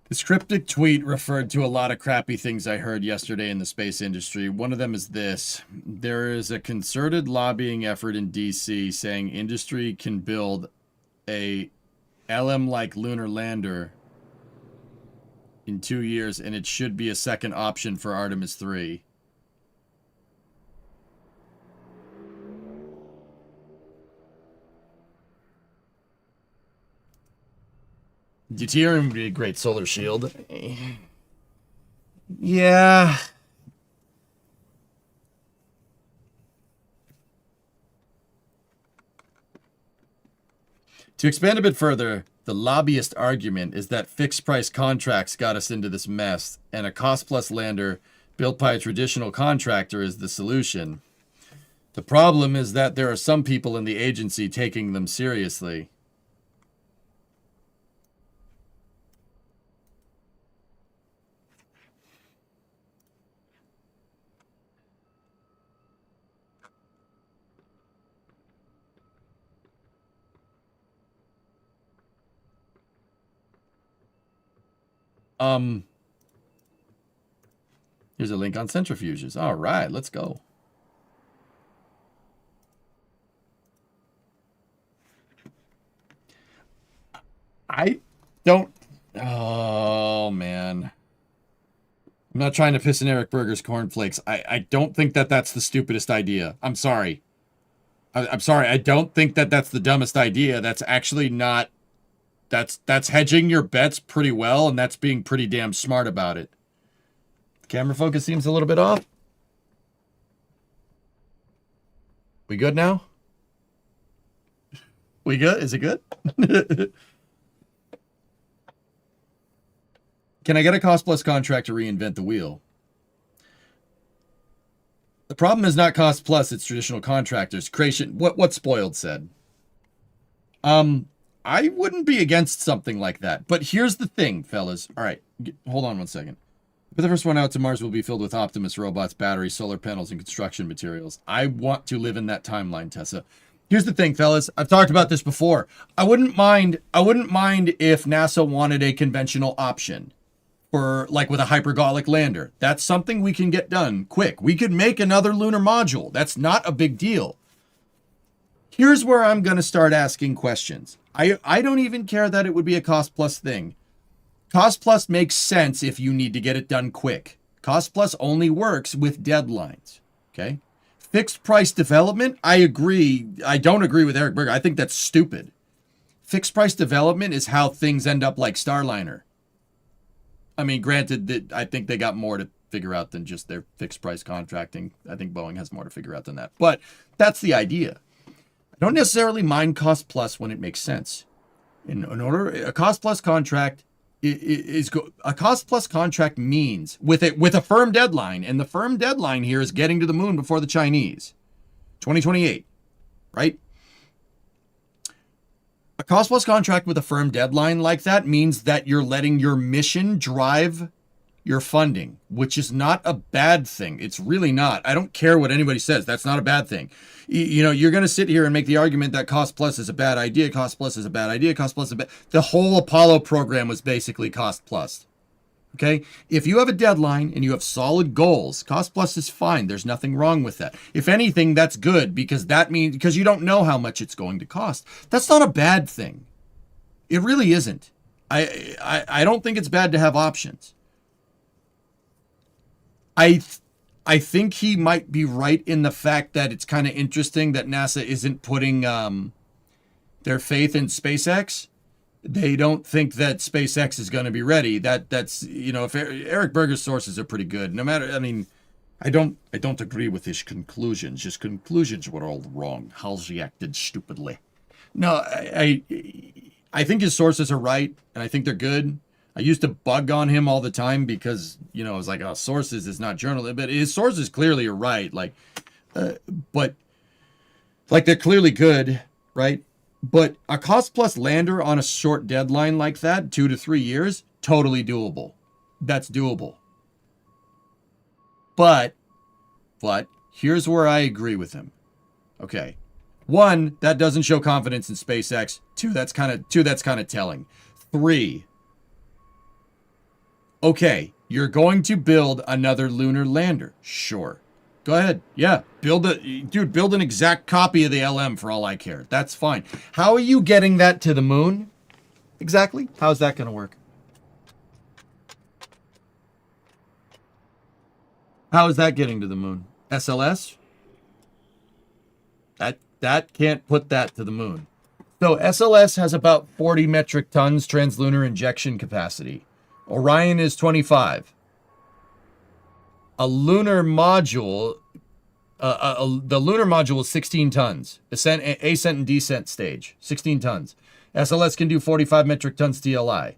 This cryptic tweet referred to a lot of crappy things I heard yesterday in the space industry. One of them is this. There is a concerted lobbying effort in DC saying industry can build a LM-like lunar lander in 2 years, and it should be a second option for Artemis 3. Deuterium would be a great solar shield. Yeah. To expand a bit further, the lobbyist argument is that fixed price contracts got us into this mess, and a cost plus lander built by a traditional contractor is the solution. The problem is that there are some people in the agency taking them seriously. Here's a link on centrifuges. All right, let's go. I don't... Oh, man. I'm not trying to piss in Eric Berger's cornflakes. I don't think that that's the stupidest idea. I'm sorry. I'm sorry. I don't think that that's the dumbest idea. That's actually not... That's hedging your bets pretty well, and that's being pretty damn smart about it. The camera focus seems a little bit off. We good now? We good? Is it good? Can I get a cost plus contract to reinvent the wheel? The problem is not cost plus, it's traditional contractors. Creation, what Spoiled said. I wouldn't be against something like that. But here's the thing, fellas. All right, hold on one second. But the first one out to Mars will be filled with Optimus robots, batteries, solar panels, and construction materials. I want to live in that timeline, Tessa. Here's the thing, fellas. I've talked about this before. I wouldn't mind if NASA wanted a conventional option for, like, with a hypergolic lander. That's something we can get done quick. We could make another lunar module. That's not a big deal. Here's where I'm going to start asking questions. I don't even care that it would be a cost plus thing. Cost plus makes sense if you need to get it done quick. Cost plus only works with deadlines. Okay? Fixed price development, I agree. I don't agree with Eric Berger. I think that's stupid. Fixed price development is how things end up like Starliner. I mean, granted that I think they got more to figure out than just their fixed price contracting. I think Boeing has more to figure out than that. But that's the idea. I don't necessarily mind cost plus when it makes sense. In order, a cost plus contract a cost plus contract means with a firm deadline, and the firm deadline here is getting to the moon before the Chinese, 2028, right? A cost plus contract with a firm deadline like that means that you're letting your mission drive your funding, which is not a bad thing. It's really not. I don't care what anybody says. That's not a bad thing. You know, you're going to sit here and make the argument that cost plus is a bad idea. Cost plus is a bad idea. Cost plus is a bad... The whole Apollo program was basically cost plus. Okay? If you have a deadline and you have solid goals, cost plus is fine. There's nothing wrong with that. If anything, that's good because that means, because you don't know how much it's going to cost. That's not a bad thing. It really isn't. I don't think it's bad to have options. I think he might be right in the fact that it's kind of interesting that NASA isn't putting their faith in SpaceX. They don't think that SpaceX is going to be ready. That's, you know, if Eric Berger's sources are pretty good. No matter, I mean, I don't agree with his conclusions. His conclusions were all wrong. Halsey acted stupidly. No, I think his sources are right, and I think they're good. I used to bug on him all the time because, you know, I was like, oh, sources is not journalism. But his sources clearly are right. But they're clearly good, right? But a cost plus lander on a short deadline like that, 2 to 3 years, totally doable. That's doable. But here's where I agree with him. Okay. 1, that doesn't show confidence in SpaceX. 2, that's kind of telling. 3, Okay, you're going to build another lunar lander. Sure. Go ahead. Yeah, build an exact copy of the LM for all I care. That's fine. How are you getting that to the moon? Exactly. How's that going to work? How is that getting to the moon? SLS? That can't put that to the moon. So SLS has about 40 metric tons translunar injection capacity. Orion is 25. A lunar module, the lunar module is 16 tons. Ascent and descent stage, 16 tons. SLS can do 45 metric tons TLI.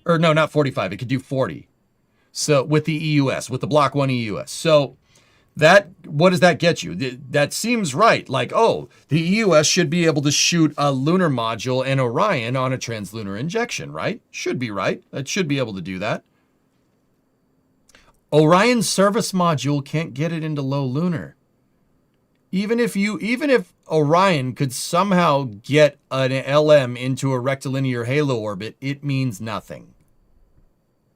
Or no, not 45. It could do 40. So with the EUS, with the Block 1 EUS. So what does that get you? That seems right. Like, oh, the EUS should be able to shoot a lunar module and Orion on a translunar injection, right? Should be right. That should be able to do that. Orion's service module can't get it into low lunar. Even if Orion could somehow get an LM into a rectilinear halo orbit, it means nothing.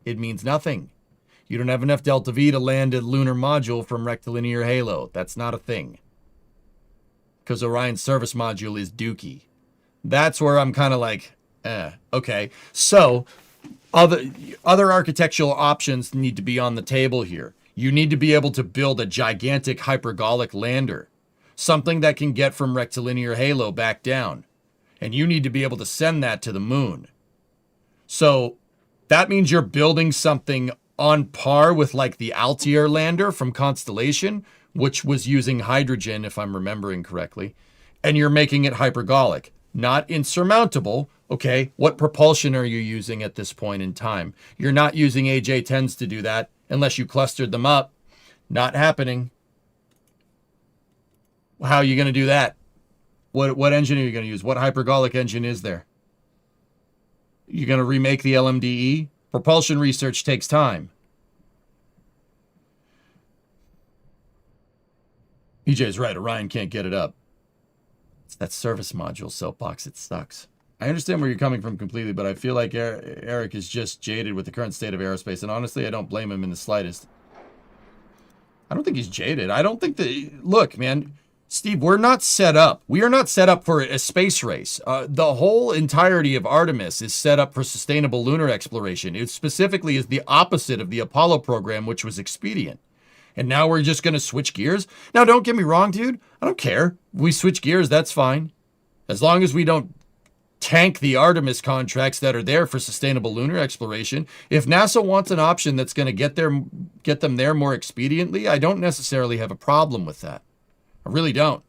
It means nothing. You don't have enough delta V to land a lunar module from rectilinear halo. That's not a thing. Because Orion's service module is dookie. That's where I'm kind of like, okay. So other architectural options need to be on the table here. You need to be able to build a gigantic hypergolic lander. Something that can get from rectilinear halo back down. And you need to be able to send that to the moon. So that means you're building something on par with like the Altair lander from Constellation, which was using hydrogen, if I'm remembering correctly, and you're making it hypergolic. Not insurmountable. Okay, what propulsion are you using at this point in time? You're not using AJ-10s to do that unless you clustered them up. Not happening. How are you going to do that? What engine are you going to use? What hypergolic engine is there? You're going to remake the LMDE? Propulsion research takes time. EJ's right. Orion can't get it up. It's that service module soapbox. It sucks. I understand where you're coming from completely, but I feel like Eric is just jaded with the current state of aerospace. And honestly, I don't blame him in the slightest. I don't think he's jaded. I don't think that... Look, man... Steve, we're not set up. We are not set up for a space race. The whole entirety of Artemis is set up for sustainable lunar exploration. It specifically is the opposite of the Apollo program, which was expedient. And now we're just going to switch gears? Now, don't get me wrong, dude. I don't care. We switch gears, that's fine. As long as we don't tank the Artemis contracts that are there for sustainable lunar exploration. If NASA wants an option that's going to get them there more expediently, I don't necessarily have a problem with that. I really don't.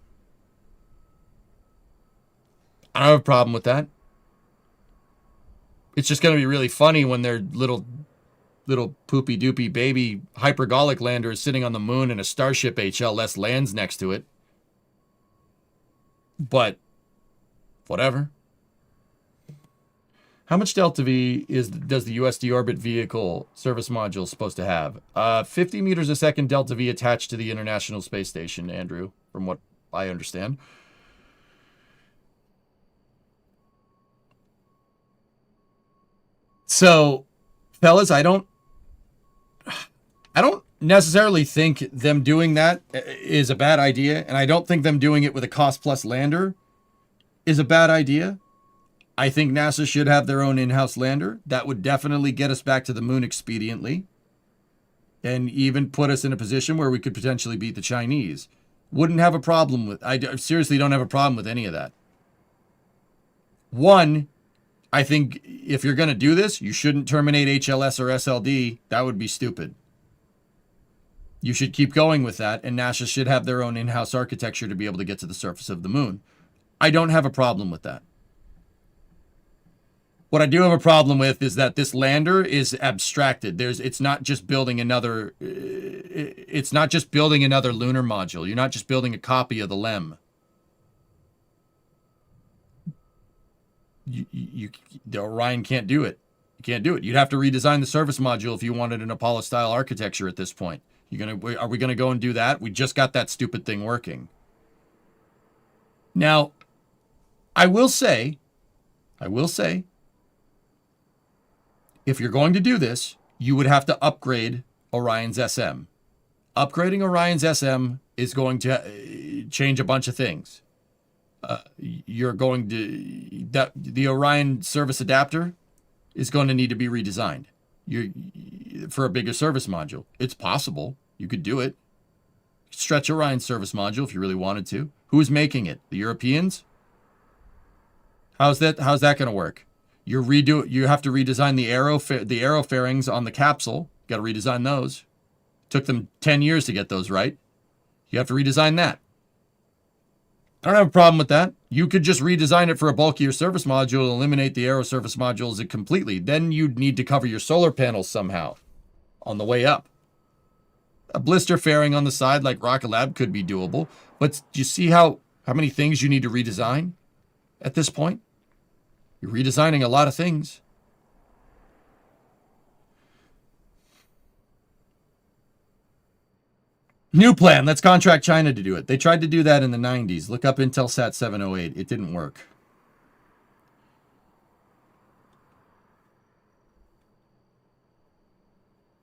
I don't have a problem with that. It's just going to be really funny when their little poopy doopy baby hypergolic lander is sitting on the moon and a Starship HLS lands next to it. But whatever. How much delta V does the USD orbit vehicle service module supposed to have? 50 meters a second delta V attached to the International Space Station, Andrew, from what I understand. So, fellas, I don't necessarily think them doing that is a bad idea, and I don't think them doing it with a cost plus lander is a bad idea. I think NASA should have their own in-house lander. That would definitely get us back to the moon expediently and even put us in a position where we could potentially beat the Chinese. Wouldn't have a problem with... I seriously don't have a problem with any of that. One, I think if you're going to do this, you shouldn't terminate HLS or SLD. That would be stupid. You should keep going with that, and NASA should have their own in-house architecture to be able to get to the surface of the moon. I don't have a problem with that. What I do have a problem with is that this lander is abstracted. It's not just building another lunar module. You're not just building a copy of the LEM. The Orion can't do it. You can't do it. You'd have to redesign the service module if you wanted an Apollo-style architecture at this point. Are we gonna go and do that? We just got that stupid thing working. Now, I will say, if you're going to do this, you would have to upgrade Orion's SM. Upgrading Orion's SM is going to change a bunch of things. You're going to... The Orion service adapter is going to need to be redesigned for a bigger service module. It's possible. You could do it. Stretch Orion's service module if you really wanted to. Who's making it? The Europeans? How's that going to work? You have to redesign the arrow fairings on the capsule. Got to redesign those. Took them 10 years to get those right. You have to redesign that. I don't have a problem with that. You could just redesign it for a bulkier service module and eliminate the arrow service modules completely. Then you'd need to cover your solar panels somehow on the way up. A blister fairing on the side like Rocket Lab could be doable. But do you see how many things you need to redesign at this point? You're redesigning a lot of things. New plan. Let's contract China to do it. They tried to do that in the 90s. Look up Intelsat 708. It didn't work.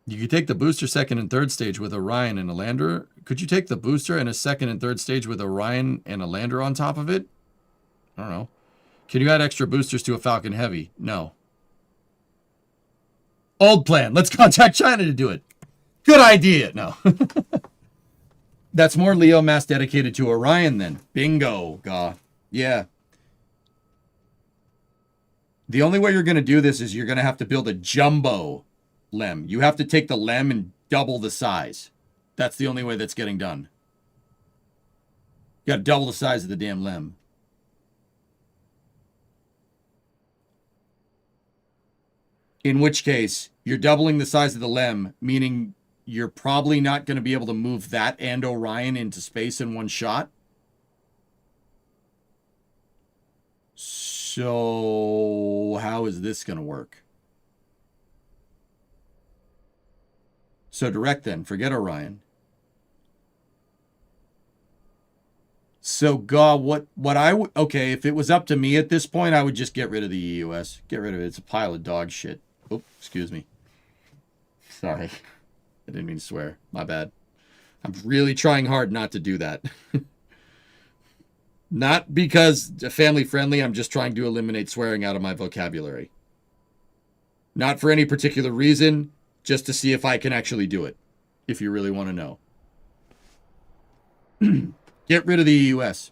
You could take the booster second and third stage with Orion and a lander. Could you take the booster and a second and third stage with Orion and a lander on top of it? I don't know. Can you add extra boosters to a Falcon Heavy? No. Old plan. Let's contact China to do it. Good idea. No. That's more Leo mass dedicated to Orion then. Bingo. Gah. Yeah. The only way you're going to do this is you're going to have to build a jumbo LEM. You have to take the LEM and double the size. That's the only way that's getting done. You got to double the size of the damn LEM. In which case, you're doubling the size of the LEM, meaning you're probably not going to be able to move that and Orion into space in one shot. So, how is this going to work? So direct then, forget Orion. So, God, okay, if it was up to me at this point, I would just get rid of the EUS. Get rid of it. It's a pile of dog shit. Oh, excuse me. Sorry. I didn't mean to swear. My bad. I'm really trying hard not to do that. Not because family friendly, I'm just trying to eliminate swearing out of my vocabulary. Not for any particular reason, just to see if I can actually do it, if you really want to know. Get rid of the EUS.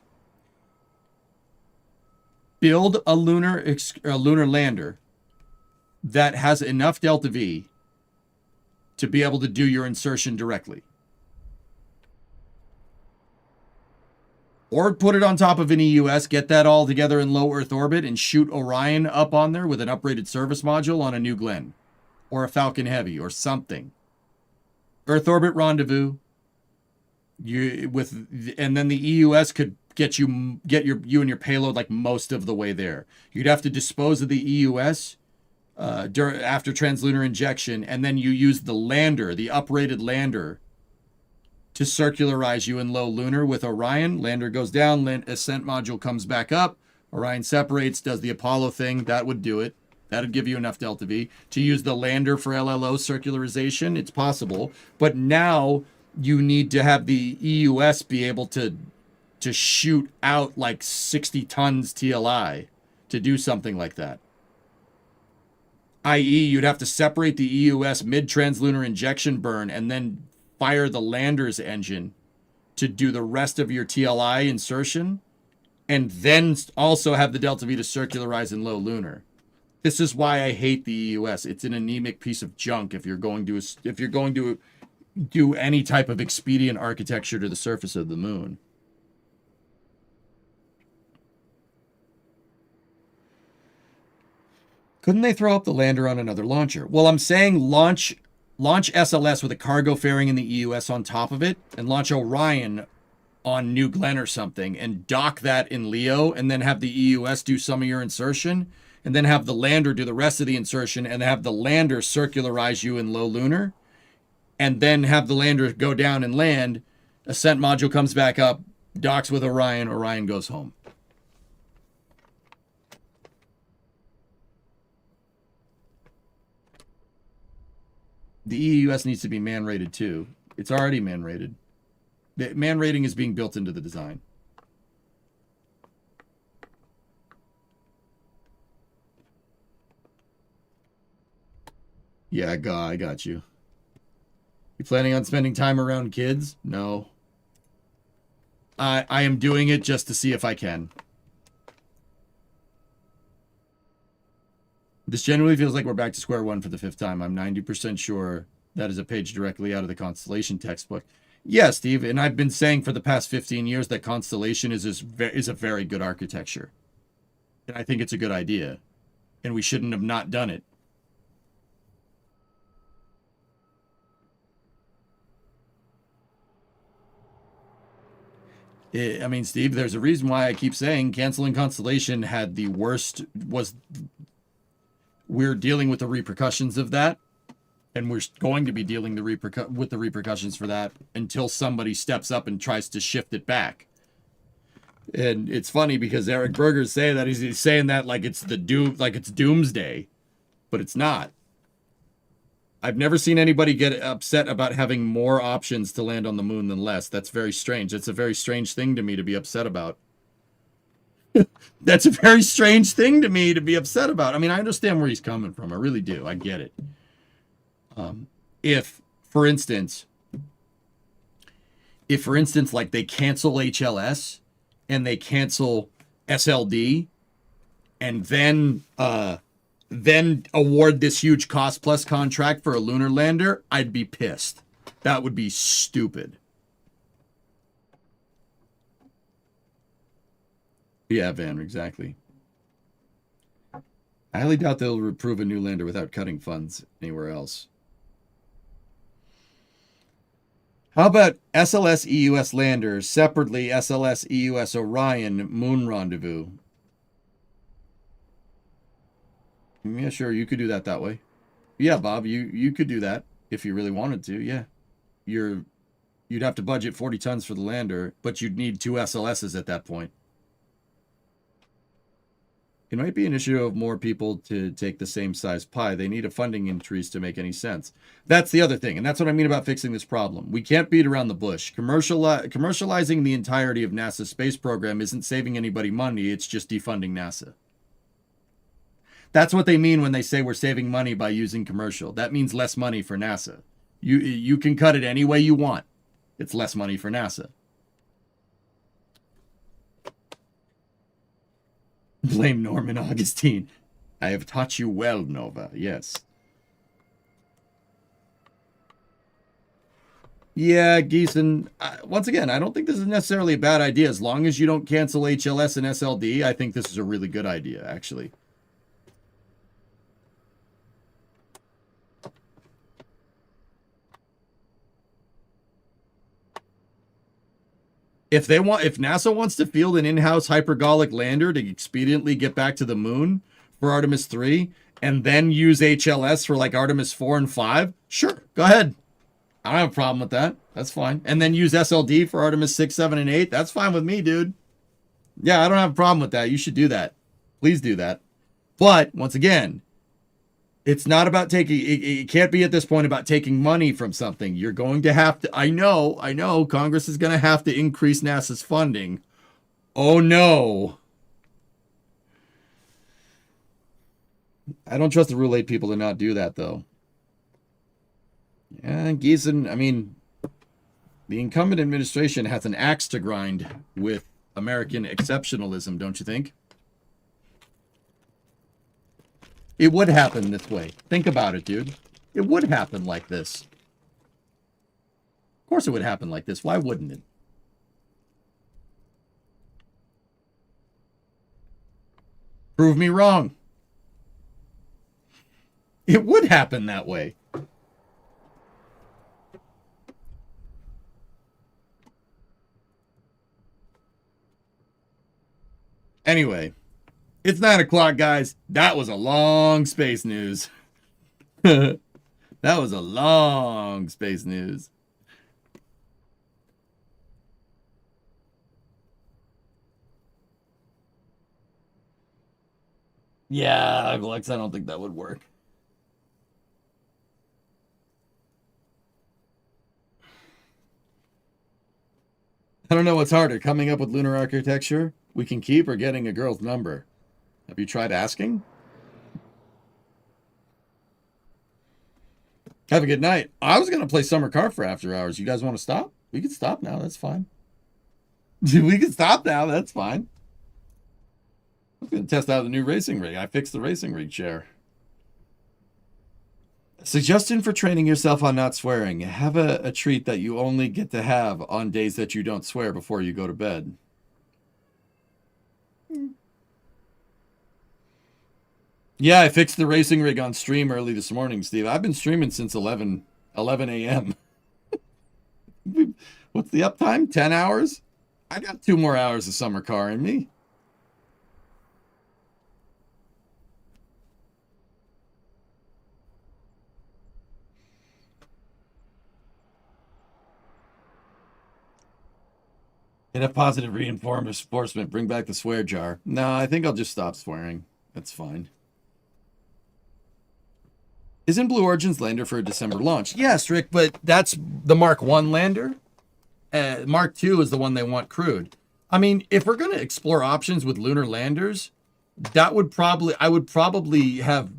Build a lunar lander that has enough delta V to be able to do your insertion directly. Or put it on top of an EUS, get that all together in low Earth orbit, and shoot Orion up on there with an upgraded service module on a New Glenn. Or a Falcon Heavy, or something. Earth orbit rendezvous. And then the EUS could get you and your payload like most of the way there. You'd have to dispose of the EUS after translunar injection, and then you use the lander, the uprated lander, to circularize you in low lunar with Orion. Lander goes down, ascent module comes back up, Orion separates, does the Apollo thing. That would do it. That would give you enough delta V. To use the lander for LLO circularization, it's possible. But now you need to have the EUS be able to shoot out like 60 tons TLI to do something like that. I.e., you'd have to separate the EUS mid-translunar injection burn and then fire the lander's engine to do the rest of your TLI insertion, and then also have the delta V to circularize in low lunar. This is why I hate the EUS. It's an anemic piece of junk if you're going to do any type of expedient architecture to the surface of the moon. Couldn't they throw up the lander on another launcher? Well, I'm saying launch SLS with a cargo fairing and the EUS on top of it, and launch Orion on New Glenn or something, and dock that in Leo, and then have the EUS do some of your insertion, and then have the lander do the rest of the insertion, and have the lander circularize you in low lunar, and then have the lander go down and land, ascent module comes back up, docks with Orion, Orion goes home. The EUS needs to be man-rated too. It's already man-rated. The man rating is being built into the design. Yeah, I got you. You planning on spending time around kids? No. I am doing it just to see if I can. This genuinely feels like we're back to square one for the 5th time. I'm 90% sure that is a page directly out of the Constellation textbook. Yeah, Steve, and I've been saying for the past 15 years that Constellation is a very good architecture. And I think it's a good idea. And we shouldn't have not done it. I mean, Steve, there's a reason why I keep saying canceling Constellation had the worst, we're dealing with the repercussions of that. And we're going to be dealing with the repercussions for that until somebody steps up and tries to shift it back. And it's funny because Eric Berger's saying that he's saying that like it's doomsday, but it's not. I've never seen anybody get upset about having more options to land on the moon than less. That's very strange. That's a very strange thing to me to be upset about. That's a very strange thing to me to be upset about. I mean, I understand where he's coming from. I really do. I get it. If, for instance, like they cancel HLS and they cancel SLD and then award this huge cost plus contract for a lunar lander, I'd be pissed. That would be stupid. Yeah, Van, exactly. I highly doubt they'll approve a new lander without cutting funds anywhere else. How about SLS EUS lander, separately SLS EUS Orion moon rendezvous? Yeah, sure, you could do that way. Yeah, Bob, you could do that if you really wanted to. Yeah, you'd have to budget 40 tons for the lander, but you'd need 2 SLSs at that point. It might be an issue of more people to take the same size pie. They need a funding increase to make any sense. That's the other thing, and that's what I mean about fixing this problem. We can't beat around the bush. Commercializing the entirety of NASA's space program isn't saving anybody money. It's just defunding NASA. That's what they mean when they say we're saving money by using commercial. That means less money for NASA. You can cut it any way you want. It's less money for NASA. Blame Norman Augustine. I have taught you well, Nova. Yes. Yeah, Geeson. Once again, I don't think this is necessarily a bad idea. As long as you don't cancel HLS and SLD, I think this is a really good idea, actually. If NASA wants to field an in-house hypergolic lander to expediently get back to the moon for Artemis 3 and then use HLS for like Artemis 4 and 5, sure, go ahead. I don't have a problem with that. That's fine. And then use SLD for Artemis 6, 7, and 8. That's fine with me, dude. Yeah, I don't have a problem with that. You should do that. Please do that. But once again, it's not about taking, it can't be at this point about taking money from something. You're going to have to, I know, Congress is going to have to increase NASA's funding. Oh no. I don't trust the Rule 8 people to not do that, though. Yeah, Giesen, I mean, the incumbent administration has an axe to grind with American exceptionalism, don't you think? It would happen this way. Think about it, dude. It would happen like this. Of course it would happen like this. Why wouldn't it? Prove me wrong. It would happen that way. Anyway. It's 9 o'clock, guys. That was a long space news. That was a long space news. Yeah, Lex, I don't think that would work. I don't know what's harder, coming up with lunar architecture we can keep or getting a girl's number. Have you tried asking? Have a good night. I was going to play Summer Car for after hours. You guys want to stop? We can stop now. That's fine. We can stop now. That's fine. I was going to test out the new racing rig. I fixed the racing rig chair. Suggestion for training yourself on not swearing. Have a treat that you only get to have on days that you don't swear before you go to bed. Yeah, I fixed the racing rig on stream early this morning, Steve. I've been streaming since 11 a.m. What's the uptime? 10 hours? I got 2 more hours of Summer Car in me. Enough positive reinforcement. Bring back the swear jar. No, I think I'll just stop swearing. That's fine. Isn't Blue Origin's lander for a December launch? Yes, Rick, but that's the Mark 1 lander. Mark 2 is the one they want crewed. I mean, if we're going to explore options with lunar landers, I would probably have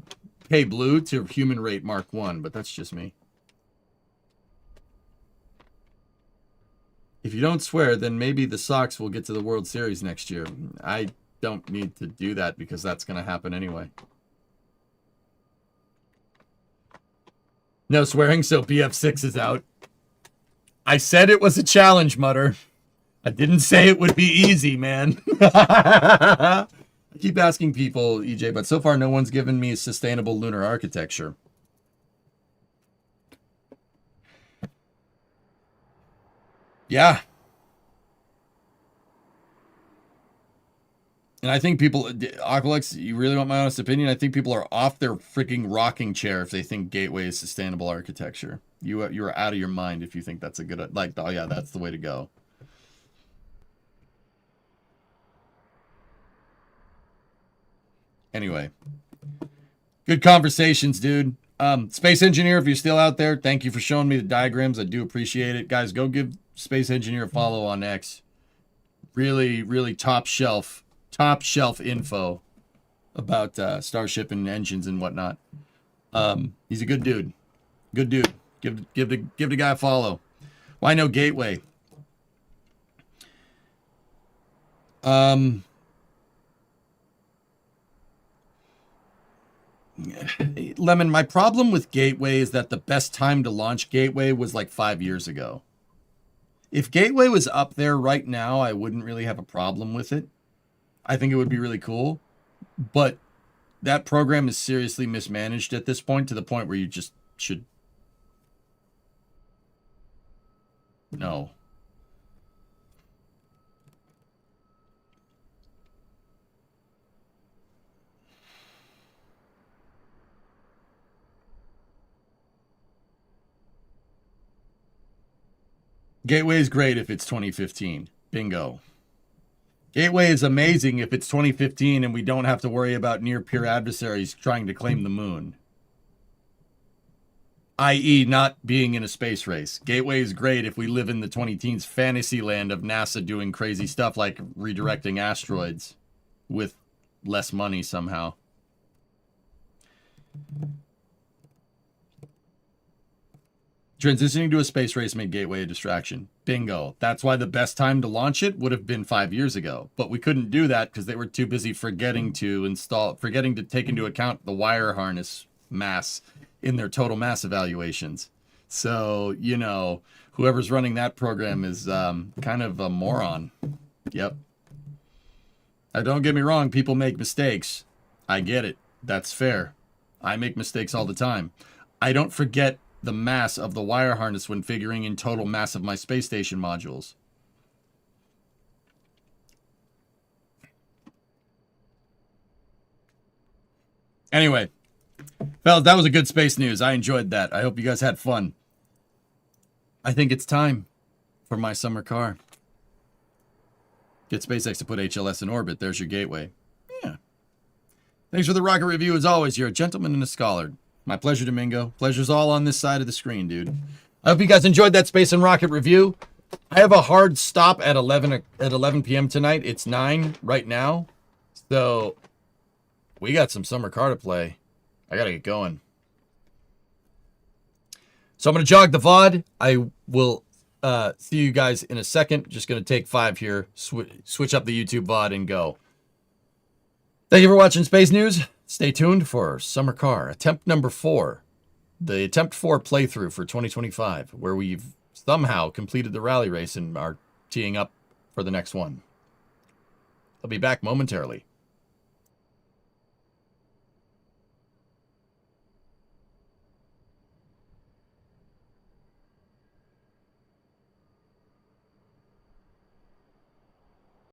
pay Blue to human rate Mark 1, but that's just me. If you don't swear, then maybe the Sox will get to the World Series next year. I don't need to do that because that's going to happen anyway. No swearing, so BF6 is out. I said it was a challenge, Mutter. I didn't say it would be easy, man. I keep asking people, EJ, but so far no one's given me a sustainable lunar architecture. Yeah. And I think people, Aqualex, you really want my honest opinion? I think people are off their freaking rocking chair if they think Gateway is sustainable architecture. You're out of your mind if you think that's a good, like, oh yeah, that's the way to go. Anyway, good conversations, dude. Space Engineer, if you're still out there, thank you for showing me the diagrams. I do appreciate it. Guys, go give Space Engineer a follow on X. Really, really top shelf info about Starship and engines and whatnot. He's a good dude. Good dude. Give the guy a follow. Why no Gateway? Lemon, my problem with Gateway is that the best time to launch Gateway was like 5 years ago. If Gateway was up there right now, I wouldn't really have a problem with it. I think it would be really cool. But that program is seriously mismanaged at this point, to the point where you just should... No. Gateway is great if it's 2015. Bingo. Gateway is amazing if it's 2015 and we don't have to worry about near-peer adversaries trying to claim the moon. i.e. not being in a space race. Gateway is great if we live in the 20-teens fantasy land of NASA doing crazy stuff like redirecting asteroids with less money somehow. Transitioning to a space race made Gateway a distraction. Bingo. That's why the best time to launch it would have been 5 years ago. But we couldn't do that because they were too busy forgetting to take into account the wire harness mass in their total mass evaluations. So, you know, whoever's running that program is kind of a moron. Yep. Now, don't get me wrong. People make mistakes. I get it. That's fair. I make mistakes all the time. I don't forget the mass of the wire harness when figuring in total mass of my space station modules. Anyway, fellas, that was a good space news. I enjoyed that. I hope you guys had fun. I think it's time for my summer car. Get SpaceX to put HLS in orbit. There's your Gateway. Yeah. Thanks for the rocket review. As always, you're a gentleman and a scholar. My pleasure, Domingo. Pleasure's all on this side of the screen, dude. I hope you guys enjoyed that space and rocket review. I have a hard stop at 11 p.m. tonight. It's 9 right now. So we got some summer car to play. I got to get going. So I'm going to jog the VOD. I will see you guys in a second. Just going to take 5 here, switch up the YouTube VOD and go. Thank you for watching Space News. Stay tuned for Summer Car, attempt number 4. The attempt 4 playthrough for 2025, where we've somehow completed the rally race and are teeing up for the next one. I'll be back momentarily.